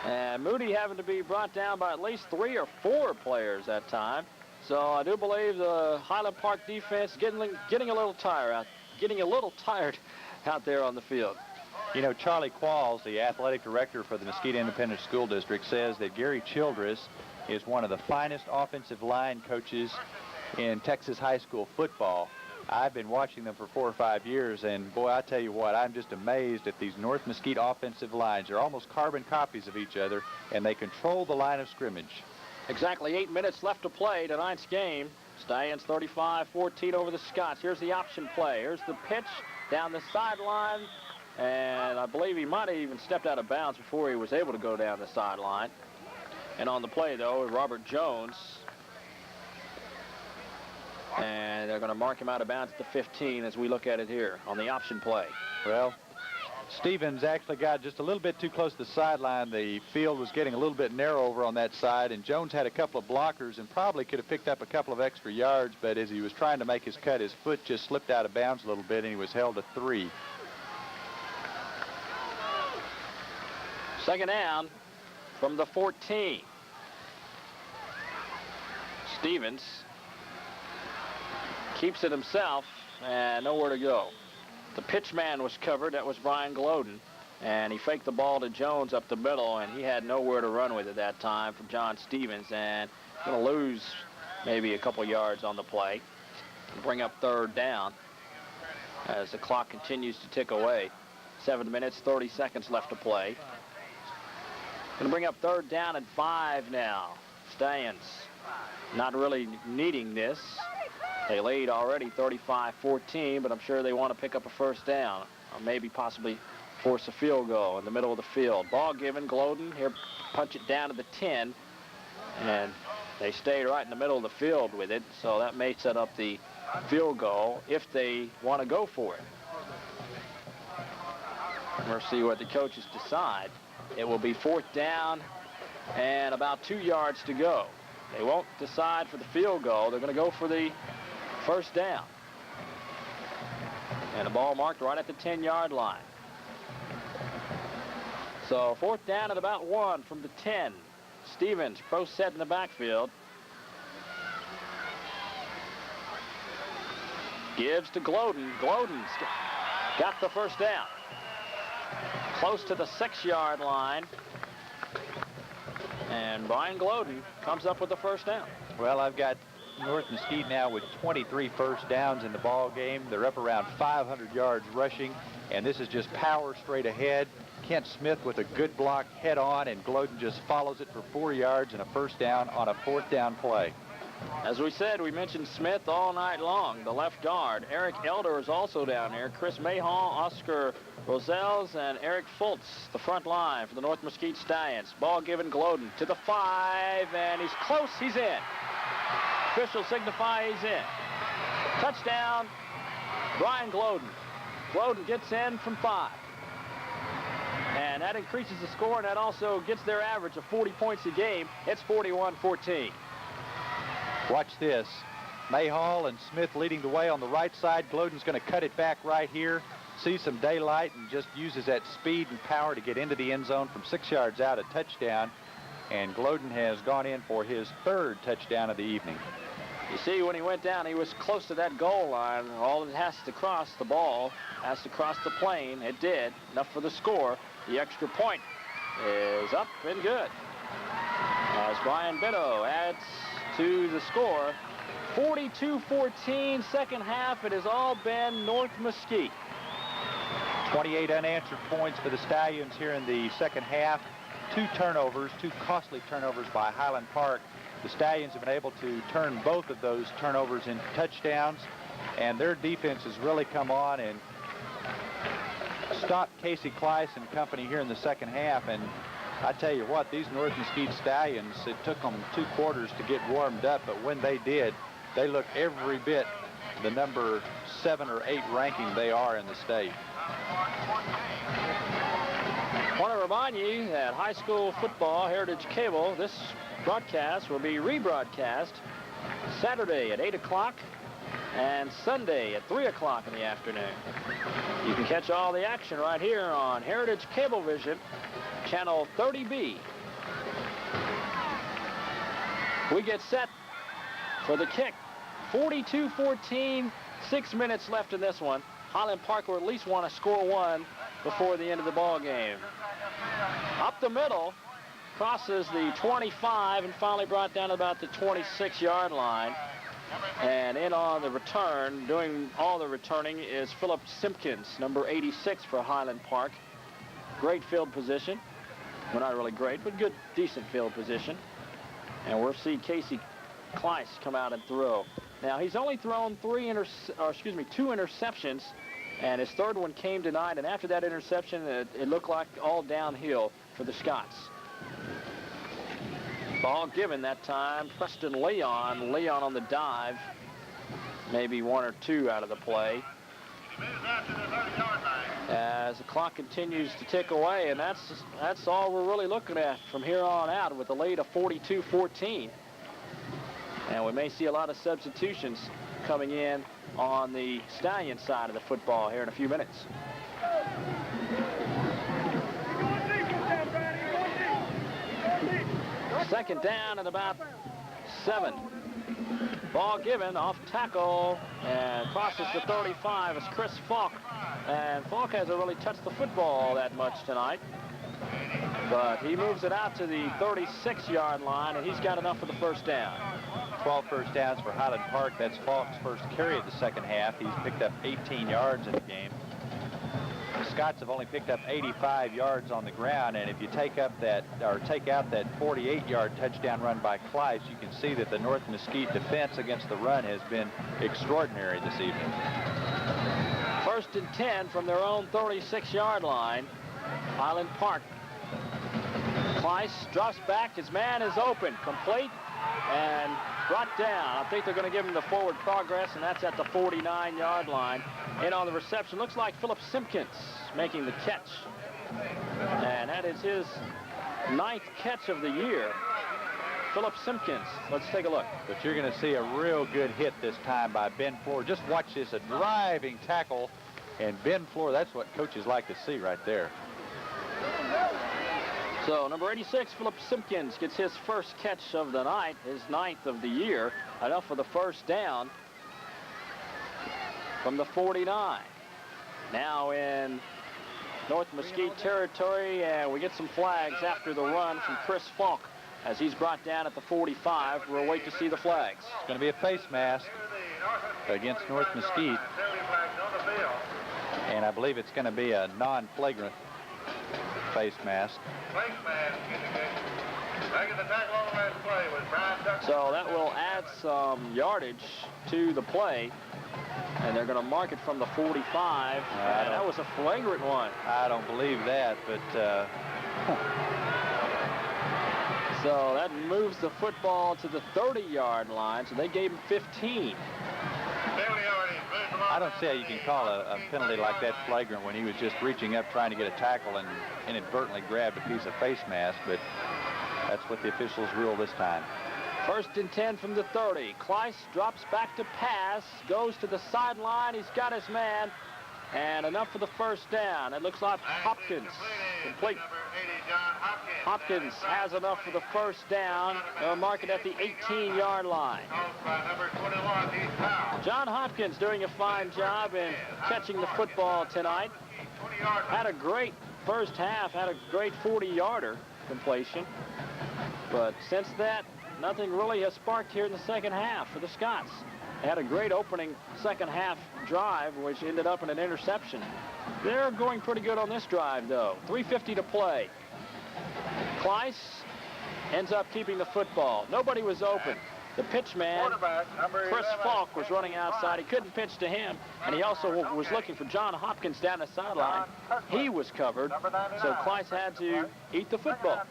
Speaker 13: And Moody having to be brought down by at least 3 or 4 players that time. So I do believe the Highland Park defense getting a little tired out there on the field.
Speaker 2: You know, Charlie Qualls, the athletic director for the Mesquite Independent School District, says that Gary Childress is one of the finest offensive line coaches in Texas high school football. I've been watching them for 4 or 5 years, and boy, I tell you what, I'm just amazed at these North Mesquite offensive lines. They're almost carbon copies of each other, and they control the line of scrimmage.
Speaker 13: Exactly 8 minutes left to play tonight's game. Stallions 35-14 over the Scots. Here's the option play. Here's the pitch down the sideline, and I believe he might have even stepped out of bounds before he was able to go down the sideline. And on the play, though, is Robert Jones. And they're going to mark him out of bounds at the 15 as we look at it here on the option play.
Speaker 2: Well, Stevens actually got just a little bit too close to the sideline. The field was getting a little bit narrow over on that side, and Jones had a couple of blockers and probably could have picked up a couple of extra yards, but as he was trying to make his cut, his foot just slipped out of bounds a little bit, and he was held to 3.
Speaker 13: 2nd down from the 14. Stevens keeps it himself, and nowhere to go. The pitch man was covered. That was Brian Gloden, and he faked the ball to Jones up the middle, and he had nowhere to run with at that time from John Stevens, and going to lose maybe a couple yards on the play and bring up 3rd down as the clock continues to tick away. 7 minutes, 30 seconds left to play. Going to bring up 3rd down and 5 now. Stallions not really needing this. They lead already 35-14, but I'm sure they want to pick up a 1st down or maybe possibly force a field goal in the middle of the field. Ball given, Gloden here, punch it down to the 10, and they stayed right in the middle of the field with it, so that may set up the field goal if they want to go for it. We'll see what the coaches decide. It will be 4th down and about 2 yards to go. They won't decide for the field goal. They're going to go for the 1st down. And the ball marked right at the 10-yard line. So 4th down at about 1 from the 10. Stevens, pro set in the backfield. Gives to Gloden. Gloden's got the 1st down. Close to the 6-yard line. And Brian Gloden comes up with the 1st down.
Speaker 2: Well, I've got North Mesquite now with 23 1st downs in the ball game. They're up around 500 yards rushing, and this is just power straight ahead. Kent Smith with a good block head on, and Gloden just follows it for 4 yards and a 1st down on a 4th down play.
Speaker 13: As we said, we mentioned Smith all night long, the left guard. Eric Elder is also down there. Chris Mahon, Oscar Roselles, and Eric Fultz, the front line for the North Mesquite Stallions. Ball given, Gloden to the 5, and he's close. He's in. Officials signify he's in. Touchdown, Brian Gloden. Gloden gets in from 5. And that increases the score, and that also gets their average of 40 points a game. It's 41-14.
Speaker 2: Watch this. Mayhall and Smith leading the way on the right side. Gloden's going to cut it back right here, sees some daylight, and just uses that speed and power to get into the end zone from 6 yards out, a touchdown. And Gloden has gone in for his 3rd touchdown of the evening.
Speaker 13: You see, when he went down, he was close to that goal line. All it has to cross the ball, has to cross the plane. It did. Enough for the score. The extra point is up and good. As Brian Bitto adds to the score, 42-14, 2nd half. It has all been North Mesquite.
Speaker 2: 28 unanswered points for the Stallions here in the 2nd half. 2 turnovers, 2 costly turnovers by Highland Park. The Stallions have been able to turn both of those turnovers into touchdowns, and their defense has really come on and stopped Casey Kleiss and company here in the 2nd half. And I tell you what, these North Mesquite Stallions, it took them 2 quarters to get warmed up, but when they did, they looked every bit the number 7 or 8 ranking they are in the state.
Speaker 13: I want to remind you that high school football, Heritage Cable, this broadcast will be rebroadcast Saturday at 8 o'clock and Sunday at 3 o'clock in the afternoon. You can catch all the action right here on Heritage Cablevision, channel 30B. We get set for the kick. 42-14, 6 minutes left in this one. Highland Park will at least want to score one before the end of the ball game. Up the middle, crosses the 25 and finally brought down about the 26-yard line. And in on the return, doing all the returning, is Philip Simpkins, number 86 for Highland Park. Great field position. Well, not really great, but good, decent field position. And we'll see Casey Kleiss come out and throw. Now, he's only thrown 2 interceptions, and his third one came tonight, and after that interception, it looked like all downhill for the Scots. Ball given that time, Preston Leon. Leon on the dive. Maybe 1 or 2 out of the play. As the clock continues to tick away, and that's all we're really looking at from here on out with the lead of 42-14. And we may see a lot of substitutions coming in on the Stallion side of the football here in a few minutes. Second down and about 7. Ball given off tackle and crosses the 35 is Chris Falk. And Falk hasn't really touched the football that much tonight. But he moves it out to the 36-yard line, and he's got enough for the first down.
Speaker 2: 12 first downs for Highland Park. That's Falk's first carry of the second half. He's picked up 18 yards in the game. The Scots have only picked up 85 yards on the ground, and if you take out that 48-yard touchdown run by Kleiss, you can see that the North Mesquite defense against the run has been extraordinary this evening.
Speaker 13: First and 10 from their own 36-yard line. Highland Park. Kleiss drops back. His man is open, complete, and brought down. I think they're going to give him the forward progress, and that's at the 49-yard line. In on the reception, looks like Philip Simpkins making the catch. And that is his 9th catch of the year. Philip Simpkins. Let's take a look.
Speaker 2: But you're going to see a real good hit this time by Ben Floor. Just watch this, a driving tackle. And Ben Floor, that's what coaches like to see right there.
Speaker 13: So number 86, Philip Simpkins, gets his first catch of the night, his 9th of the year. Enough for the first down from the 49. Now in North Mesquite territory, and we get some flags after the run from Chris Falk as he's brought down at the 45. We'll wait to see the flags.
Speaker 2: It's going to be a face mask against North Mesquite. And I believe it's going to be a non-flagrant face mask.
Speaker 13: So that will add some yardage to the play. And they're going to mark it from the 45. And that was a flagrant one.
Speaker 2: I don't believe that, but...
Speaker 13: So that moves the football to the 30-yard line. So they gave him 15.
Speaker 2: I don't see how you can call a penalty like that flagrant when he was just reaching up trying to get a tackle and inadvertently grabbed a piece of face mask, but that's what the officials rule this time.
Speaker 13: First and 10 from the 30. Kleiss drops back to pass, goes to the sideline. He's got his man, and enough for the first down. It looks like Hopkins complete. Hopkins has enough for the first down. They'll mark it at the 18-yard line. John Hopkins doing a fine job in catching the football tonight. Had a great first half, had a great 40-yarder completion. But since that, nothing really has sparked here in the second half for the Scots. They had a great opening second half drive, which ended up in an interception. They're going pretty good on this drive, though. 3:50 to play. Kleiss ends up keeping the football. Nobody was open. The pitch man, Chris Falk, was running outside. He couldn't pitch to him, and he also was looking for John Hopkins down the sideline. He was covered, so Kleiss had to eat the football.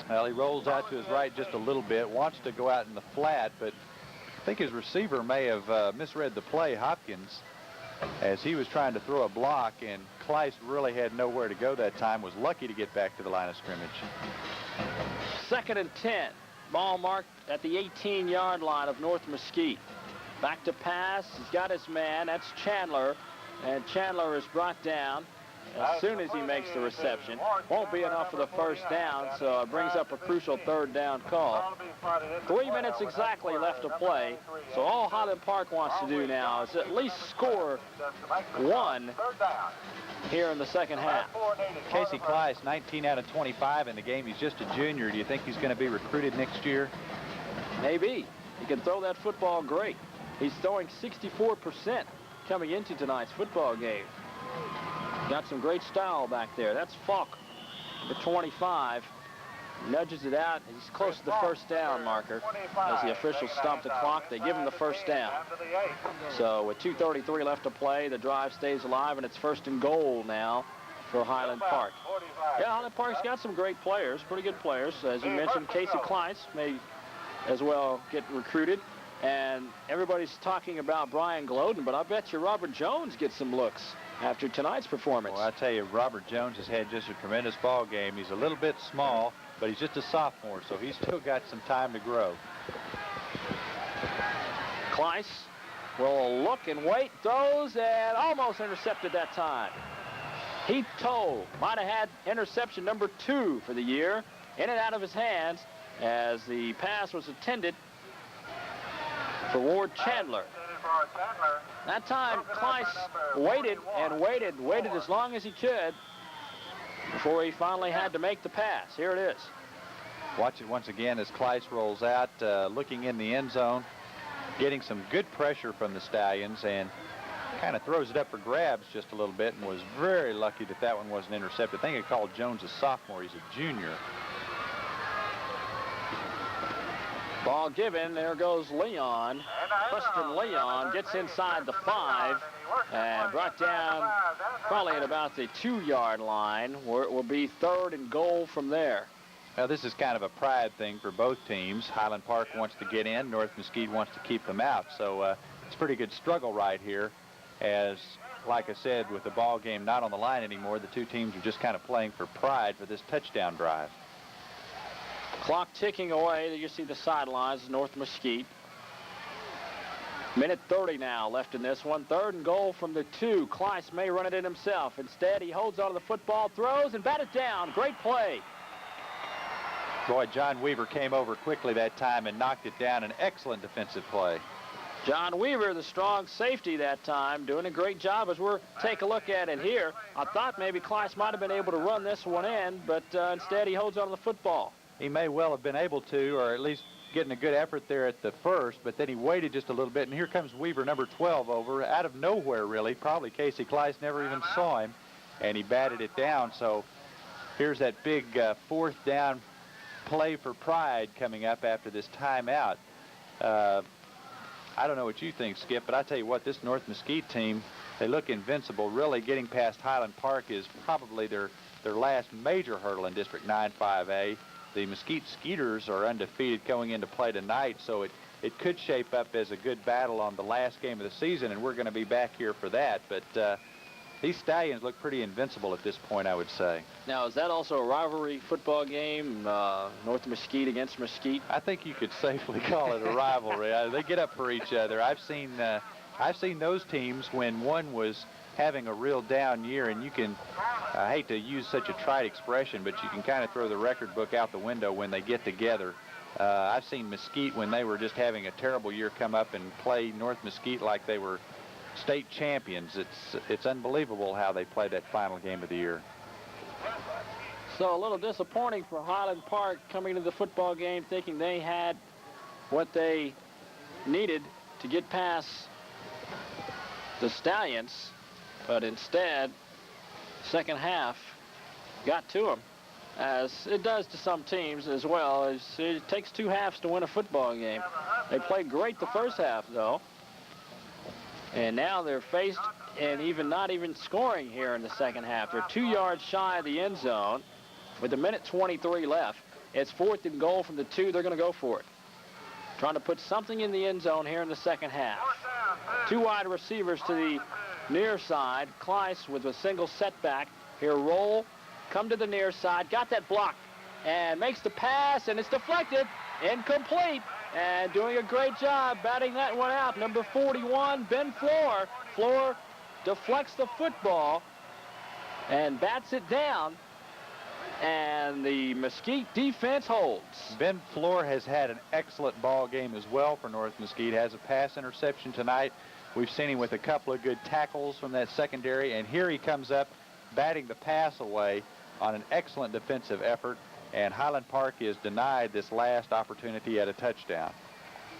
Speaker 2: Well, he rolls out to his right just a little bit, wants to go out in the flat, but I think his receiver may have misread the play, Hopkins, as he was trying to throw a block, and Kleiss really had nowhere to go that time, was lucky to get back to the line of scrimmage.
Speaker 13: 2nd and 10. Ball marked at the 18-yard line of North Mesquite. Back to pass. He's got his man. That's Chandler. And Chandler is brought down as soon as he makes the reception. Won't be enough for the first down, so it brings up a crucial 3rd down call. 3 minutes exactly left to play. So all Highland Park wants to do now is at least score 1 here in the second half.
Speaker 2: Casey Kleiss, 19 out of 25 in the game. He's just a junior. Do you think he's going to be recruited next year?
Speaker 13: Maybe. He can throw that football great. He's throwing 64% coming into tonight's football game. Got some great style back there. That's Falk, the 25. Nudges it out. He's close to the first down marker. As the officials stop the clock, they give him the first down. So with 2:33 left to play, the drive stays alive, and it's 1st and goal now for Highland Park. Yeah, Highland Park's got some great players, pretty good players. As you mentioned, Casey Kleiss may as well get recruited. And everybody's talking about Brian Gloden, but I bet you Robert Jones gets some looks after tonight's performance.
Speaker 2: Well, I tell you, Robert Jones has had just a tremendous ball game. He's a little bit small, but he's just a sophomore, so he's still got some time to grow.
Speaker 13: Kleiss will look and wait, throws, and almost intercepted that time. Heath Toll might have had interception number 2 for the year, in and out of his hands, as the pass was intended for Ward Chandler. That time, Kleiss waited and waited as long as he could before he finally had to make the pass. Here it is.
Speaker 2: Watch it once again as Kleiss rolls out, looking in the end zone, getting some good pressure from the Stallions, and kind of throws it up for grabs just a little bit, and was very lucky that that one wasn't intercepted. I think it called Jones a sophomore. He's a junior.
Speaker 13: Ball given. There goes Leon. Preston Leon gets inside the 5 and brought down probably at about the 2-yard line, where it will be 3rd and goal from there.
Speaker 2: Now, this is kind of a pride thing for both teams. Highland Park wants to get in. North Mesquite wants to keep them out. So it's a pretty good struggle right here, as, like I said, with the ball game not on the line anymore, the two teams are just kind of playing for pride for this touchdown drive.
Speaker 13: Clock ticking away. You see the sidelines, North Mesquite. Minute 30 now left in this one. 3rd and goal from the 2. Kleiss may run it in himself. Instead, he holds onto the football, throws, and batted down. Great play.
Speaker 2: Boy, John Weaver came over quickly that time and knocked it down. An excellent defensive play.
Speaker 13: John Weaver, the strong safety that time, doing a great job as we're take a look at it here. I thought maybe Kleiss might have been able to run this one in, but instead he holds onto the football.
Speaker 2: He may well have been able to, or at least getting a good effort there at the first, but then he waited just a little bit, and here comes Weaver, number 12, over out of nowhere, really. Probably Casey Kleiss never even saw him, and he batted it down. So here's that big 4th down play for pride coming up after this timeout. I don't know what you think, Skip, but I tell you what, this North Mesquite team, they look invincible. Really getting past Highland Park is probably their last major hurdle in District 9-5A. The Mesquite Skeeters are undefeated going into play tonight, so it could shape up as a good battle on the last game of the season, and we're going to be back here for that. But these Stallions look pretty invincible at this point, I would say.
Speaker 13: Now, is that also a rivalry football game, North Mesquite against Mesquite?
Speaker 2: I think you could safely call it a rivalry. They get up for each other. I've seen those teams when one was having a real down year, and you can, I hate to use such a trite expression, but you can kind of throw the record book out the window when they get together. I've seen Mesquite, when they were just having a terrible year, come up and play North Mesquite like they were state champions. It's unbelievable how they play that final game of the year.
Speaker 13: So a little disappointing for Highland Park coming to the football game thinking they had what they needed to get past the Stallions, but instead, second half got to them, as it does to some teams as well. It takes 2 halves to win a football game. They played great the first half, though, and now they're faced and not even scoring here in the second half. They're 2 yards shy of the end zone with a minute 23 left. It's 4th and goal from the 2. They're going to go for it. trying to put something in the end zone here in the second half. Two wide receivers to the near side. Kleiss with a single setback. Here, roll, come to the near side, got that block, and makes the pass, and it's deflected, incomplete, and doing a great job batting that one out. Number 41, Ben Floor. Floor deflects the football and bats it down, and the Mesquite defense holds.
Speaker 2: Ben Floor has had an excellent ball game as well for North Mesquite. Has a pass interception tonight. We've seen him with a couple of good tackles from that secondary, and here he comes up batting the pass away on an excellent defensive effort, and Highland Park is denied this last opportunity at a touchdown.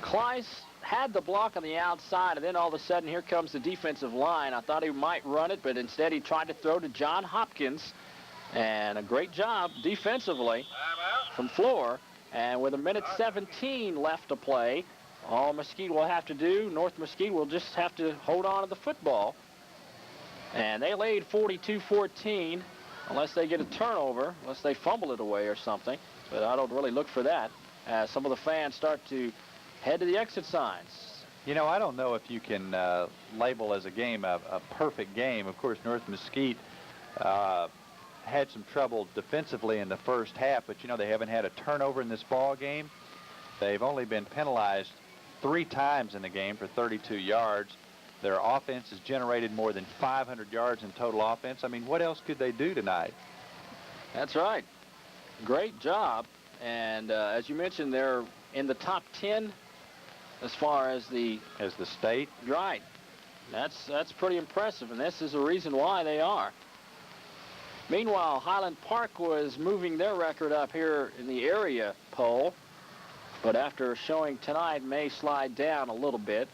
Speaker 13: Kleiss had the block on the outside, and then all of a sudden here comes the defensive line. I thought he might run it, but instead he tried to throw to John Hopkins, and a great job defensively from Floor. And with 1:17 left to play, all Mesquite will have to do, North Mesquite will just have to hold on to the football. And they laid 42-14, unless they get a turnover, unless they fumble it away or something. But I don't really look for that, as some of the fans start to head to the exit signs.
Speaker 2: You know, I don't know if you can label as a game a perfect game. Of course, North Mesquite had some trouble defensively in the first half, but, you know, they haven't had a turnover in this ball game. They've only been penalized 3 times in the game for 32 yards. Their offense has generated more than 500 yards in total offense. I mean, what else could they do tonight?
Speaker 13: That's right. Great job. And as you mentioned, they're in the top 10 as far as the
Speaker 2: state.
Speaker 13: Right. That's pretty impressive, and this is the reason why they are. Meanwhile, Highland Park was moving their record up here in the area poll, but after showing tonight may slide down a little bit.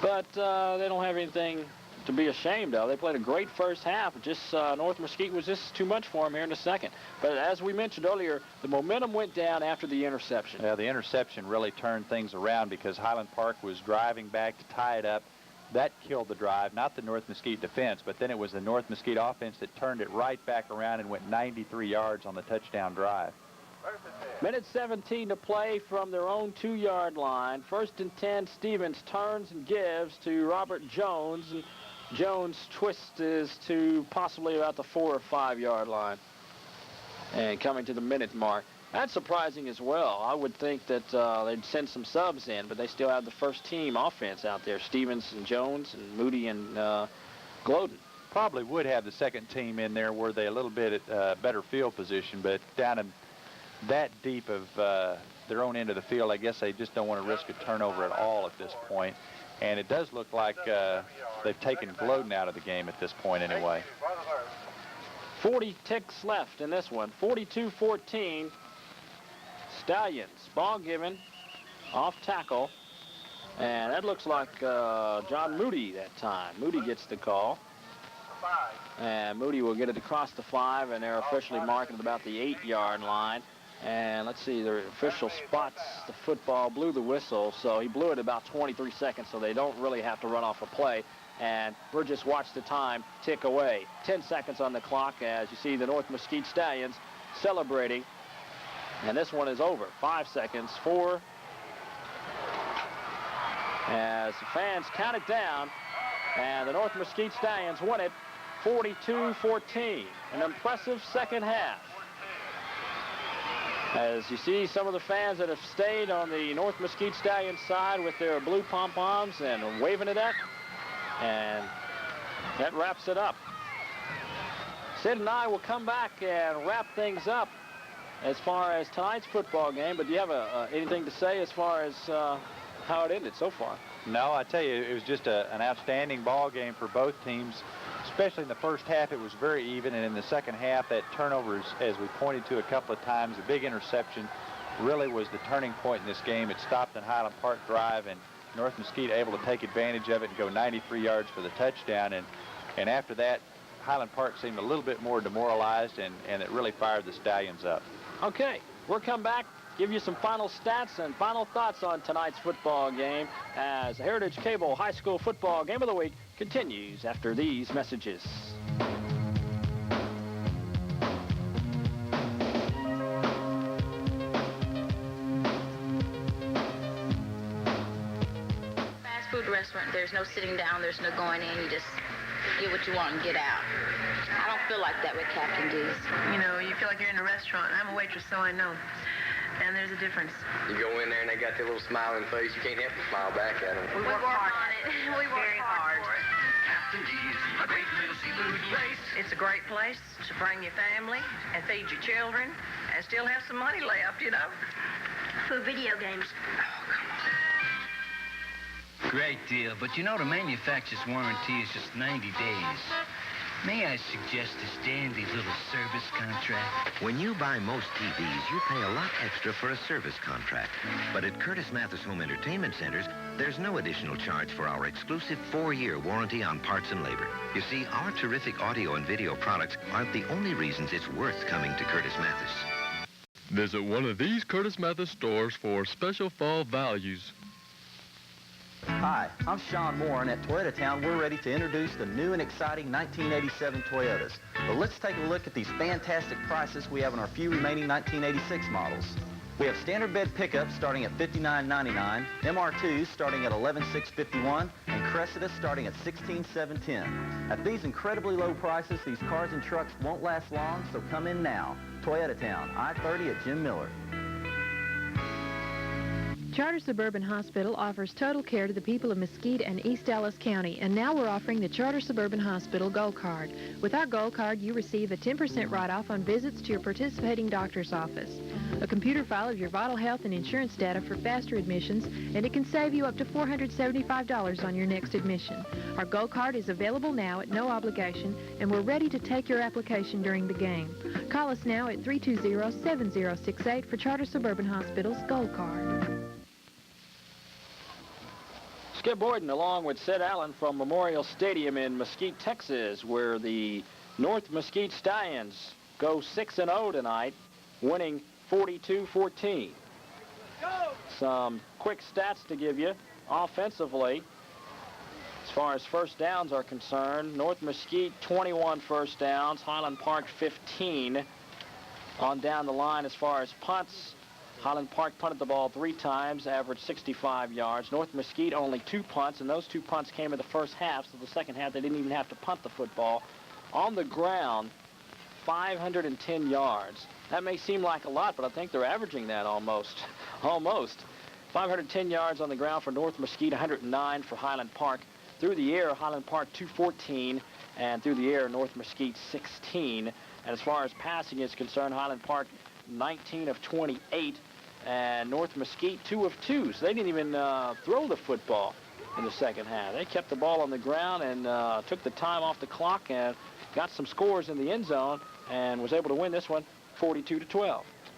Speaker 13: But they don't have anything to be ashamed of. They played a great first half. Just North Mesquite was just too much for them here in the second. But as we mentioned earlier, the momentum went down after the interception.
Speaker 2: Yeah, the interception really turned things around because Highland Park was driving back to tie it up. That killed the drive, not the North Mesquite defense, but then it was the North Mesquite offense that turned it right back around and went 93 yards on the touchdown drive.
Speaker 13: 1:17 to play from their own 2-yard line. 1st and 10, Stevens turns and gives to Robert Jones. And Jones twists to possibly about the 4 or 5-yard line. And coming to the minute mark. That's surprising as well. I would think that they'd send some subs in, but they still have the first team offense out there. Stevens and Jones and Moody and Glodden.
Speaker 2: Probably would have the second team in there were they a little bit at better field position, but down in that deep of their own end of the field, I guess they just don't want to risk a turnover at all at this point. And it does look like they've taken Glodden out of the game at this point anyway.
Speaker 13: 40 ticks left in this one. 42-14. Stallions. Ball given. Off tackle. And that looks like John Moody that time. Moody gets the call. And Moody will get it across the 5, and they're officially marking it about the 8-yard line. And let's see, the official spots the football, blew the whistle, so he blew it about 23 seconds, so they don't really have to run off a play. And Burgess watched the time tick away. 10 seconds on the clock as you see the North Mesquite Stallions celebrating. And this one is over. 5 seconds, 4. As the fans count it down, and the North Mesquite Stallions win it 42-14. An impressive second half. As you see, some of the fans that have stayed on the North Mesquite Stallions side with their blue pom-poms and waving it up. And that wraps it up. Sid and I will come back and wrap things up as far as tonight's football game. But do you have anything to say as far as how it ended so far?
Speaker 2: No, I tell you, it was just an outstanding ball game for both teams. Especially in the first half, it was very even, and in the second half, that turnovers, as we pointed to a couple of times, the big interception really was the turning point in this game. It stopped the Highland Park drive, and North Mesquite able to take advantage of it and go 93 yards for the touchdown. And after that, Highland Park seemed a little bit more demoralized, and it really fired the Stallions up.
Speaker 13: Okay, we'll come back, give you some final stats and final thoughts on tonight's football game as the Heritage Cable High School Football Game of the Week continues after these messages.
Speaker 19: restaurant, there's no sitting down, there's no going in. You just get what you want and get out. I don't feel like that with Captain D's.
Speaker 20: You know, you feel like you're in a restaurant. I'm a waitress, so I know. And there's a difference.
Speaker 4: You go in there and they got their little smiling face. You can't help but smile back at them.
Speaker 20: We work hard on it. We work
Speaker 18: Very
Speaker 20: hard
Speaker 18: hard.
Speaker 20: for it.
Speaker 9: Captain D's, a great little seafood place.
Speaker 18: It's a great place to bring your family and feed your children and still have some money left, you know.
Speaker 21: For video games.
Speaker 5: Great deal, but you know the manufacturer's warranty is just 90 days. May I suggest this dandy little service contract?
Speaker 6: When you buy most TVs, you pay a lot extra for a service contract. But at Curtis Mathis Home Entertainment Centers, there's no additional charge for our exclusive 4-year warranty on parts and labor. You see, our terrific audio and video products aren't the only reasons it's worth coming to Curtis Mathis.
Speaker 7: Visit one of these Curtis Mathis stores for special fall values.
Speaker 14: Hi, I'm Sean Moore, and at Toyota Town, we're ready to introduce the new and exciting 1987 Toyotas. But let's take a look at these fantastic prices we have on our few remaining 1986 models. We have standard bed pickups starting at $59.99, MR2s starting at $11,651, and Cressidas starting at $16,710. At these incredibly low prices, these cars and trucks won't last long, so come in now. Toyota Town, I-30 at Jim Miller.
Speaker 8: Charter Suburban Hospital offers total care to the people of Mesquite and East Dallas County, and now we're offering the Charter Suburban Hospital Gold Card. With our Gold Card, you receive a 10% write-off on visits to your participating doctor's office, a computer file of your vital health and insurance data for faster admissions, and it can save you up to $475 on your next admission. Our Gold Card is available now at no obligation, and we're ready to take your application during the game. Call us now at 320-7068 for Charter Suburban Hospital's Gold Card.
Speaker 13: Skip Boyden along with Sid Allen from Memorial Stadium in Mesquite, Texas, where the North Mesquite Stallions go 6-0 tonight, winning 42-14. Some quick stats to give you offensively. As far as first downs are concerned, North Mesquite 21 first downs, Highland Park 15. On down the line as far as punts, Highland Park punted the ball 3 times, averaged 65 yards. North Mesquite only 2 punts, and those 2 punts came in the first half, so the second half they didn't even have to punt the football. On the ground, 510 yards. That may seem like a lot, but I think they're averaging that almost. 510 yards on the ground for North Mesquite, 109 for Highland Park. Through the air, Highland Park 214, and through the air, North Mesquite 16. And as far as passing is concerned, Highland Park 19 of 28. And North Mesquite 2 of 2. So they didn't even throw the football in the second half. They kept the ball on the ground and took the time off the clock and got some scores in the end zone and was able to win this one 42-12.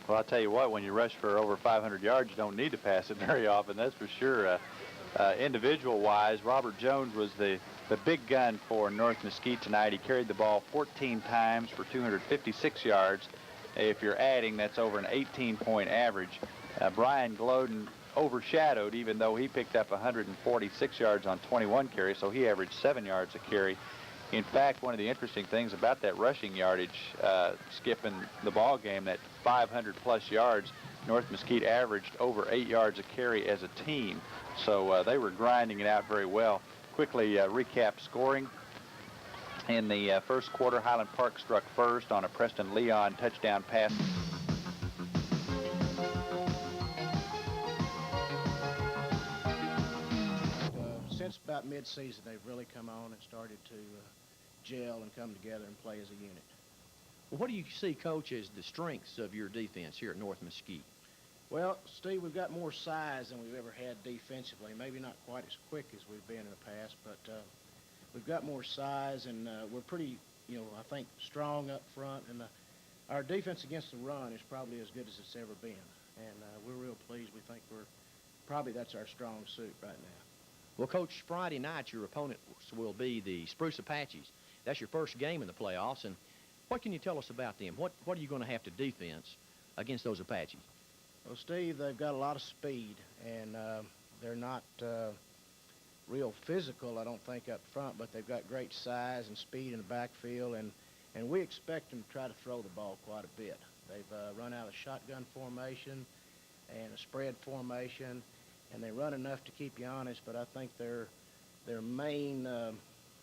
Speaker 2: Well, I'll tell you what, when you rush for over 500 yards, you don't need to pass it very often, that's for sure. Individual-wise, Robert Jones was the big gun for North Mesquite tonight. He carried the ball 14 times for 256 yards. If you're adding, that's over an 18-point average. Brian Gloden overshadowed, even though he picked up 146 yards on 21 carries, so he averaged 7 yards a carry. In fact, one of the interesting things about that rushing yardage, skipping the ball game, that 500-plus yards, North Mesquite averaged over 8 yards a carry as a team, so they were grinding it out very well. Quickly recap scoring. In the first quarter, Highland Park struck first on a Preston Leon touchdown pass.
Speaker 22: Since about mid-season, they've really come on and started to gel and come together and play as a unit.
Speaker 23: Well, what do you see, Coach, as the strengths of your defense here at North Mesquite?
Speaker 22: Well, Steve, we've got more size than we've ever had defensively. Maybe not quite as quick as we've been in the past, but we've got more size, and we're pretty, I think, strong up front. And our defense against the run is probably as good as it's ever been. And we're real pleased. We think that's our strong suit right now.
Speaker 23: Well, Coach, Friday night your opponent will be the Spruce Apaches. That's your first game in the playoffs, and what can you tell us about them? What are you going to have to defense against those Apaches?
Speaker 22: Well, Steve, they've got a lot of speed, and they're not real physical, I don't think, up front, but they've got great size and speed in the backfield, and we expect them to try to throw the ball quite a bit. They've run out of shotgun formation and a spread formation, and they run enough to keep you honest, but I think they're their main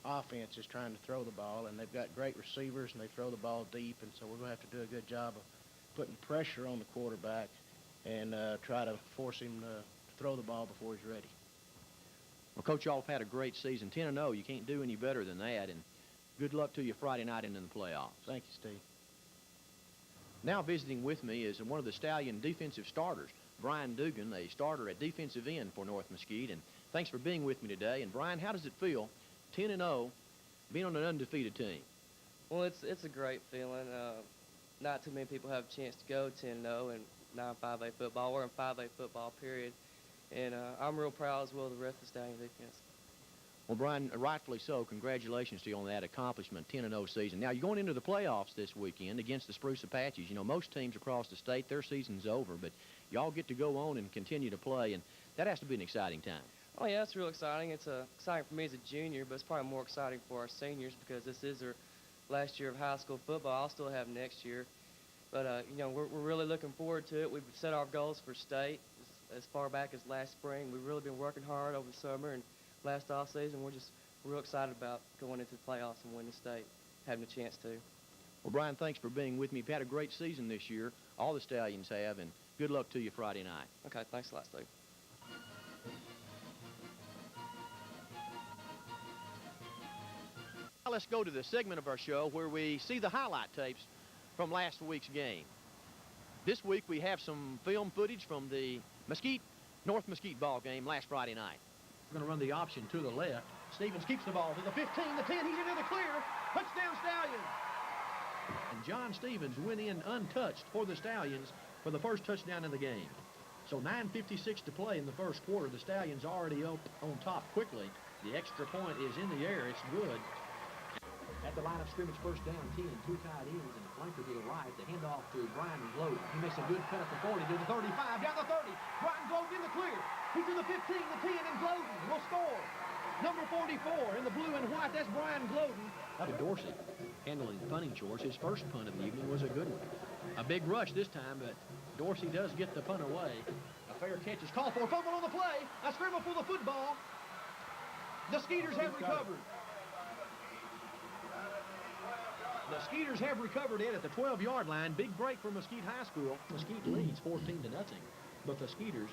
Speaker 22: offense is trying to throw the ball, and they've got great receivers, and they throw the ball deep, and so we're going to have to do a good job of putting pressure on the quarterback and try to force him to throw the ball before he's ready.
Speaker 23: Well, Coach, y'all have had a great season, 10-0. You can't do any better than that, and good luck to you Friday night and in the playoffs.
Speaker 22: Thank you, Steve.
Speaker 23: Now visiting with me is one of the Stallion defensive starters, Brian Dugan, a starter at defensive end for North Mesquite. And thanks for being with me today. And Brian, how does it feel, 10-0, being on an undefeated team?
Speaker 1: Well, it's a great feeling. Not too many people have a chance to go 10-0 in 9-5A football. We're in 5A football, period. And I'm real proud as well of the rest of the Stallion defense.
Speaker 23: Well, Brian, rightfully so. Congratulations to you on that accomplishment, 10-0 season. Now, you're going into the playoffs this weekend against the Spruce Apaches. You know, most teams across the state, their season's over, but y'all get to go on and continue to play, and that has to be an exciting time.
Speaker 1: Oh, yeah, it's real exciting. It's exciting for me as a junior, but it's probably more exciting for our seniors because this is their last year of high school football. I'll still have next year. But, you know, we're really looking forward to it. We've set our goals for state as far back as last spring. We've really been working hard over the summer and last off season. We're just real excited about going into the playoffs and winning state, having a chance to.
Speaker 23: Well, Brian, thanks for being with me. You've had a great season this year. All the Stallions have, and good luck to you Friday night.
Speaker 1: Okay, thanks a lot, Steve.
Speaker 23: Now let's go to the segment of our show where we see the highlight tapes from last week's game. This week we have some film footage from the North Mesquite ball game last Friday night. We're going to run the option to the left. Stevens keeps the ball to the 15, the 10. He's into the clear. Touchdown, Stallions. And John Stevens went in untouched for the Stallions for the first touchdown of the game. So 9:56 to play in the first quarter. The Stallions already up on top quickly. The extra point is in the air. It's good. At the line of scrimmage, first down, 10, two tight ends, and a flanker to the right. The handoff to Brian Glowden. He makes a good cut for 40 to the 35, down the 30. Brian Glowden in the clear. He's to the 15, the 10, and Glowden will score. Number 44 in the blue and white, that's Brian Glowden. Up to Dorsey, handling the punting chores. His first punt of the evening was a good one. A big rush this time, but Dorsey does get the punt away. A fair catch is called for. Fumble on the play. A scramble for the football. The Skeeters have recovered. The Skeeters have recovered it at the 12-yard line. Big break for Mesquite High School. Mesquite leads 14-0, but the Skeeters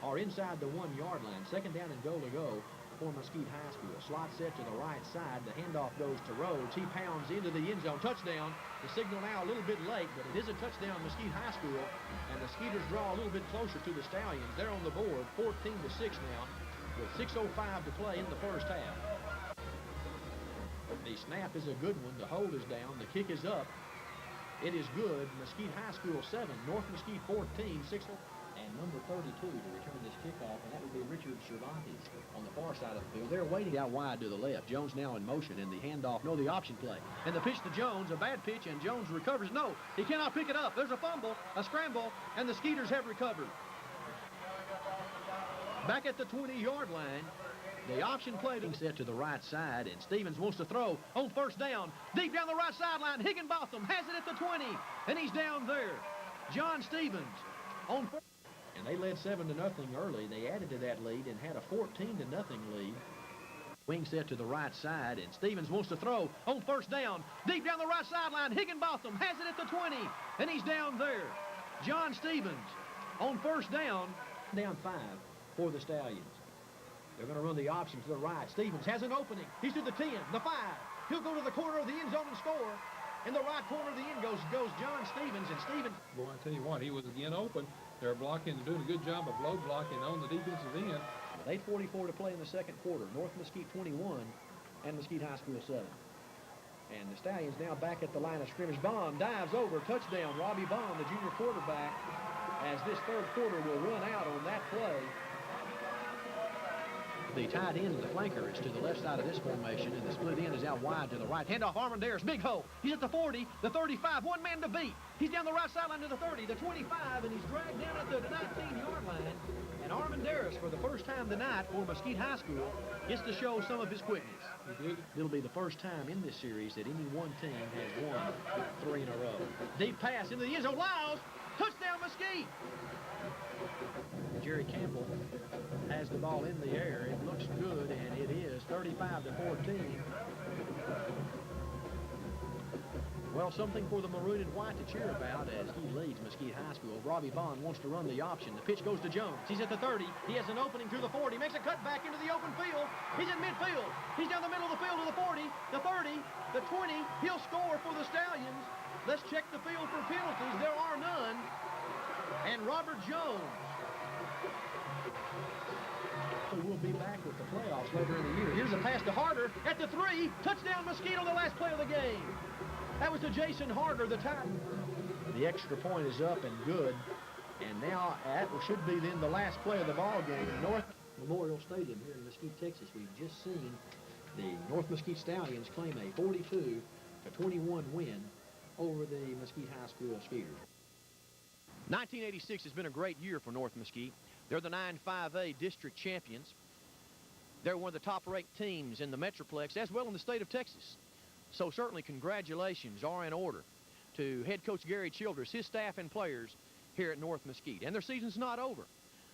Speaker 23: are inside the 1-yard line. Second down and goal to go for Mesquite High School. Slot set to the right side. The handoff goes to Rhodes. He pounds into the end zone. Touchdown. The signal now a little bit late, but it is a touchdown, Mesquite High School. And the Skeeters draw a little bit closer to the Stallions. They're on the board, 14-6 now, with 6:05 to play in the first half. The snap is a good one. The hold is down. The kick is up. It is good. Mesquite High School 7, North Mesquite 14, 6. And number 32 to return this kickoff, and that would be Richard Cervantes on the far side of the field. They're waiting out wide to the left. Jones now in motion, and the handoff, no, the option play. And the pitch to Jones, a bad pitch, and Jones recovers. No, he cannot pick it up. There's a fumble, a scramble, and the Skeeters have recovered. Back at the 20-yard line, the option play being set to the right side, and Stevens wants to throw on first down. Deep down the right sideline, Higginbotham has it at the 20, and he's down there. John Stevens on first. And they led 7-0 early. They added to that lead and had a 14-0 lead. Wing set to the right side, and Stevens wants to throw on first down. Deep down the right sideline, Higginbotham has it at the 20, and he's down there. John Stevens on first down 5 for the Stallions. They're going to run the option to the right. Stevens has an opening. He's to the 10, the 5. He'll go to the corner of the end zone and score. In the right corner of the end goes John Stevens, and Stevens.
Speaker 3: Boy, I tell you what, he was again open. They're blocking, doing a good job of low blocking on the defensive end.
Speaker 23: With 8:44 to play in the second quarter, North Mesquite 21 and Mesquite High School 7. And the Stallions now back at the line of scrimmage. Bond dives over, touchdown. Robbie Bond, the junior quarterback, as this third quarter will run out on that play. The tight end of the flanker is to the left side of this formation, and the split end is out wide to the right. Handoff, Armandaris, big hole. He's at the 40, the 35, one man to beat. He's down the right sideline to the 30, the 25, and he's dragged down at the 19-yard line. And Armandaris, for the first time tonight for Mesquite High School, gets to show some of his quickness. It'll be the first time in this series that any one team has won 3 in a row. Deep pass into the end zone. Lyles, touchdown Mesquite. Jerry Campbell has the ball in the air. It looks good, and it is 35-14. Well, something for the maroon and white to cheer about as he leads Mesquite High School. Robbie Vaughn wants to run the option. The pitch goes to Jones. He's at the 30. He has an opening through the 40. Makes a cut back into the open field. He's in midfield. He's down the middle of the field to the 40, the 30, the 20. He'll score for the Stallions. Let's check the field for penalties. There are none. And Robert Jones, who will be back with the playoffs later in the year. Here's a pass to Harder at the 3. Touchdown Mesquite on the last play of the game. That was to Jason Harder, the Titan. The extra point is up and good. And now that should be then the last play of the ball game. North Memorial Stadium here in Mesquite, Texas. We've just seen the North Mesquite Stallions claim a 42-21 win over the Mesquite High School Skeeters. 1986 has been a great year for North Mesquite. They're the 9-5A district champions. They're one of the top-ranked teams in the Metroplex as well in the state of Texas. So certainly congratulations are in order to head coach Gary Childress, his staff and players here at North Mesquite. And their season's not over.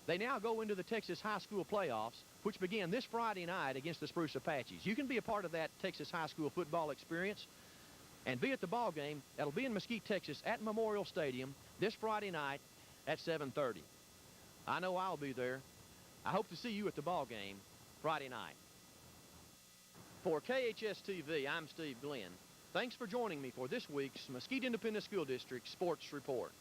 Speaker 23: They now go into the Texas High School playoffs, which begin this Friday night against the Spruce Apaches. You can be a part of that Texas High School football experience and be at the ball game. That'll be in Mesquite, Texas at Memorial Stadium this Friday night at 7:30. I know I'll be there. I hope to see you at the ball game Friday night. For KHS-TV, I'm Steve Glenn. Thanks for joining me for this week's Mesquite Independent School District Sports Report.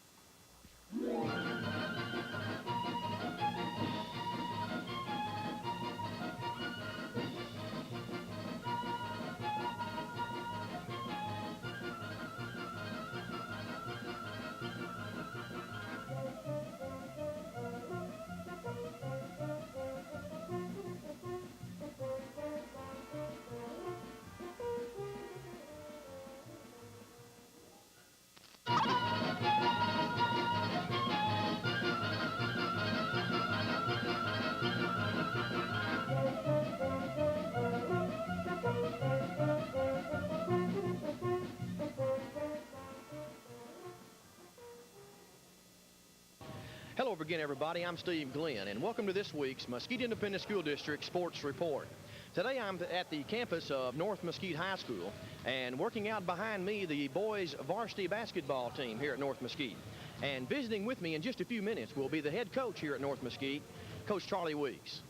Speaker 23: Hello again, everybody. I'm Steve Glenn, and welcome to this week's Mesquite Independent School District Sports Report. Today I'm at the campus of North Mesquite High School, and working out behind me the boys varsity basketball team here at North Mesquite. And visiting with me in just a few minutes will be the head coach here at North Mesquite, Coach Charlie Weeks.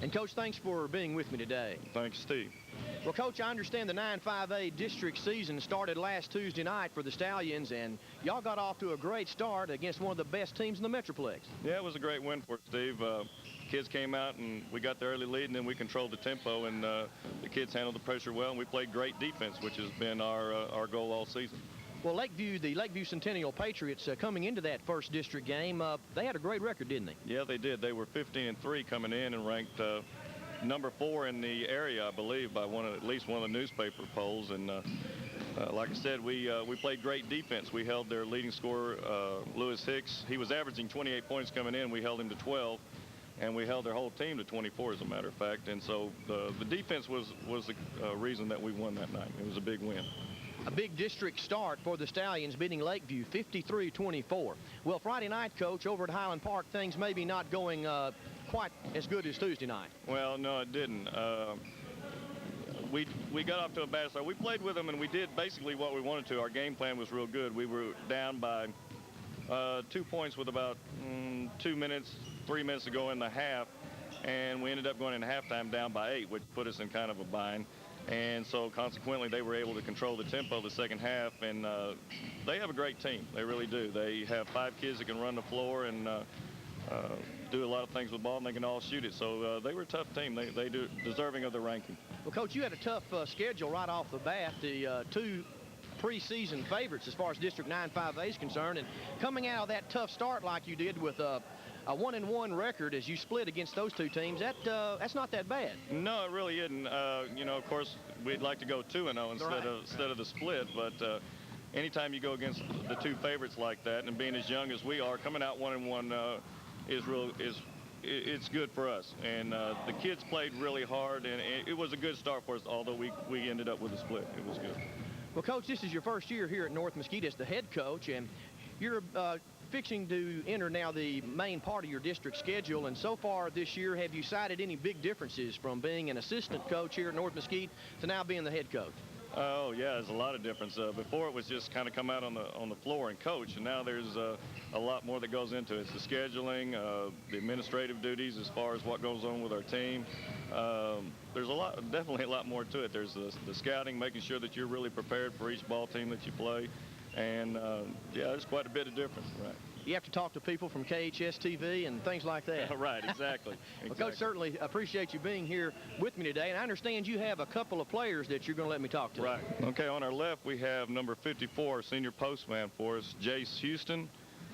Speaker 23: And Coach, thanks for being with me today.
Speaker 15: Thanks, Steve.
Speaker 13: Well, Coach, I understand the 9-5A district season started last Tuesday night for the Stallions, and y'all got off to a great start against one of the best teams in the Metroplex.
Speaker 15: Yeah, it was a great win for us, Steve. Kids came out, and we got the early lead, and then we controlled the tempo, and the kids handled the pressure well, and we played great defense, which has been our goal all season.
Speaker 13: Well, the Lakeview Centennial Patriots, coming into that first district game, they had a great record, didn't they?
Speaker 15: Yeah, they did. They were 15-3 coming in and ranked number 4 in the area, I believe, by at least one of the newspaper polls. And like I said, we played great defense. We held their leading scorer, Lewis Hicks. He was averaging 28 points coming in. We held him to 12, and we held their whole team to 24, as a matter of fact. And so the defense was the reason that we won that night. It was a big win.
Speaker 13: A big district start for the Stallions, beating Lakeview 53-24. Well, Friday night, Coach, over at Highland Park, things maybe not going quite as good as Tuesday night.
Speaker 15: Well, no, it didn't. We got off to a bad start. We played with them, and we did basically what we wanted to. Our game plan was real good. We were down by 2 points with about 3 minutes to go in the half, and we ended up going in halftime down by 8, which put us in kind of a bind. And so consequently, they were able to control the tempo the second half, and they have a great team. They really do. They have 5 kids that can run the floor and do a lot of things with the ball, and they can all shoot it. So they were a tough team. They do deserving of the ranking.
Speaker 13: Well, Coach, you had a tough schedule right off the bat. The 2 preseason favorites as far as District 9-5A is concerned, and coming out of that tough start like you did with a 1-1 record as you split against those 2 teams, that's not that bad.
Speaker 15: No, it really isn't. You know, of course, we'd like to go 2-0 instead of the split, but anytime you go against the 2 favorites like that, and being as young as we are, coming out 1-1 it's good for us. And the kids played really hard, and it was a good start for us, although we ended up with a split. It was good.
Speaker 13: Well, Coach, this is your first year here at North Mesquite as the head coach, and you're
Speaker 23: fixing to enter now the main part of your district schedule, and so far this year, have you cited any big differences from being an assistant coach here at North Mesquite to now being the head coach?
Speaker 15: Oh yeah, there's a lot of difference. Before it was just kind of come out on the floor and coach, and now there's a lot more that goes into it. It's the scheduling, the administrative duties as far as what goes on with our team. There's definitely a lot more to it. There's the scouting, making sure that you're really prepared for each ball team that you play, and yeah, there's quite a bit of difference. Right.
Speaker 23: You have to talk to people from KHS TV and things like that.
Speaker 15: Right, exactly.
Speaker 23: Well, Coach, certainly appreciate you being here with me today, and I understand you have a couple of players that you're going to let me talk to.
Speaker 15: Right. Okay, on our left, we have number 54, senior postman for us, Jace Houston,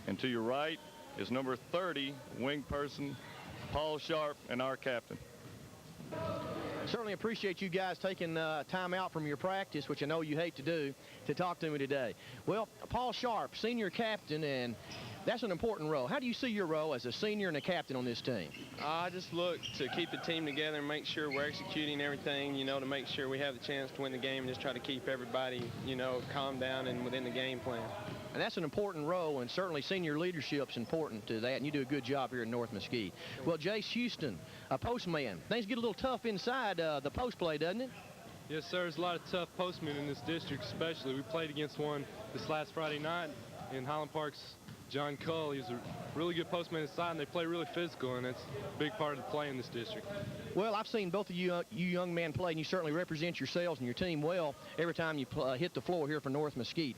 Speaker 15: and to your right is number 30, wing person, Paul Sharp, and our captain.
Speaker 23: Certainly appreciate you guys taking time out from your practice, which I know you hate to do, to talk to me today. Well, Paul Sharp, senior captain, and that's an important role. How do you see your role as a senior and a captain on this team?
Speaker 12: I just look to keep the team together and make sure we're executing everything, you know, to make sure we have the chance to win the game and just try to keep everybody, you know, calm down and within the game plan.
Speaker 23: And that's an important role, and certainly senior leadership's important to that, and you do a good job here in North Mesquite. Well, Jace Houston, a postman. Things get a little tough inside the post play, doesn't it?
Speaker 16: Yes, sir. There's a lot of tough postmen in this district, especially. We played against one this last Friday night in Highland Park's John Cull. He's a really good postman inside, and they play really physical, and it's a big part of the play in this district.
Speaker 23: Well, I've seen both of you young men play, and you certainly represent yourselves and your team well every time you hit the floor here for North Mesquite.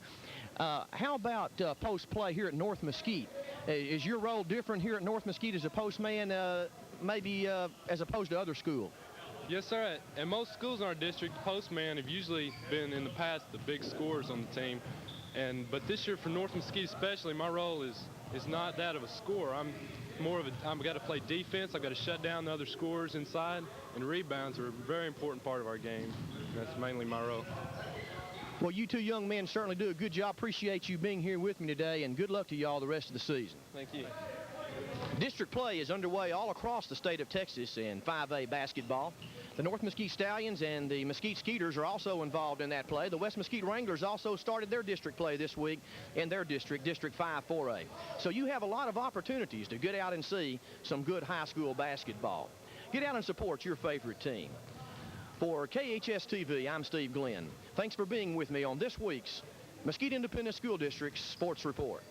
Speaker 23: How about post play here at North Mesquite? Is your role different here at North Mesquite as a postman, maybe as opposed to other schools?
Speaker 16: Yes, sir. At most schools in our district, postman have usually been in the past the big scorers on the team. But this year for North Mesquite especially, my role is not that of a scorer. I'm more of I've got to play defense. I've got to shut down the other scorers inside, and rebounds are a very important part of our game. That's mainly my role.
Speaker 23: Well, you two young men certainly do a good job. Appreciate you being here with me today, and good luck to you all the rest of the season.
Speaker 12: Thank you.
Speaker 23: District play is underway all across the state of Texas in 5A basketball. The North Mesquite Stallions and the Mesquite Skeeters are also involved in that play. The West Mesquite Wranglers also started their district play this week in their district, District 5 4A. So you have a lot of opportunities to get out and see some good high school basketball. Get out and support your favorite team. For KHS TV, I'm Steve Glenn. Thanks for being with me on this week's Mesquite Independent School District Sports Report.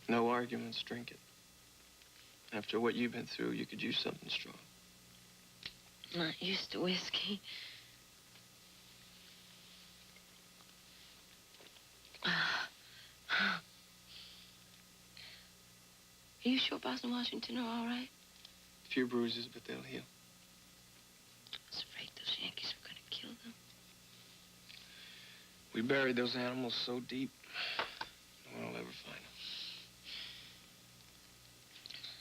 Speaker 17: No arguments, drink it. After what you've been through, you could use something strong.
Speaker 24: I'm not used to whiskey. Are you sure Boston, Washington are all right?
Speaker 17: A few bruises, but they'll heal.
Speaker 24: I was afraid those Yankees were going to kill them.
Speaker 17: We buried those animals so deep, no one will ever find them.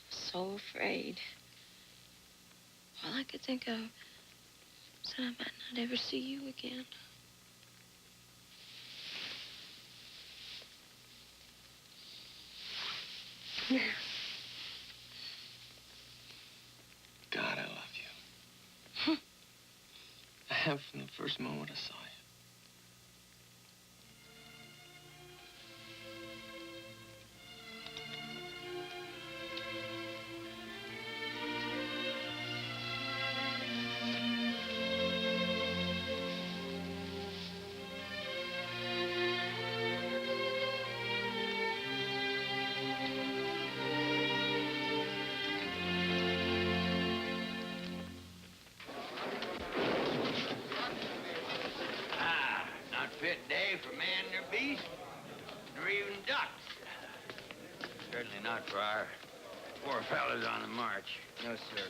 Speaker 24: So afraid. All I could think of was that I might not ever see you again.
Speaker 17: God, I love you. I have from the first moment I saw you.
Speaker 4: Not fit day for man or beast, nor even ducks. Certainly not for our poor fellas on the march.
Speaker 10: No, sir.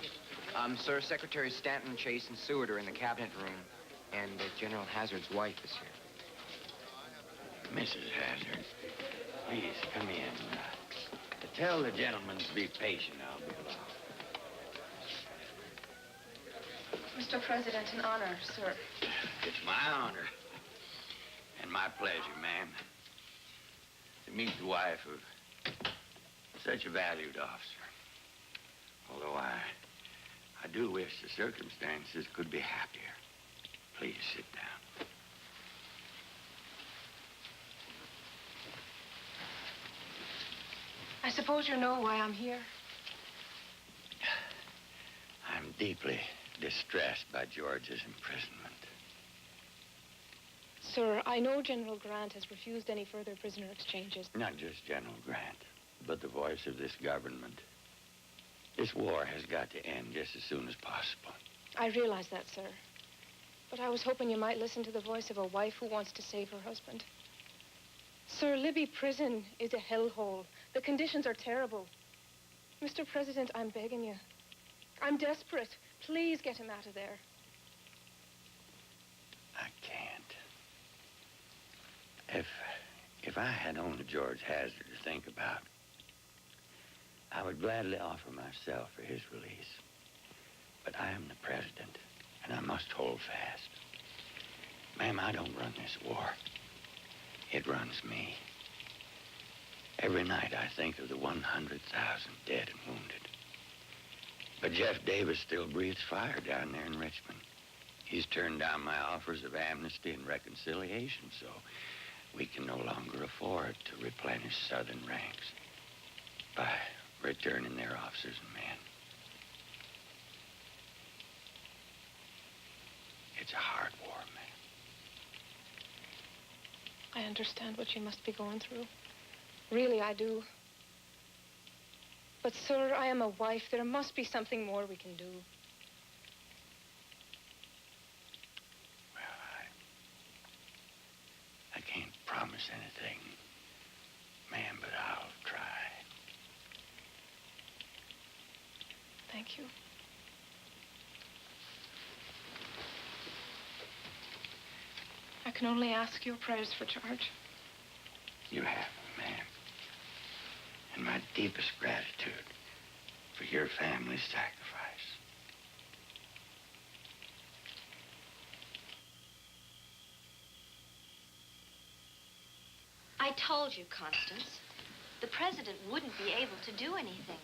Speaker 10: Sir, Secretary Stanton, Chase, and Seward are in the cabinet room, and General Hazard's wife is here.
Speaker 4: Mrs. Hazard, please come in. Tell the gentleman to be patient. I'll be along.
Speaker 24: Mr. President, an honor, sir.
Speaker 4: It's my honor and my pleasure, ma'am, to meet the wife of such a valued officer. Although I do wish the circumstances could be happier. Please sit down.
Speaker 24: I suppose you know why I'm here.
Speaker 4: I'm deeply distressed by George's imprisonment.
Speaker 24: Sir, I know General Grant has refused any further prisoner exchanges.
Speaker 4: Not just General Grant, but the voice of this government. This war has got to end just as soon as possible.
Speaker 24: I realize that, sir. But I was hoping you might listen to the voice of a wife who wants to save her husband. Sir, Libby Prison is a hellhole. The conditions are terrible. Mr. President, I'm begging you. I'm desperate. Please get him out of there.
Speaker 4: I can't. If I had only George Hazard to think about, I would gladly offer myself for his release. But I am the president, and I must hold fast. Ma'am, I don't run this war. It runs me. Every night I think of the 100,000 dead and wounded. But Jeff Davis still breathes fire down there in Richmond. He's turned down my offers of amnesty and reconciliation, so we can no longer afford to replenish Southern ranks by returning their officers and men. It's a hard war, man.
Speaker 24: I understand what you must be going through. Really, I do. But, sir, I am a wife. There must be something more we can do.
Speaker 4: I can't promise anything, ma'am, but I'll try.
Speaker 24: Thank you. I can only ask your prayers for George.
Speaker 4: You have, ma'am. And my deepest gratitude for your family's sacrifice.
Speaker 11: I told you, Constance. The president wouldn't be able to do anything.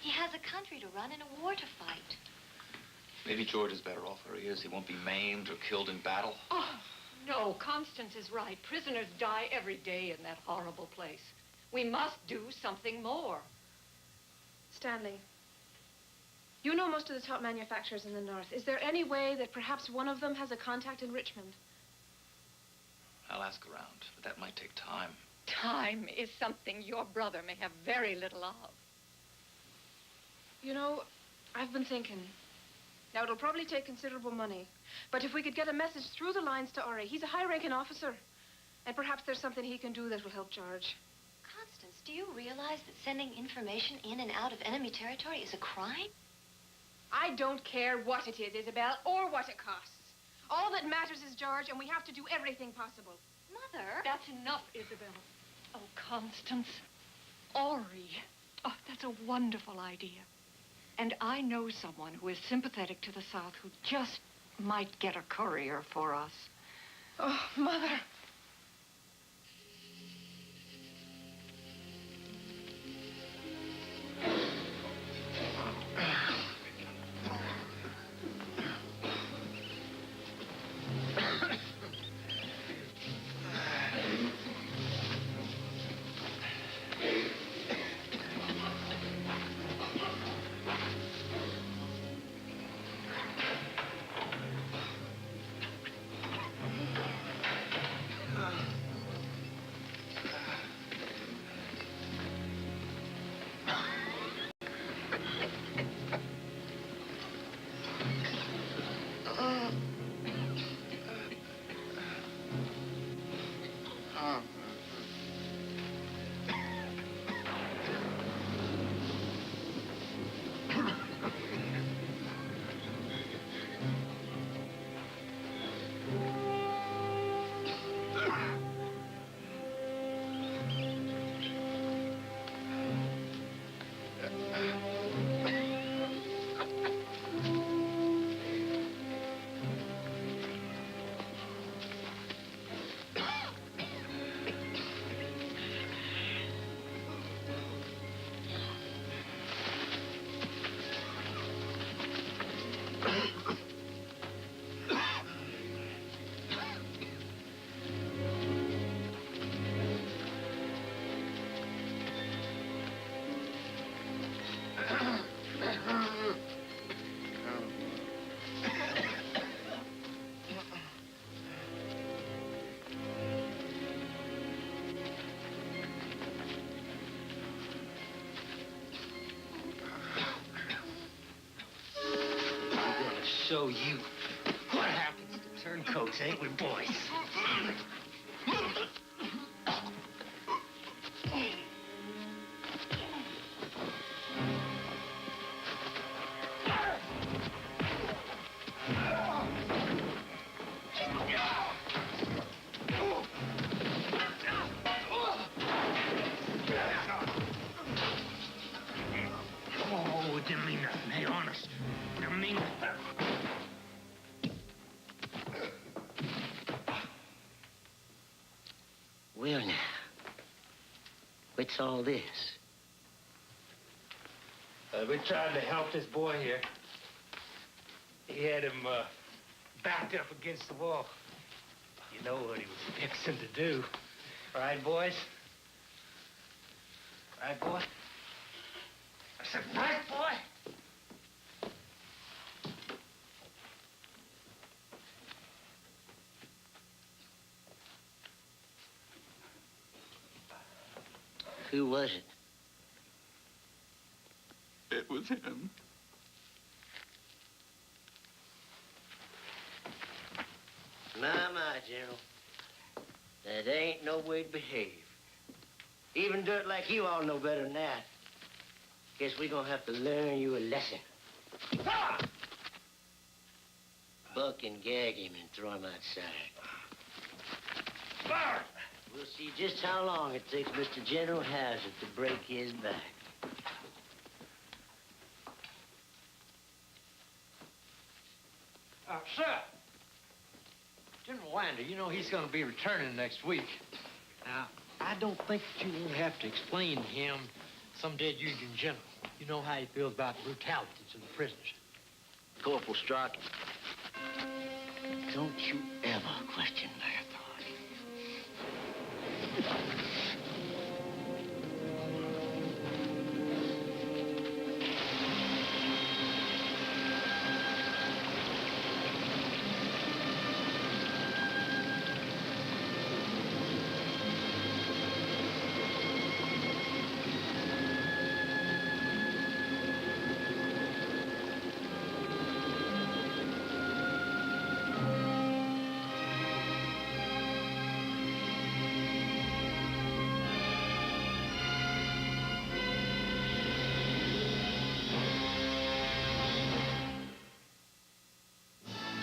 Speaker 11: He has a country to run and a war to fight.
Speaker 19: Maybe George is better off where he is. He won't be maimed or killed in battle.
Speaker 25: Oh, no, Constance is right. Prisoners die every day in that horrible place. We must do something more.
Speaker 24: Stanley, you know most of the top manufacturers in the North. Is there any way that perhaps one of them has a contact in Richmond?
Speaker 19: I'll ask around, but that might take time.
Speaker 25: Time is something your brother may have very little of.
Speaker 24: You know, I've been thinking. Now, it'll probably take considerable money. But if we could get a message through the lines to Ori, he's a high-ranking officer. And perhaps there's something he can do that will help George.
Speaker 11: Constance, do you realize that sending information in and out of enemy territory is a crime?
Speaker 24: I don't care what it is, Isabel, or what it costs. All that matters is George, and we have to do everything possible.
Speaker 11: Mother?
Speaker 25: That's enough, Isabel. Oh, Constance. Ori. Oh, that's a wonderful idea. And I know someone who is sympathetic to the South who just might get a courier for us.
Speaker 24: Oh, Mother.
Speaker 5: Show you what happens to turncoats, ain't we, boys? Oh, it didn't mean nothing. Hey, honest. It didn't mean nothing. Well, now, what's all this? We tried to help this boy here. He had him backed up against the wall. You know what he was fixing to do. Right, boys? Right, boy? I said, right, boy? Who was it?
Speaker 17: It was him.
Speaker 5: My, General. That ain't no way to behave. Even dirt like you all know better than that. Guess we're gonna have to learn you a lesson. Buck and gag him and throw him outside. We'll see just how long it takes Mr. General Hazard to break his back.
Speaker 9: Sir. General Winder, you know he's going to be returning next week. Now, I don't think that you won't have to explain to him some dead Union general. You know how he feels about brutality to the prisoners.
Speaker 5: Corporal Strike, don't you ever question my authority.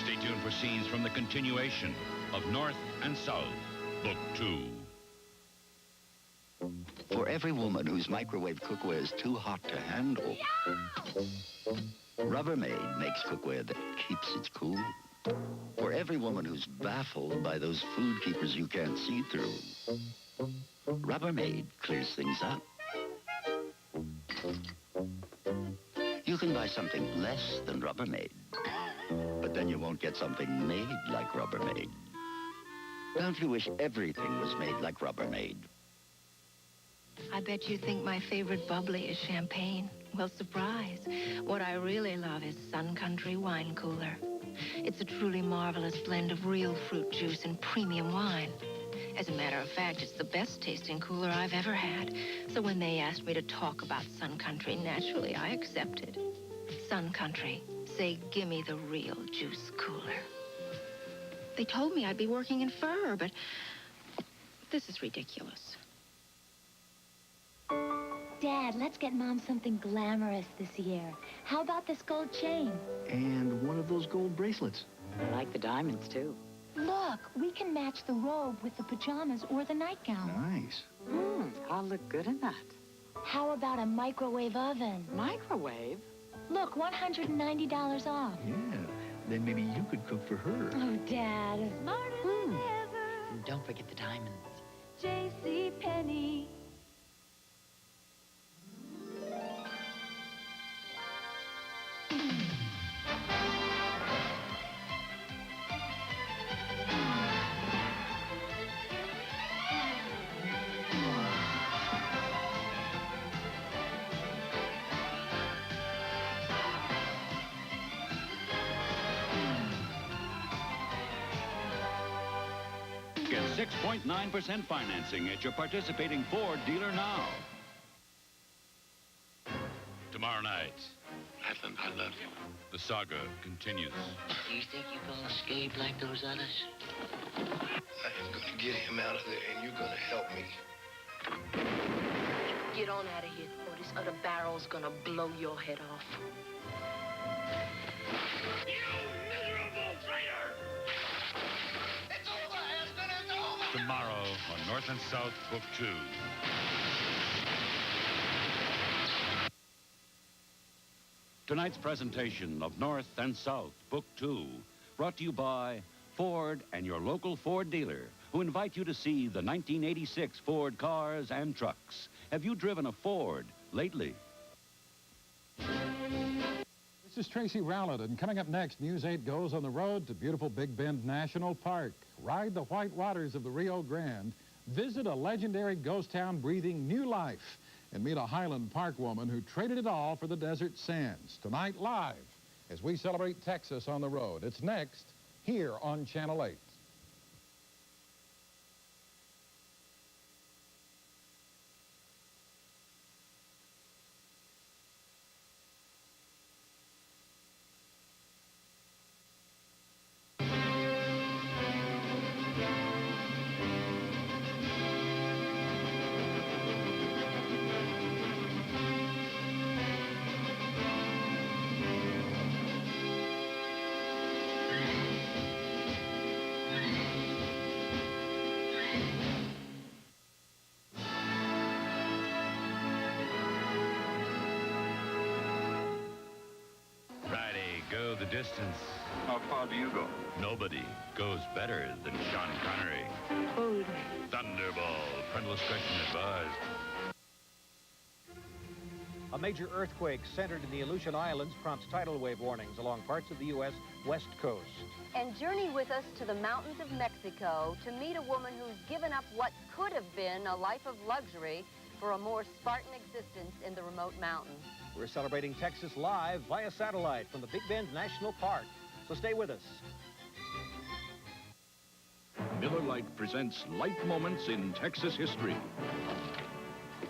Speaker 18: Stay tuned for scenes from the continuation of North and South, Book 2.
Speaker 20: For every woman whose microwave cookware is too hot to handle, Rubbermaid makes cookware that keeps it cool. For every woman who's baffled by those food keepers you can't see through, Rubbermaid clears things up. You can buy something less than Rubbermaid, but then you won't get something made like Rubbermaid. Don't you wish everything was made like Rubbermaid?
Speaker 21: I bet you think my favorite bubbly is champagne. Well, surprise. What I really love is Sun Country Wine Cooler. It's a truly marvelous blend of real fruit juice and premium wine. As a matter of fact, it's the best tasting cooler I've ever had. So when they asked me to talk about Sun Country, naturally I accepted. Sun Country. Say, gimme the real juice cooler. They told me I'd be working in fur, but this is ridiculous.
Speaker 26: Dad, let's get Mom something glamorous this year. How about this gold chain?
Speaker 27: And one of those gold bracelets.
Speaker 26: I like the diamonds, too. Look, we can match the robe with the pajamas or the nightgown.
Speaker 2: Nice.
Speaker 6: I'll look good in that.
Speaker 26: How about a microwave oven?
Speaker 6: Microwave?
Speaker 26: Look, $190 off.
Speaker 2: Yeah, then maybe you could cook for her.
Speaker 26: Oh, Dad. Smarter than ever.
Speaker 6: Don't forget the diamonds.
Speaker 26: J.C. Penney.
Speaker 18: Get 6.9% financing at your participating Ford dealer now. Tomorrow night,
Speaker 5: Highland, I love you.
Speaker 18: the saga continues.
Speaker 5: Do you think you're gonna escape like those others?
Speaker 7: I am gonna get him out of there, and you're gonna help me.
Speaker 8: Get on out of here, or this other barrel's gonna blow your head off.
Speaker 18: Tomorrow on North and South Book 2. Tonight's presentation of North and South Book 2, brought to you by Ford and your local Ford dealer, who invite you to see the 1986 Ford cars and trucks. Have you driven a Ford lately?
Speaker 14: This is Tracy Rowlett, and coming up next, News 8 goes on the road to beautiful Big Bend National Park. Ride the white waters of the Rio Grande, visit a legendary ghost town breathing new life, and meet a Highland Park woman who traded it all for the desert sands. Tonight, live, as we celebrate Texas on the road. It's next, here on Channel 8.
Speaker 18: Go the distance.
Speaker 2: How far do you go?
Speaker 18: Nobody goes better than Sean Connery. Thunderball. Parental discretion advised.
Speaker 23: A major earthquake centered in the Aleutian Islands prompts tidal wave warnings along parts of the U.S. West Coast.
Speaker 22: And journey with us to the mountains of Mexico to meet a woman who's given up what could have been a life of luxury for a more Spartan existence in the remote mountains.
Speaker 23: We're celebrating Texas live via satellite from the Big Bend National Park. So stay with us.
Speaker 27: Miller Lite presents Light Moments in Texas History.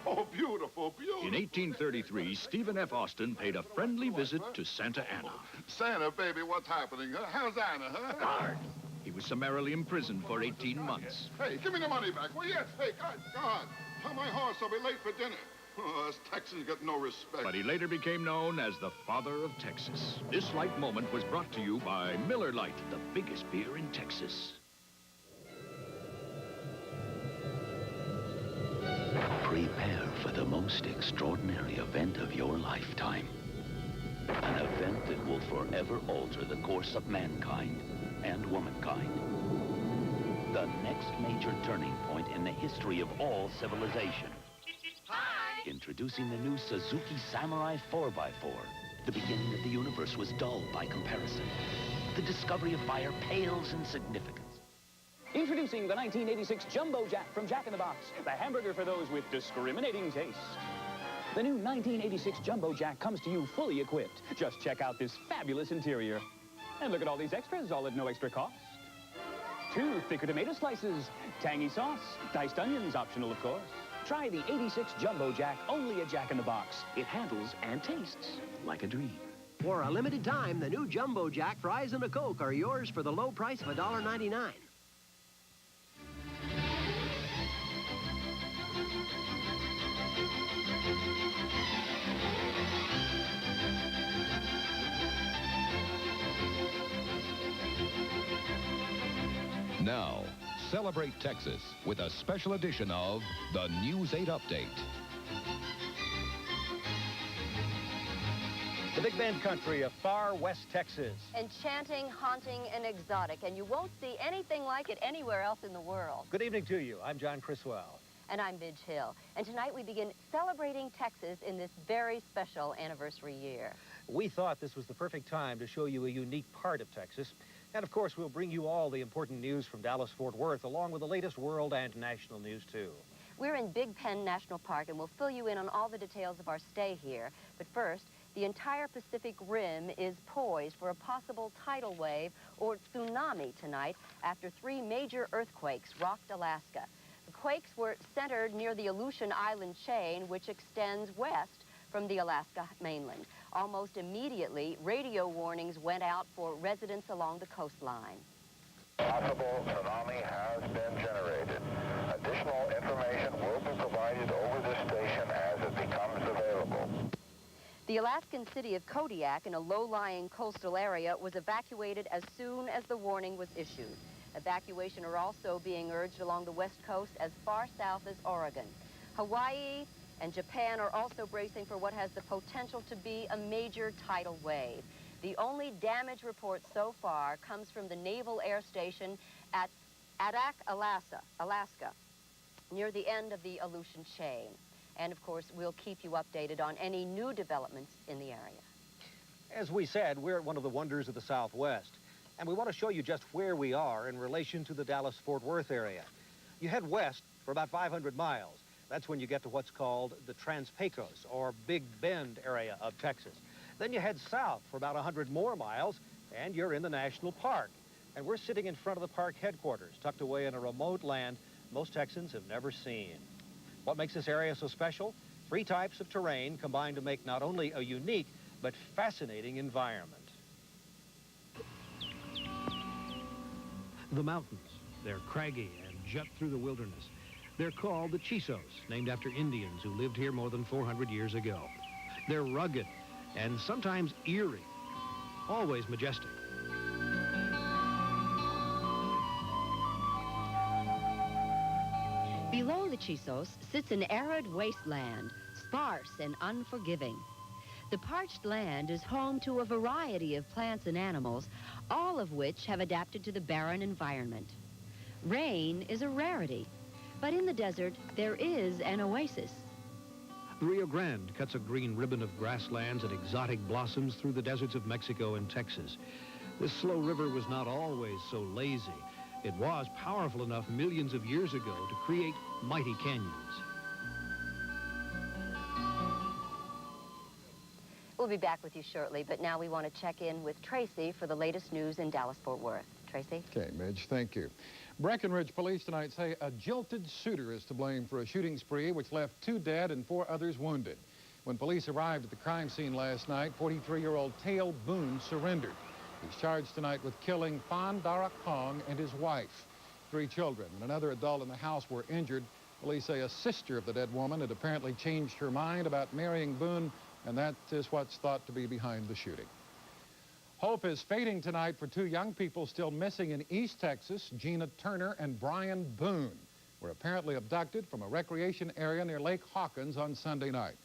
Speaker 28: Oh, beautiful, beautiful.
Speaker 27: In 1833, Stephen F. Austin paid a friendly visit to Santa Ana.
Speaker 28: Santa, baby, what's happening? Huh? How's Anna, huh?
Speaker 27: Guard! He was summarily imprisoned for 18 months.
Speaker 28: Hey, give me the money back. Well, yes. Hey, God. Tell my horse I'll be late for dinner. Oh, us Texans get no respect.
Speaker 27: But he later became known as the Father of Texas. This light moment was brought to you by Miller Lite, the biggest beer in Texas.
Speaker 20: Prepare for the most extraordinary event of your lifetime. An event that will forever alter the course of mankind and womankind. The next major turning point in the history of all civilization. Hi! Introducing the new Suzuki Samurai 4x4. The beginning of the universe was dull by comparison. The discovery of fire pales in significance.
Speaker 29: Introducing the 1986 Jumbo Jack from Jack in the Box, the hamburger for those with discriminating taste. The new 1986 Jumbo Jack comes to you fully equipped. Just check out this fabulous interior. And look at all these extras, all at no extra cost. 2 thicker tomato slices, tangy sauce, diced onions, optional of course. Try the 86 Jumbo Jack only at Jack in the Box. It handles and tastes like a dream.
Speaker 23: For a limited time, the new Jumbo Jack fries and a Coke are yours for the low price of $1.99.
Speaker 27: Now, celebrate Texas with a special edition of the News 8 Update.
Speaker 23: The Big Bend country of far west Texas.
Speaker 22: Enchanting, haunting, and exotic, and you won't see anything like it anywhere else in the world.
Speaker 23: Good evening to you. I'm John Criswell.
Speaker 22: And I'm Midge Hill. And tonight we begin celebrating Texas in this very special anniversary year.
Speaker 23: We thought this was the perfect time to show you a unique part of Texas. And of course, we'll bring you all the important news from Dallas-Fort Worth, along with the latest world and national news, too.
Speaker 22: We're in Big Bend National Park, and we'll fill you in on all the details of our stay here. But first, the entire Pacific Rim is poised for a possible tidal wave or tsunami tonight after 3 major earthquakes rocked Alaska. The quakes were centered near the Aleutian Island chain, which extends west from the Alaska mainland. Almost immediately, radio warnings went out for residents along the coastline.
Speaker 1: Possible tsunami has been generated. Additional information will be provided over this station as it becomes available.
Speaker 22: The Alaskan city of Kodiak, in a low-lying coastal area, was evacuated as soon as the warning was issued. Evacuation are also being urged along the west coast as far south as Oregon. Hawaii and Japan are also bracing for what has the potential to be a major tidal wave. The only damage report so far comes from the Naval Air Station at Adak, Alaska, near the end of the Aleutian chain. And of course, we'll keep you updated on any new developments in the area.
Speaker 23: As we said, we're at one of the wonders of the Southwest, and we want to show you just where we are in relation to the Dallas-Fort Worth area. You head west for about 500 miles. That's when you get to what's called the Trans-Pecos, or Big Bend area of Texas. Then you head south for about 100 more miles, and you're in the national park. And we're sitting in front of the park headquarters, tucked away in a remote land most Texans have never seen. What makes this area so special? 3 types of terrain combined to make not only a unique, but fascinating environment.
Speaker 3: The mountains, they're craggy and jut through the wilderness. They're called the Chisos, named after Indians who lived here more than 400 years ago. They're rugged and sometimes eerie, always majestic.
Speaker 22: Below the Chisos sits an arid wasteland, sparse and unforgiving. The parched land is home to a variety of plants and animals, all of which have adapted to the barren environment. Rain is a rarity, but in the desert, there is an oasis.
Speaker 3: The Rio Grande cuts a green ribbon of grasslands and exotic blossoms through the deserts of Mexico and Texas. This slow river was not always so lazy. It was powerful enough millions of years ago to create mighty canyons.
Speaker 22: We'll be back with you shortly, but now we want to check in with Tracy for the latest news in Dallas-Fort Worth. Tracy?
Speaker 14: Okay, Midge, thank you. Breckenridge police tonight say a jilted suitor is to blame for a shooting spree which left 2 dead and 4 others wounded. When police arrived at the crime scene last night, 43-year-old Tail Boone surrendered. He's charged tonight with killing Phan Darak Hong and his wife. 3 children and another adult in the house were injured. Police say a sister of the dead woman had apparently changed her mind about marrying Boone, and that is what's thought to be behind the shooting. Hope is fading tonight for 2 young people still missing in East Texas. Gina Turner and Brian Boone were apparently abducted from a recreation area near Lake Hawkins on Sunday night.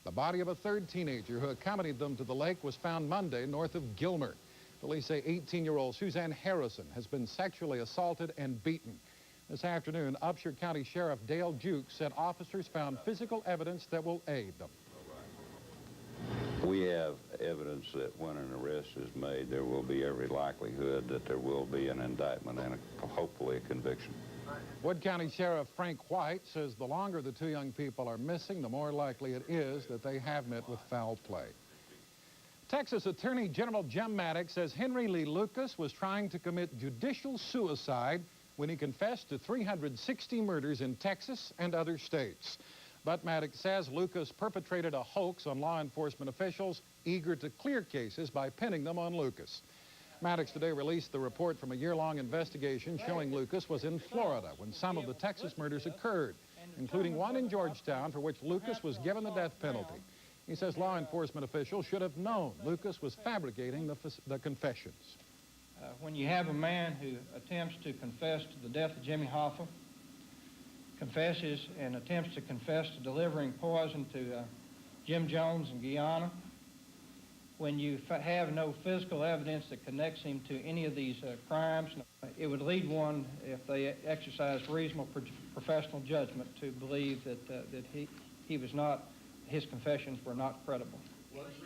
Speaker 14: The body of a 3rd teenager who accompanied them to the lake was found Monday north of Gilmer. Police say 18-year-old Suzanne Harrison has been sexually assaulted and beaten. This afternoon, Upshur County Sheriff Dale Jukes said officers found physical evidence that will aid them.
Speaker 4: We have evidence that when an arrest is made, there will be every likelihood that there will be an indictment and hopefully a conviction.
Speaker 14: Wood County Sheriff Frank White says the longer the 2 young people are missing, the more likely it is that they have met with foul play. Texas Attorney General Jim Maddox says Henry Lee Lucas was trying to commit judicial suicide when he confessed to 360 murders in Texas and other states. But Maddox says Lucas perpetrated a hoax on law enforcement officials eager to clear cases by pinning them on Lucas. Maddox today released the report from a year-long investigation showing Lucas was in Florida when some of the Texas murders occurred, including one in Georgetown for which Lucas was given the death penalty. He says law enforcement officials should have known Lucas was fabricating the confessions.
Speaker 10: When you have a man who attempts to confess to the death of Jimmy Hoffa, confesses and attempts to confess to delivering poison to Jim Jones in Guyana, when you have no physical evidence that connects him to any of these crimes, it would lead one, if they exercise reasonable professional judgment, to believe that his confessions were not credible.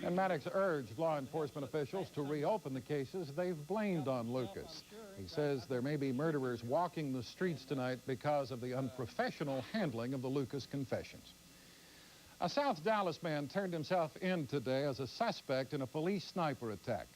Speaker 14: And Maddox urged law enforcement officials to reopen the cases they've blamed on Lucas. He says there may be murderers walking the streets tonight because of the unprofessional handling of the Lucas confessions. A South Dallas man turned himself in today as a suspect in a police sniper attack.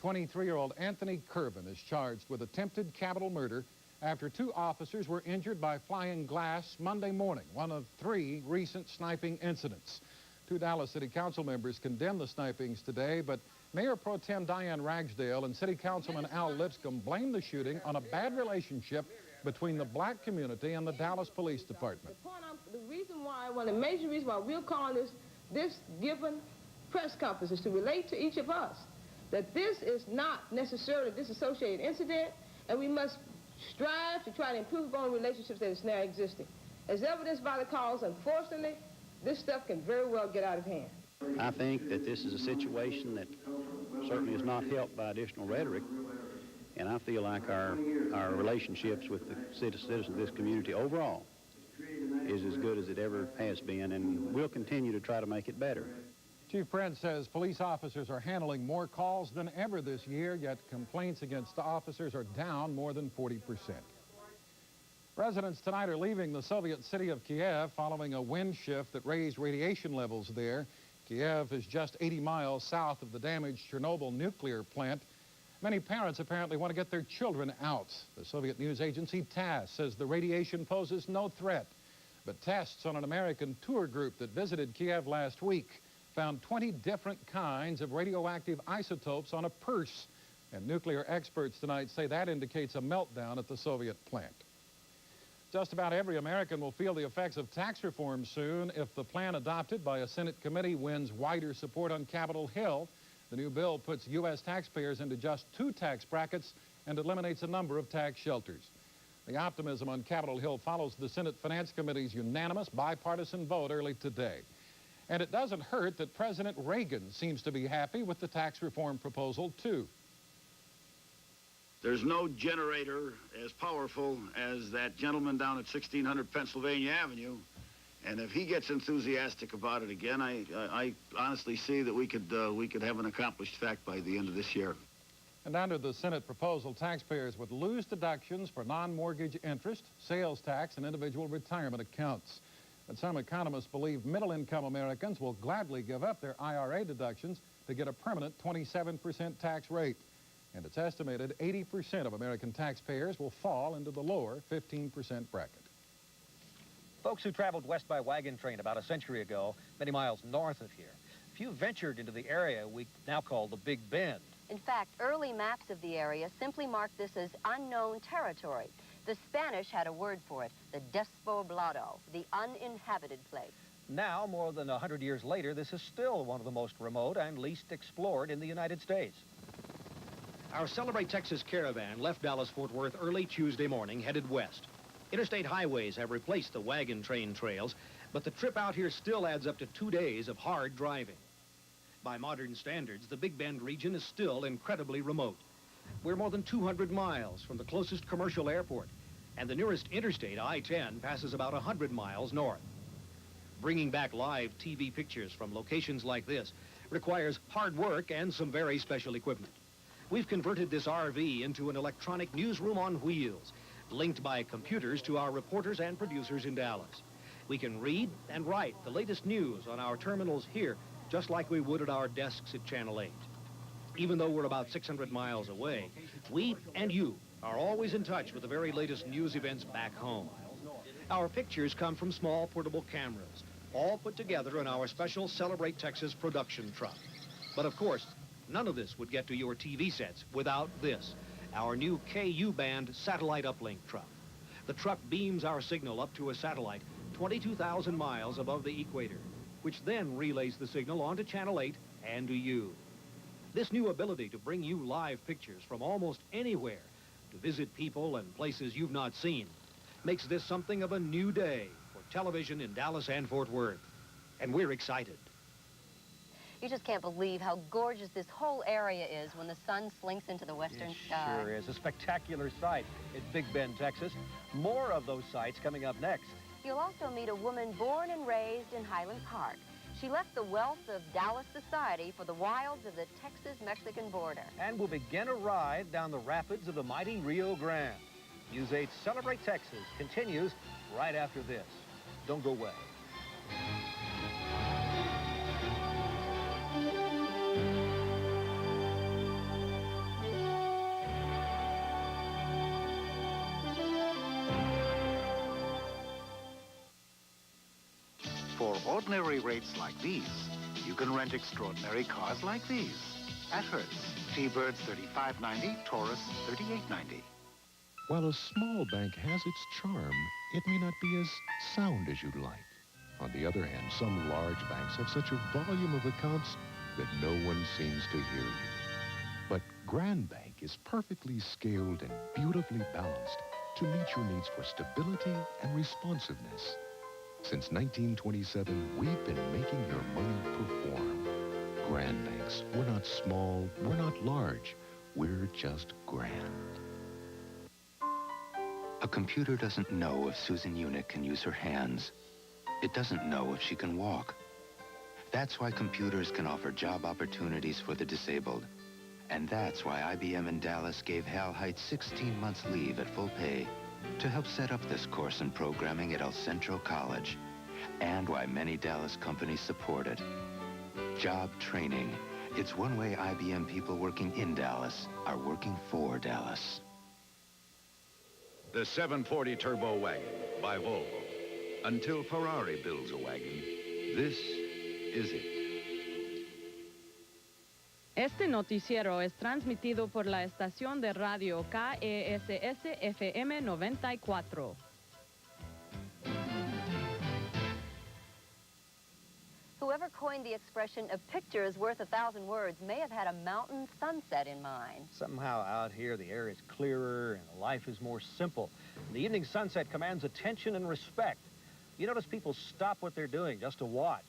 Speaker 14: 23-year-old Anthony Kervin is charged with attempted capital murder after 2 officers were injured by flying glass Monday morning, one of 3 recent sniping incidents. 2 Dallas City Council members condemned the snipings today, but Mayor Pro Tem Diane Ragsdale and City Councilman Al Lipscomb blamed the shooting on a bad relationship between the black community and the Dallas Police Department.
Speaker 11: The reason why, one of the major reasons why we're calling this given press conference is to relate to each of us that this is not necessarily a disassociated incident, and we must strive to try to improve upon relationships that is now existing. As evidenced by the calls, unfortunately, this stuff can very well get out of hand.
Speaker 12: I think that this is a situation that certainly is not helped by additional rhetoric, and I feel like our relationships with the citizens of this community overall is as good as it ever has been, and we'll continue to try to make it better.
Speaker 14: Chief Prince says police officers are handling more calls than ever this year, yet complaints against the officers are down more than 40%. Residents tonight are leaving the Soviet city of Kiev following a wind shift that raised radiation levels there. Kiev is just 80 miles south of the damaged Chernobyl nuclear plant. Many parents apparently want to get their children out. The Soviet news agency TASS says the radiation poses no threat. But tests on an American tour group that visited Kiev last week found 20 different kinds of radioactive isotopes on a purse. And nuclear experts tonight say that indicates a meltdown at the Soviet plant. Just about every American will feel the effects of tax reform soon if the plan adopted by a Senate committee wins wider support on Capitol Hill. The new bill puts U.S. taxpayers into just 2 tax brackets and eliminates a number of tax shelters. The optimism on Capitol Hill follows the Senate Finance Committee's unanimous bipartisan vote early today. And it doesn't hurt that President Reagan seems to be happy with the tax reform proposal, too.
Speaker 13: There's no generator as powerful as that gentleman down at 1600 Pennsylvania Avenue. And if he gets enthusiastic about it again, I honestly see that we could have an accomplished fact by the end of this year.
Speaker 14: And under the Senate proposal, taxpayers would lose deductions for non-mortgage interest, sales tax, and individual retirement accounts. But some economists believe middle-income Americans will gladly give up their IRA deductions to get a permanent 27% tax rate. And it's estimated 80% of American taxpayers will fall into the lower 15% bracket.
Speaker 15: Folks who traveled west by wagon train about a century ago, many miles north of here, few ventured into the area we now call the Big Bend.
Speaker 22: In fact, early maps of the area simply marked this as unknown territory. The Spanish had a word for it, the despoblado, the uninhabited place.
Speaker 15: Now, more than 100 years later, this is still one of the most remote and least explored in the United States.
Speaker 3: Our Celebrate Texas caravan left Dallas-Fort Worth early Tuesday morning, headed west. Interstate highways have replaced the wagon train trails, but the trip out here still adds up to 2 days of hard driving. By modern standards, the Big Bend region is still incredibly remote. We're more than 200 miles from the closest commercial airport, and the nearest interstate, I-10, passes about 100 miles north. Bringing back live TV pictures from locations like this requires hard work and some very special equipment. We've converted this RV into an electronic newsroom on wheels, linked by computers to our reporters and producers in Dallas. We can read and write the latest news on our terminals here, just like we would at our desks at Channel 8. Even though we're about 600 miles away, we and you are always in touch with the very latest news events back home. Our pictures come from small portable cameras, all put together in our special Celebrate Texas production truck. But of course, none of this would get to your TV sets without this, our new KU-band satellite uplink truck. The truck beams our signal up to a satellite 22,000 miles above the equator, which then relays the signal onto Channel 8 and to you. This new ability to bring you live pictures from almost anywhere, to visit people and places you've not seen, makes this something of a new day for television in Dallas and Fort Worth. And we're excited.
Speaker 22: You just can't believe how gorgeous this whole area is when the sun slinks into the western sky.
Speaker 15: Sure is. A spectacular sight in Big Bend, Texas. More of those sights coming up next.
Speaker 22: You'll also meet a woman born and raised in Highland Park. She left the wealth of Dallas society for the wilds of the Texas-Mexican border.
Speaker 15: And we'll begin a ride down the rapids of the mighty Rio Grande. News 8's Celebrate Texas continues right after this. Don't go away.
Speaker 6: For ordinary rates like these, you can rent extraordinary cars like these at Hertz. T-Birds $35.90, Taurus $38.90.
Speaker 9: While a small bank has its charm, it may not be as sound as you'd like. On the other hand, some large banks have such a volume of accounts that no one seems to hear you. But Grand Bank is perfectly scaled and beautifully balanced to meet your needs for stability and responsiveness. Since 1927, we've been making your money perform. Grand Banks. We're not small, we're not large. We're just grand.
Speaker 16: A computer doesn't know if Susan Unick can use her hands. It doesn't know if she can walk. That's why computers can offer job opportunities for the disabled. And that's why IBM in Dallas gave Hal Height 16 months leave at full pay to help set up this course in programming at El Centro College, and why many Dallas companies support it. Job training. It's one way IBM people working in Dallas are working for Dallas.
Speaker 27: The 740 Turbo Wagon by Volvo. Until Ferrari builds a wagon, this is it.
Speaker 17: Este noticiero es transmitido por la estación de radio KESS FM 94.
Speaker 22: Whoever coined the expression, a picture is worth 1,000 words, may have had a mountain sunset in mind.
Speaker 15: Somehow out here, the air is clearer and life is more simple. The evening sunset commands attention and respect. You notice people stop what they're doing just to watch,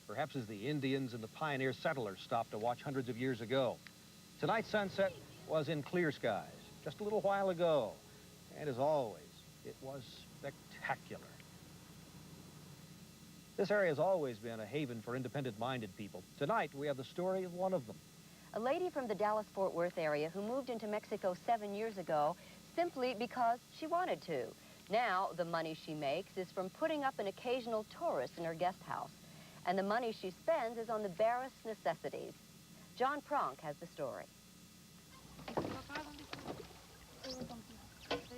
Speaker 15: perhaps as the Indians and the pioneer settlers stopped to watch hundreds of years ago. Tonight's sunset was in clear skies just a little while ago, and as always, it was spectacular. This area has always been a haven for independent-minded people. Tonight, we have the story of one of them.
Speaker 22: A lady from the Dallas-Fort Worth area who moved into Mexico 7 years ago simply because she wanted to. Now, the money she makes is from putting up an occasional tourist in her guest house. And the money she spends is on the barest necessities. John Pronk has the story.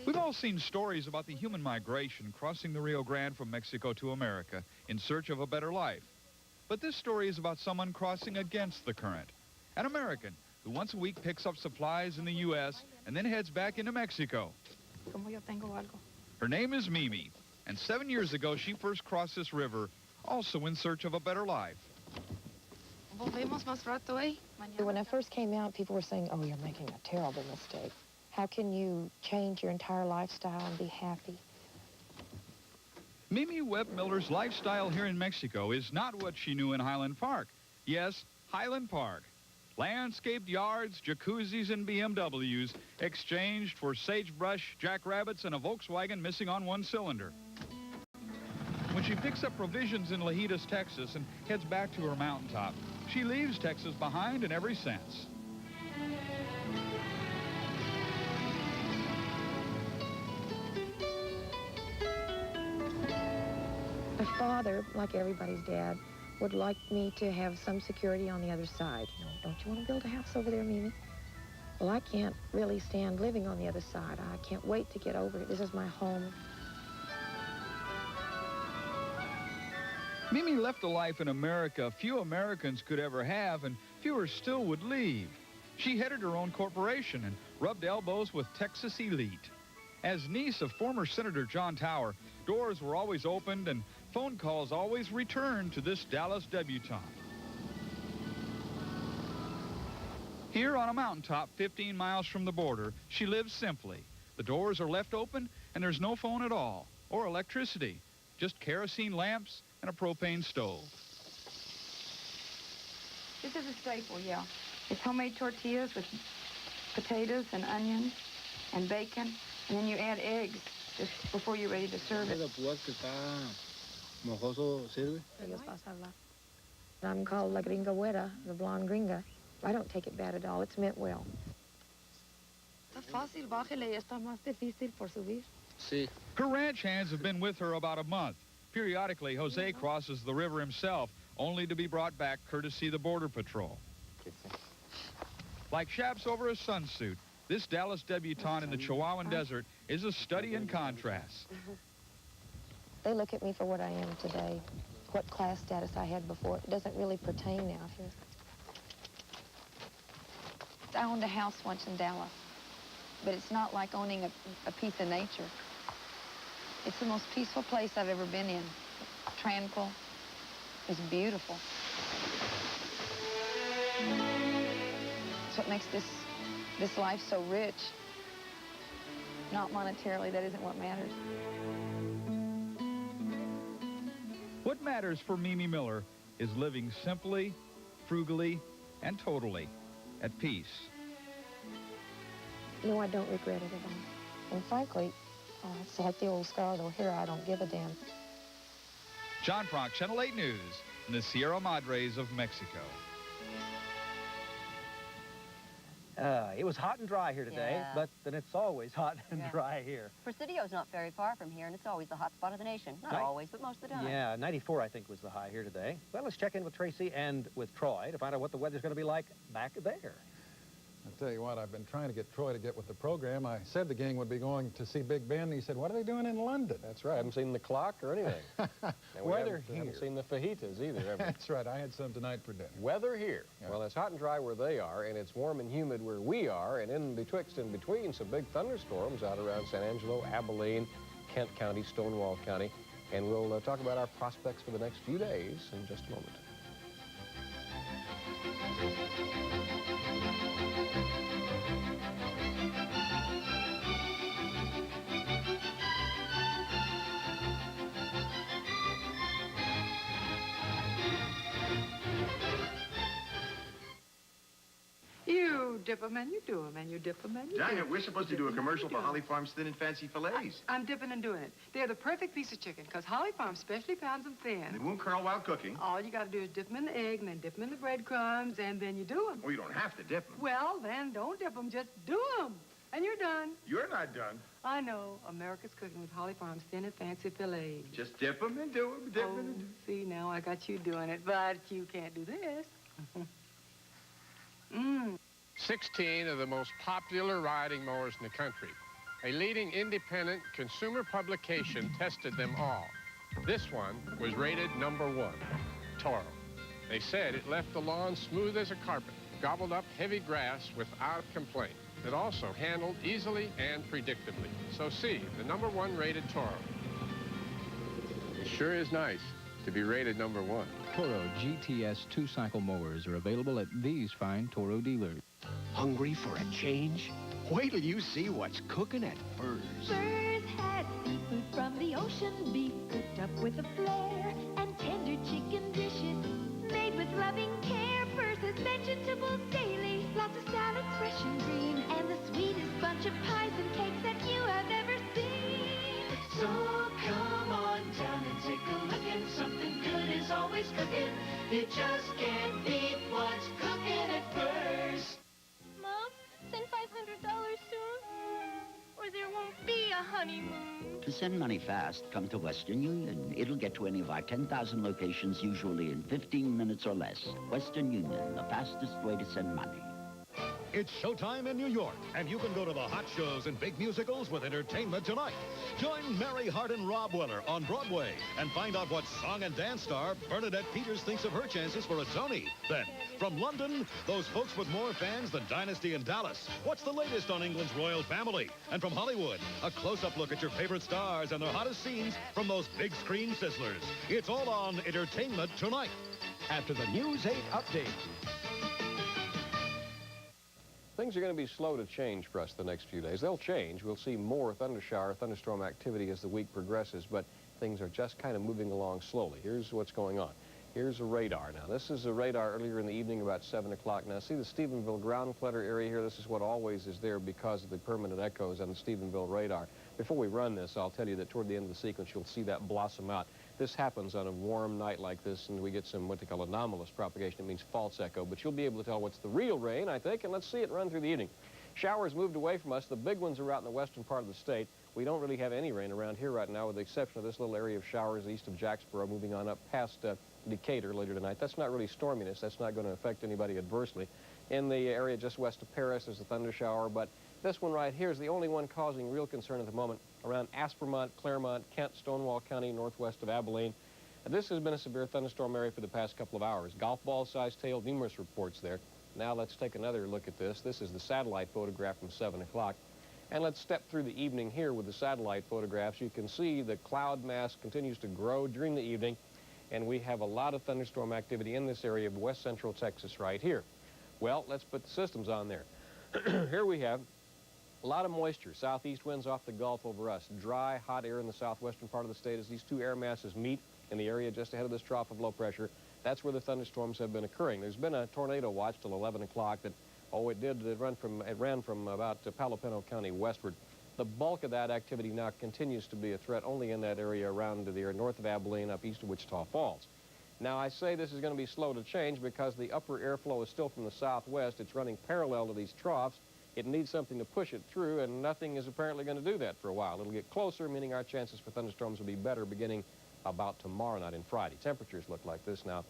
Speaker 19: We've all seen stories about the human migration crossing the Rio Grande from Mexico to America in search of a better life. But this story is about someone crossing against the current. An American who once a week picks up supplies in the U.S. and then heads back into Mexico. Her name is Mimi, and 7 years ago she first crossed this river, also in search of a better life.
Speaker 21: When I first came out, people were saying, oh, you're making a terrible mistake. How can you change your entire lifestyle and be happy?
Speaker 19: Mimi Webb Miller's lifestyle here in Mexico is not what she knew in Highland Park. Yes, Highland Park. Landscaped yards, jacuzzis, and BMWs exchanged for sagebrush, jackrabbits, and a Volkswagen missing on one cylinder. When she picks up provisions in Lajitas, Texas, and heads back to her mountaintop, she leaves Texas behind in every sense.
Speaker 21: My father, like everybody's dad, would like me to have some security on the other side. You know, don't you want to build a house over there, Mimi? Well, I can't really stand living on the other side. I can't wait to get over it. This is my home.
Speaker 19: Mimi left a life in America few Americans could ever have, and fewer still would leave. She headed her own corporation and rubbed elbows with Texas elite. As niece of former Senator John Tower, doors were always opened and phone calls always returned to this Dallas debutante. Here on a mountaintop 15 miles from the border, she lives simply. The doors are left open, and there's no phone at all, or electricity, just kerosene lamps and a propane stove.
Speaker 2: This is a staple, yeah. It's homemade tortillas with potatoes and onions and bacon, and then you add eggs just before you're ready to serve it.
Speaker 21: I'm called La Gringa Güera, the blonde gringa. I don't take it bad at all. It's meant well.
Speaker 19: Her ranch hands have been with her about a month. Periodically, Jose crosses the river himself, only to be brought back courtesy the Border Patrol. Like chaps over a sunsuit, this Dallas debutante in the Chihuahuan Desert is a study in contrast.
Speaker 21: They look at me for what I am today, what class status I had before. It doesn't really pertain now here. I owned a house once in Dallas, but it's not like owning a piece of nature. It's the most peaceful place I've ever been in. Tranquil. It's beautiful. It's what makes this life so rich. Not monetarily, that isn't what matters.
Speaker 19: What matters for Mimi Miller is living simply, frugally, and totally at peace.
Speaker 21: No, I don't regret it at all. And frankly, it's like the old Scarlet O'Hara, I don't give a damn.
Speaker 19: John Frank, Channel 8 News, in the Sierra Madres of Mexico.
Speaker 15: It was hot and dry here today,
Speaker 22: Yeah.
Speaker 15: but then it's always hot and dry here.
Speaker 22: Presidio's not very far from here, and it's always the hot spot of the nation. Not always, but most of the time.
Speaker 15: Yeah, 94, I think, was the high here today. Well, let's check in with Tracy and with Troy to find out what the weather's going to be like back there.
Speaker 14: I'll tell you what, I've been trying to get Troy to get with the program. I said the gang would be going to see Big Ben, and he said, what are they doing in London?
Speaker 5: That's right. I haven't seen the clock or anything.
Speaker 14: Weather here.
Speaker 5: Haven't seen the fajitas either, have we?
Speaker 14: That's right. I had some tonight for dinner.
Speaker 5: Weather here.
Speaker 14: Yeah.
Speaker 5: Well, it's hot and dry where they are, and it's warm and humid where we are, and in betwixt and between some big thunderstorms out around San Angelo, Abilene, Kent County, Stonewall County, and we'll talk about our prospects for the next few days in just a moment.
Speaker 7: You dip 'em and you do 'em and you dip 'em and you do 'em.
Speaker 8: Janet, we're supposed to do a commercial for Holly Farms Thin and Fancy Fillets.
Speaker 7: I'm dipping and doing it. They're the perfect piece of chicken because Holly Farms specially pounds them
Speaker 8: They
Speaker 7: thin.
Speaker 8: won't curl while cooking.
Speaker 7: All you got to do is dip them in the egg and then dip them in the breadcrumbs and then you do them.
Speaker 8: Well, you don't have to dip them.
Speaker 7: Well, then don't dip them, just do them. And you're done.
Speaker 8: You're not done.
Speaker 7: I know. America's cooking with Holly Farms Thin and Fancy Fillets.
Speaker 8: Just dip them and do them, dip 'em and do 'em.
Speaker 7: See, now I got you doing it, but you can't do this. Mmm.
Speaker 18: 16 of the most popular riding mowers in the country. A leading independent consumer publication tested them all. This one was rated #1, Toro. They said it left the lawn smooth as a carpet, gobbled up heavy grass without complaint. It also handled easily and predictably. So see, the #1 rated Toro. It sure is nice to be rated #1.
Speaker 24: Toro GTS 2-cycle mowers are available at these fine Toro dealers.
Speaker 25: Hungry for a change? Wait till you see what's cooking at Furs.
Speaker 26: Furs had seafood from the ocean, beef cooked up with a flair, and tender chicken dishes made with loving care. Furs has vegetables daily, lots of salads fresh and green, and the sweetest bunch of pies and cakes that you have ever seen.
Speaker 28: So come on down and take a look, and something good is always cooking. You just can't beat what's cooking at Furs.
Speaker 30: Mom, send $500 soon, or there won't be a honeymoon.
Speaker 20: To send money fast, come to Western Union. It'll get to any of our 10,000 locations, usually in 15 minutes or less. Western Union, the fastest way to send money.
Speaker 30: It's showtime in New York, and you can go to the hot shows and big musicals with Entertainment Tonight. Join Mary Hart and Rob Weller on Broadway and find out what song and dance star Bernadette Peters thinks of her chances for a Tony. Then, from London, those folks with more fans than Dynasty in Dallas. What's the latest on England's royal family? And from Hollywood, a close-up look at your favorite stars and their hottest scenes from those big screen sizzlers. It's all on Entertainment Tonight. After the News 8 update.
Speaker 5: things are going to be slow to change for us the next few days. They'll change. We'll see more thunderstorm activity as the week progresses, but things are just kind of moving along slowly. Here's what's going on. Here's a radar. Now, this is a radar earlier in the evening, about 7 o'clock. Now, see the Stephenville ground clutter area here? This is what always is there because of the permanent echoes on the Stephenville radar. Before we run this, I'll tell you that toward the end of the sequence, you'll see that blossom out. This happens on a warm night like this, and we get some what they call anomalous propagation. It means false echo, but you'll be able to tell what's the real rain, I think, and let's see it run through the evening. Showers moved away from us. The big ones are out in the western part of the state. We don't really have any rain around here right now, with the exception of this little area of showers east of Jacksboro, moving on up past Decatur later tonight. That's not really storminess. That's not going to affect anybody adversely. In the area just west of Paris, there's a thunder shower, but this one right here is the only one causing real concern at the moment around Aspermont, Claremont, Kent, Stonewall County, northwest of Abilene. This has been a severe thunderstorm area for the past couple of hours. Golf ball-sized hail, numerous reports there. Now let's take another look at this. This is the satellite photograph from 7 o'clock. And let's step through the evening here with the satellite photographs. You can see the cloud mass continues to grow during the evening, and we have a lot of thunderstorm activity in this area of west central Texas right here. Well, let's put the systems on there. Here we have a lot of moisture. Southeast winds off the Gulf over us. Dry, hot air in the southwestern part of the state as these two air masses meet in the area just ahead of this trough of low pressure. That's where the thunderstorms have been occurring. There's been a tornado watch till 11 o'clock that, it ran from about Palo Pinto County westward. The bulk of that activity now continues to be a threat only in that area around the area north of Abilene, up east of Wichita Falls. Now, I say this is going to be slow to change because the upper airflow is still from the southwest. It's running parallel to these troughs. It needs something to push it through, and nothing is apparently going to do that for a while. It'll get closer, meaning our chances for thunderstorms will be better beginning about tomorrow night and Friday. Temperatures look like this now,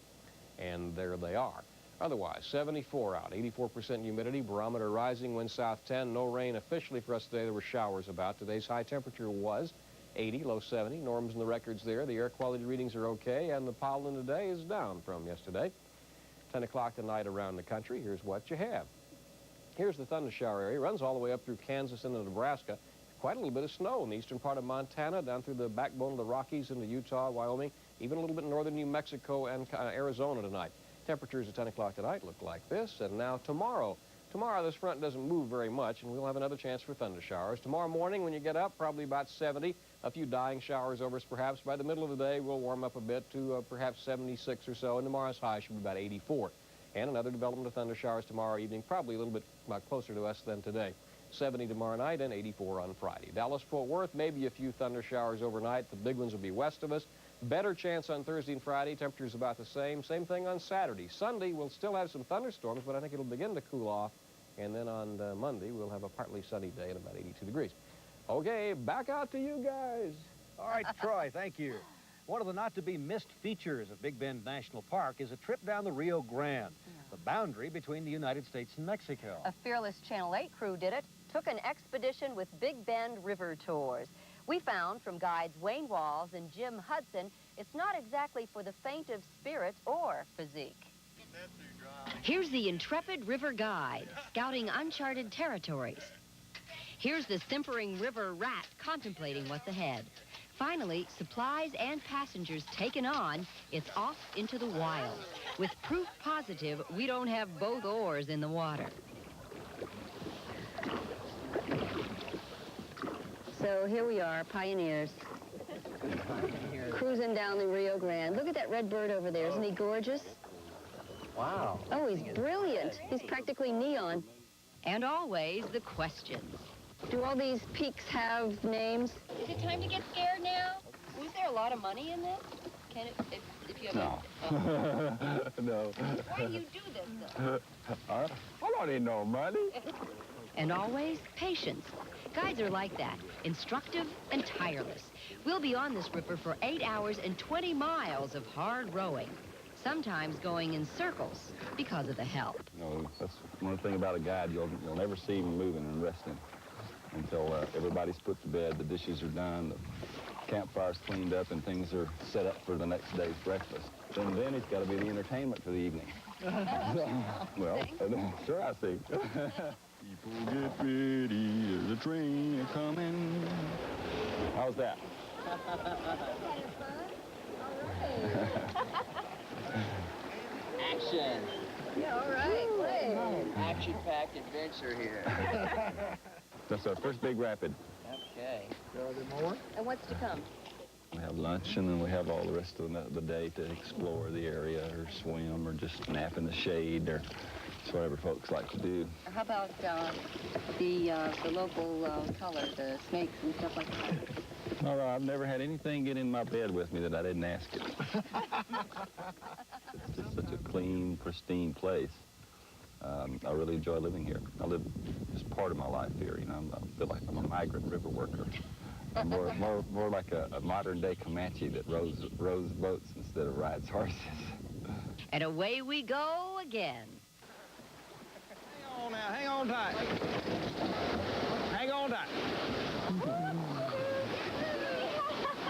Speaker 5: and there they are. Otherwise, 74 out, 84% humidity, barometer rising, wind south 10. No rain officially for us today. There were showers about. Today's high temperature was 80, low 70. Norms in the records there. The air quality readings are okay, and the pollen today is down from yesterday. 10 o'clock tonight around the country. Here's what you have. Here's the thunder shower area. Runs all the way up through Kansas into Nebraska. Quite a little bit of snow in the eastern part of Montana, down through the backbone of the Rockies into Utah, Wyoming, even a little bit in northern New Mexico and Arizona tonight. Temperatures at 10 o'clock tonight look like this. And now tomorrow. Tomorrow this front doesn't move very much, and we'll have another chance for thunder showers. Tomorrow morning when you get up, probably about 70. A few dying showers over us perhaps. By the middle of the day, we'll warm up a bit to perhaps 76 or so, and tomorrow's high should be about 84. And another development of thunder showers tomorrow evening, probably a little bit closer to us than today. 70 tomorrow night and 84 on Friday. Dallas-Fort Worth, maybe a few thunder showers overnight. The big ones will be west of us. Better chance on Thursday and Friday. Temperatures about the same. Same thing on Saturday. Sunday, we'll still have some thunderstorms, but I think it'll begin to cool off. And then on Monday, we'll have a partly sunny day at about 82 degrees. Okay, back out to you guys.
Speaker 15: All right, Troy, thank you. One of the not-to-be-missed features of Big Bend National Park is a trip down the Rio Grande, the boundary between the United States and Mexico.
Speaker 22: A fearless Channel 8 crew did it. Took an expedition with Big Bend River Tours. We found from guides Wayne Walls and Jim Hudson, it's not exactly for the faint of spirit or physique. Here's the intrepid river guide, scouting uncharted territories. Here's the simpering river rat contemplating what's ahead. Finally, supplies and passengers taken on, it's off into the wild, with proof positive we don't have both oars in the water. So here we are, pioneers, cruising down the Rio Grande. Look at that red bird over there. Isn't he gorgeous?
Speaker 15: Wow.
Speaker 22: Oh, he's brilliant. He's practically neon. And always the questions. Do all these peaks have names? Is it time to get scared now? Was there a lot of money in this? Can it, if you have
Speaker 1: No.
Speaker 22: Why do you do this, though?
Speaker 1: I don't need no money.
Speaker 22: And always patience. Guides are like that, instructive and tireless. We'll be on this ripper for 8 hours and 20 miles of hard rowing, sometimes going in circles because of the help.
Speaker 1: You know, that's one thing about a guide. You'll never see him moving and resting until everybody's put to bed, the dishes are done, the campfire's cleaned up, and things are set up for the next day's breakfast. And then it's got to be the entertainment for the evening. Well, sure I see. People get ready, there's a train coming. How's that?
Speaker 22: Action.
Speaker 3: Yeah, all right. Play. Action-packed adventure here.
Speaker 1: That's our first big rapid.
Speaker 3: Okay. Are there more? And what's to come?
Speaker 1: We have lunch, and then we have all the rest of the day to explore the area or swim or just nap in the shade or it's whatever folks like to do.
Speaker 22: How about the local color, the snakes and stuff like that?
Speaker 1: No, I've never had anything get in my bed with me that I didn't ask it. It's just such a clean, pristine place. I really enjoy living here. I live just part of my life here, you know. I feel like I'm a migrant river worker. I'm more like a modern-day Comanche that rows boats instead of rides horses.
Speaker 22: And away we go again.
Speaker 15: Hang on now, hang on tight. Hang on tight.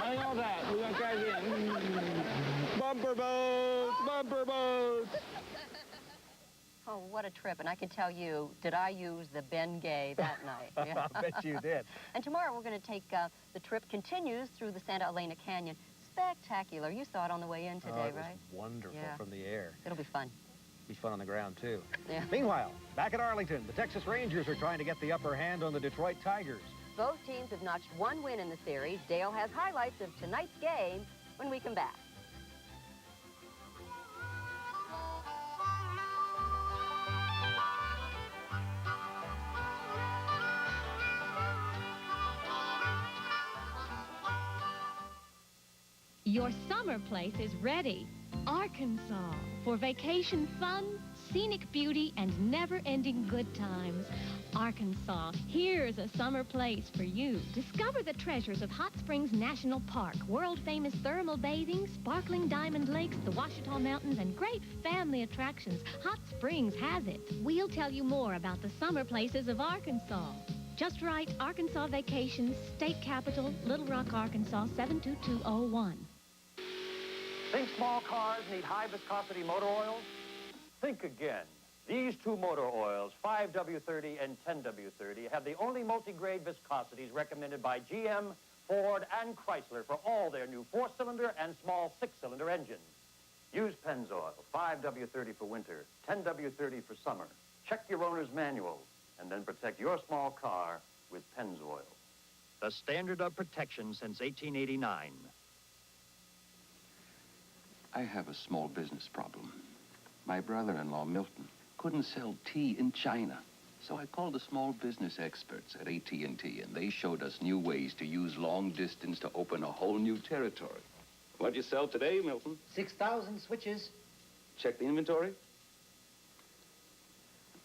Speaker 15: Hang on tight, we're gonna try again. Bumper boats, bumper boats.
Speaker 22: Oh, what a trip. And I can tell you, did I use the Bengay that night? Yeah.
Speaker 15: I bet you did.
Speaker 22: And tomorrow we're going to take, the trip continues through the Santa Elena Canyon. Spectacular. You saw it on the way in today,
Speaker 15: it was
Speaker 22: right?
Speaker 15: Wonderful
Speaker 22: Yeah.
Speaker 15: from the air.
Speaker 22: It'll be fun.
Speaker 15: Be fun on the ground, too.
Speaker 22: Yeah.
Speaker 15: Meanwhile, back at Arlington, the Texas Rangers are trying to get the upper hand on the Detroit Tigers.
Speaker 22: Both teams have notched one win in the series. Dale has highlights of tonight's game when we come back.
Speaker 26: Your summer place is ready. Arkansas, for vacation fun, scenic beauty, and never-ending good times. Arkansas, here's a summer place for you. Discover the treasures of Hot Springs National Park, world-famous thermal bathing, sparkling diamond lakes, the Ouachita Mountains, and great family attractions. Hot Springs has it. We'll tell you more about the summer places of Arkansas. Just write Arkansas Vacations, State Capital, Little Rock, Arkansas, 72201.
Speaker 4: Think small cars need high viscosity motor oils? Think again. These two motor oils, 5W30 and 10W30, have the only multi-grade viscosities recommended by GM, Ford, and Chrysler for all their new 4-cylinder and small 6-cylinder engines. Use Pennzoil, 5W30 for winter, 10W30 for summer. Check your owner's manual, and then protect your small car with Pennzoil. The standard of protection since 1889.
Speaker 16: I have a small business problem. My brother-in-law, Milton, couldn't sell tea in China. So I called the small business experts at AT&T, and they showed us new ways to use long distance to open a whole new territory. What'd you sell today, Milton?
Speaker 3: 6,000 switches.
Speaker 16: Check the inventory.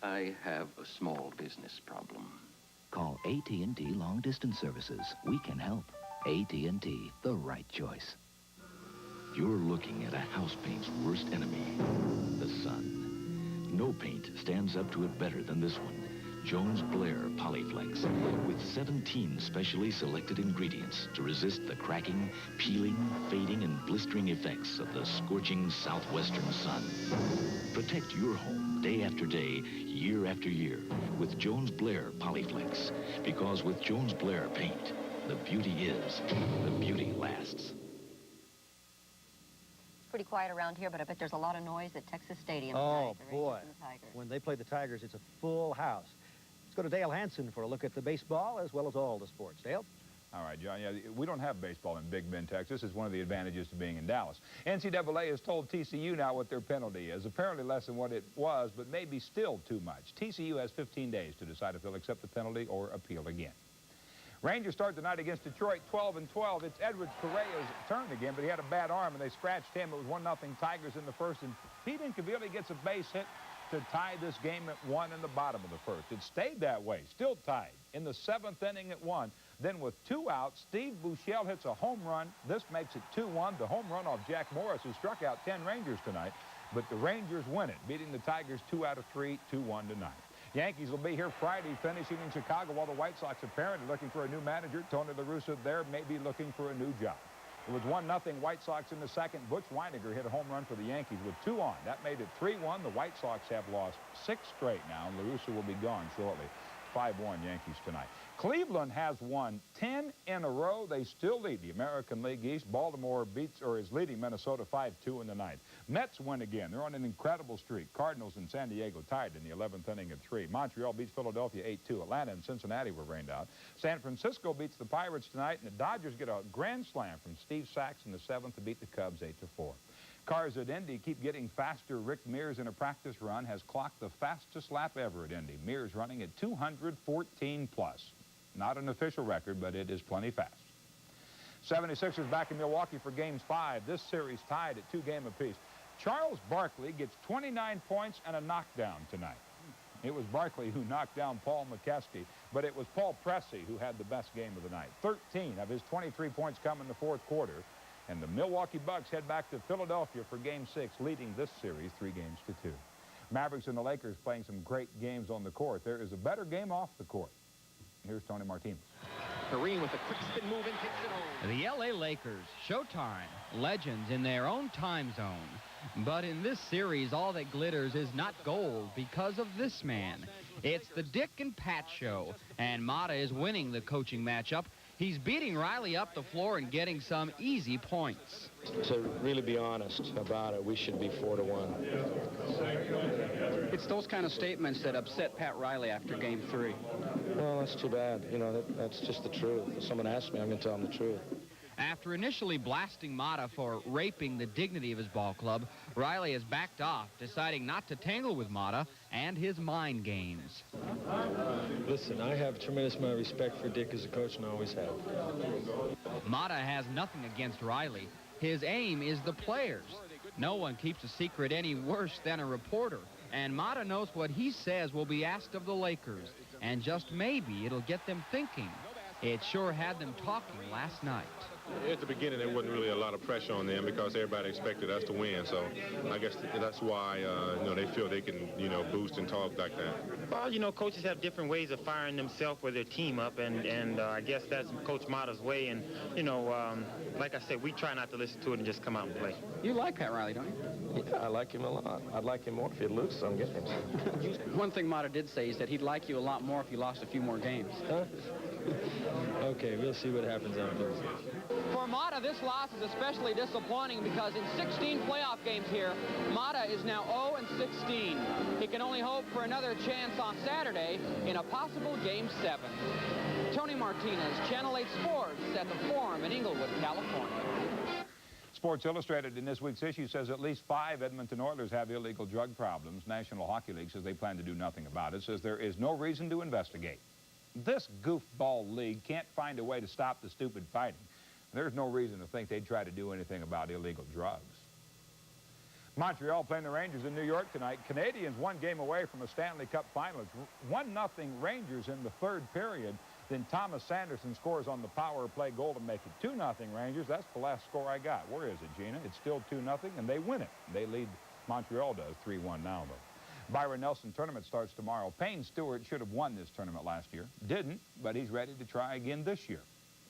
Speaker 16: I have a small business problem.
Speaker 6: Call AT&T Long Distance Services. We can help. AT&T, the right choice.
Speaker 27: You're looking at a house paint's worst enemy, the sun. No paint stands up to it better than this one. Jones Blair Polyflex, with 17 specially selected ingredients to resist the cracking, peeling, fading, and blistering effects of the scorching southwestern sun. Protect your home day after day, year after year, with Jones Blair Polyflex. Because with Jones Blair paint, the beauty is, the beauty lasts.
Speaker 22: Pretty quiet around here, but I bet there's a lot of noise at Texas Stadium
Speaker 15: Oh,
Speaker 22: tonight, the
Speaker 15: boy.
Speaker 22: Rangers and the Tigers.
Speaker 15: When they play the Tigers, it's a full house. Let's go to Dale Hansen for a look at the baseball as well as all the sports. Dale?
Speaker 9: All right, John. Yeah, we don't have baseball in Big Bend, Texas. It's one of the advantages to being in Dallas. NCAA has told TCU now what their penalty is. Apparently less than what it was, but maybe still too much. TCU has 15 days to decide if they'll accept the penalty or appeal again. Rangers start tonight against Detroit, 12-12. It's Edward Correa's turn again, but he had a bad arm, and they scratched him. It was 1-0 Tigers in the first, and Pete Incavili gets a base hit to tie this game at 1 in the bottom of the first. It stayed that way, still tied. In the 7th inning at 1. Then with 2 outs, Steve Buechele hits a home run. This makes it 2-1. The home run off Jack Morris, who struck out 10 Rangers tonight. But the Rangers win it, beating the Tigers 2 out of 3, 2-1 tonight. Yankees will be here Friday, finishing in Chicago, while the White Sox apparently looking for a new manager. Tony La Russa there may be looking for a new job. It was 1-0 White Sox in the second. Butch Weiniger hit a home run for the Yankees with 2 on. That made it 3-1. The White Sox have lost 6 straight now, and La Russa will be gone shortly. 5-1 Yankees tonight. Cleveland has won 10 in a row. They still lead the American League East. Baltimore is leading Minnesota 5-2 in the ninth. Mets win again. They're on an incredible streak. Cardinals and San Diego tied in the 11th inning at 3. Montreal beats Philadelphia 8-2. Atlanta and Cincinnati were rained out. San Francisco beats the Pirates tonight, and the Dodgers get a grand slam from Steve Sachs in the 7th to beat the Cubs 8-4. Cars at Indy keep getting faster. Rick Mears in a practice run has clocked the fastest lap ever at Indy. Mears running at 214 plus. Not an official record, but it is plenty fast. 76ers back in Milwaukee for Games 5. This series tied at 2-game apiece. Charles Barkley gets 29 points and a knockdown tonight. It was Barkley who knocked down Paul McKeskey, but it was Paul Pressey who had the best game of the night. 13 of his 23 points come in the fourth quarter, and the Milwaukee Bucks head back to Philadelphia for Game 6, leading this series 3-2. Mavericks and the Lakers playing some great games on the court. There is a better game off the court. Here's Tony Martinez.
Speaker 2: Kareem with a quick spin move and hits it home.
Speaker 10: The L.A. Lakers, Showtime, legends in their own time zone. But in this series, all that glitters is not gold because of this man. It's the Dick and Pat show, and Mata is winning the coaching matchup. He's beating Riley up the floor and getting some easy points.
Speaker 11: To really be honest about it, we should be 4-1.
Speaker 12: It's those kind of statements that upset Pat Riley after Game 3.
Speaker 11: Well, that's too bad. You know, that's just the truth. If someone asks me, I'm going to tell them the truth.
Speaker 10: After initially blasting Mata for raping the dignity of his ball club, Riley has backed off, deciding not to tangle with Mata and his mind games.
Speaker 11: Listen, I have a tremendous amount of respect for Dick as a coach, and I always have.
Speaker 10: Mata has nothing against Riley. His aim is the players. No one keeps a secret any worse than a reporter, and Mata knows what he says will be asked of the Lakers, and just maybe it'll get them thinking. It sure had them talking last night.
Speaker 13: At the beginning, there wasn't really a lot of pressure on them because everybody expected us to win. So I guess that's why, they feel they can, boost and talk like that.
Speaker 17: Well, coaches have different ways of firing themselves with their team up, and I guess that's Coach Mata's way. And, like I said, we try not to listen to it and just come out and play.
Speaker 12: You like Pat Riley, don't you?
Speaker 11: Yeah, I like him a lot. I'd like him more if he'd lose some games.
Speaker 12: One thing Mata did say is that he'd like you a lot more if you lost a few more games.
Speaker 11: Huh? Okay, we'll see what happens on Thursday.
Speaker 10: For Mata, this loss is especially disappointing because in 16 playoff games here, Mata is now 0-16. He can only hope for another chance on Saturday in a possible Game 7. Tony Martinez, Channel 8 Sports at the Forum in Inglewood, California.
Speaker 9: Sports Illustrated in this week's issue says at least 5 Edmonton Oilers have illegal drug problems. National Hockey League says they plan to do nothing about it, says there is no reason to investigate. This goofball league can't find a way to stop the stupid fighting. There's no reason to think they'd try to do anything about illegal drugs. Montreal playing the Rangers in New York tonight. Canadians 1 game away from a Stanley Cup final. It's 1-0 Rangers in the 3rd period. Then Thomas Sanderson scores on the power play goal to make it 2-0 Rangers. That's the last score I got. Where is it, Gina? It's still 2-0, and they win it. They lead, Montreal does, 3-1 now, though. Byron Nelson tournament starts tomorrow. Payne Stewart should have won this tournament last year. Didn't, but he's ready to try again this year.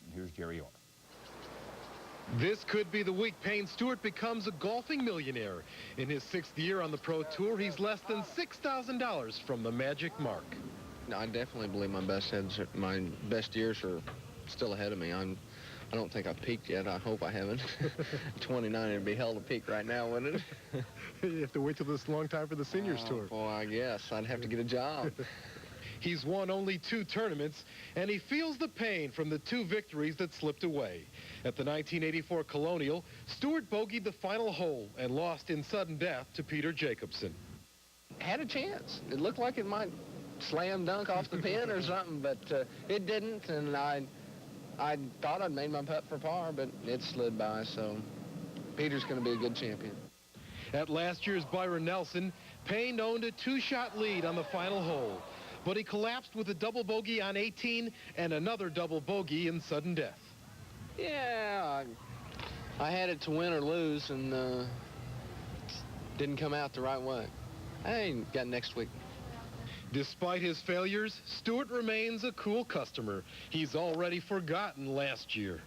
Speaker 9: And here's Jerry Orr.
Speaker 19: This could be the week Payne Stewart becomes a golfing millionaire. In his 6th year on the Pro Tour, he's less than $6,000 from the magic mark.
Speaker 21: I definitely believe my best years are still ahead of me. I don't think I've peaked yet. I hope I haven't. 29 would be hell to peak right now, wouldn't it?
Speaker 19: You have to wait till this long time for the Seniors Tour.
Speaker 21: Well, I guess. I'd have to get a job.
Speaker 19: He's won only 2 tournaments, and he feels the pain from the 2 victories that slipped away. At the 1984 Colonial, Stewart bogeyed the final hole and lost in sudden death to Peter Jacobson.
Speaker 21: Had a chance. It looked like it might slam dunk off the pin or something, but it didn't, and I thought I'd made my putt for par, but it slid by, so Peter's going to be a good champion.
Speaker 19: At last year's Byron Nelson, Payne owned a 2-shot lead on the final hole, but he collapsed with a double bogey on 18 and another double bogey in sudden death.
Speaker 21: Yeah, I had it to win or lose, and didn't come out the right way. I ain't got next week.
Speaker 19: Despite his failures, Stewart remains a cool customer. He's already forgotten last year.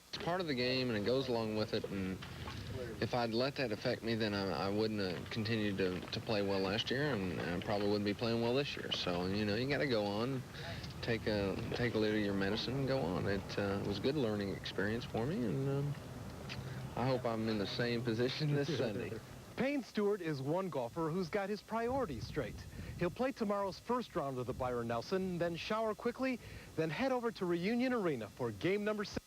Speaker 21: It's part of the game, and it goes along with it, and if I'd let that affect me, then I wouldn't have continued to play well last year, and I probably wouldn't be playing well this year. So, you know, you got to go on, take a little of your medicine and go on. It was a good learning experience for me, and I hope I'm in the same position this Sunday.
Speaker 19: Payne Stewart is one golfer who's got his priorities straight. He'll play tomorrow's first round of the Byron Nelson, then shower quickly, then head over to Reunion Arena for game number 6.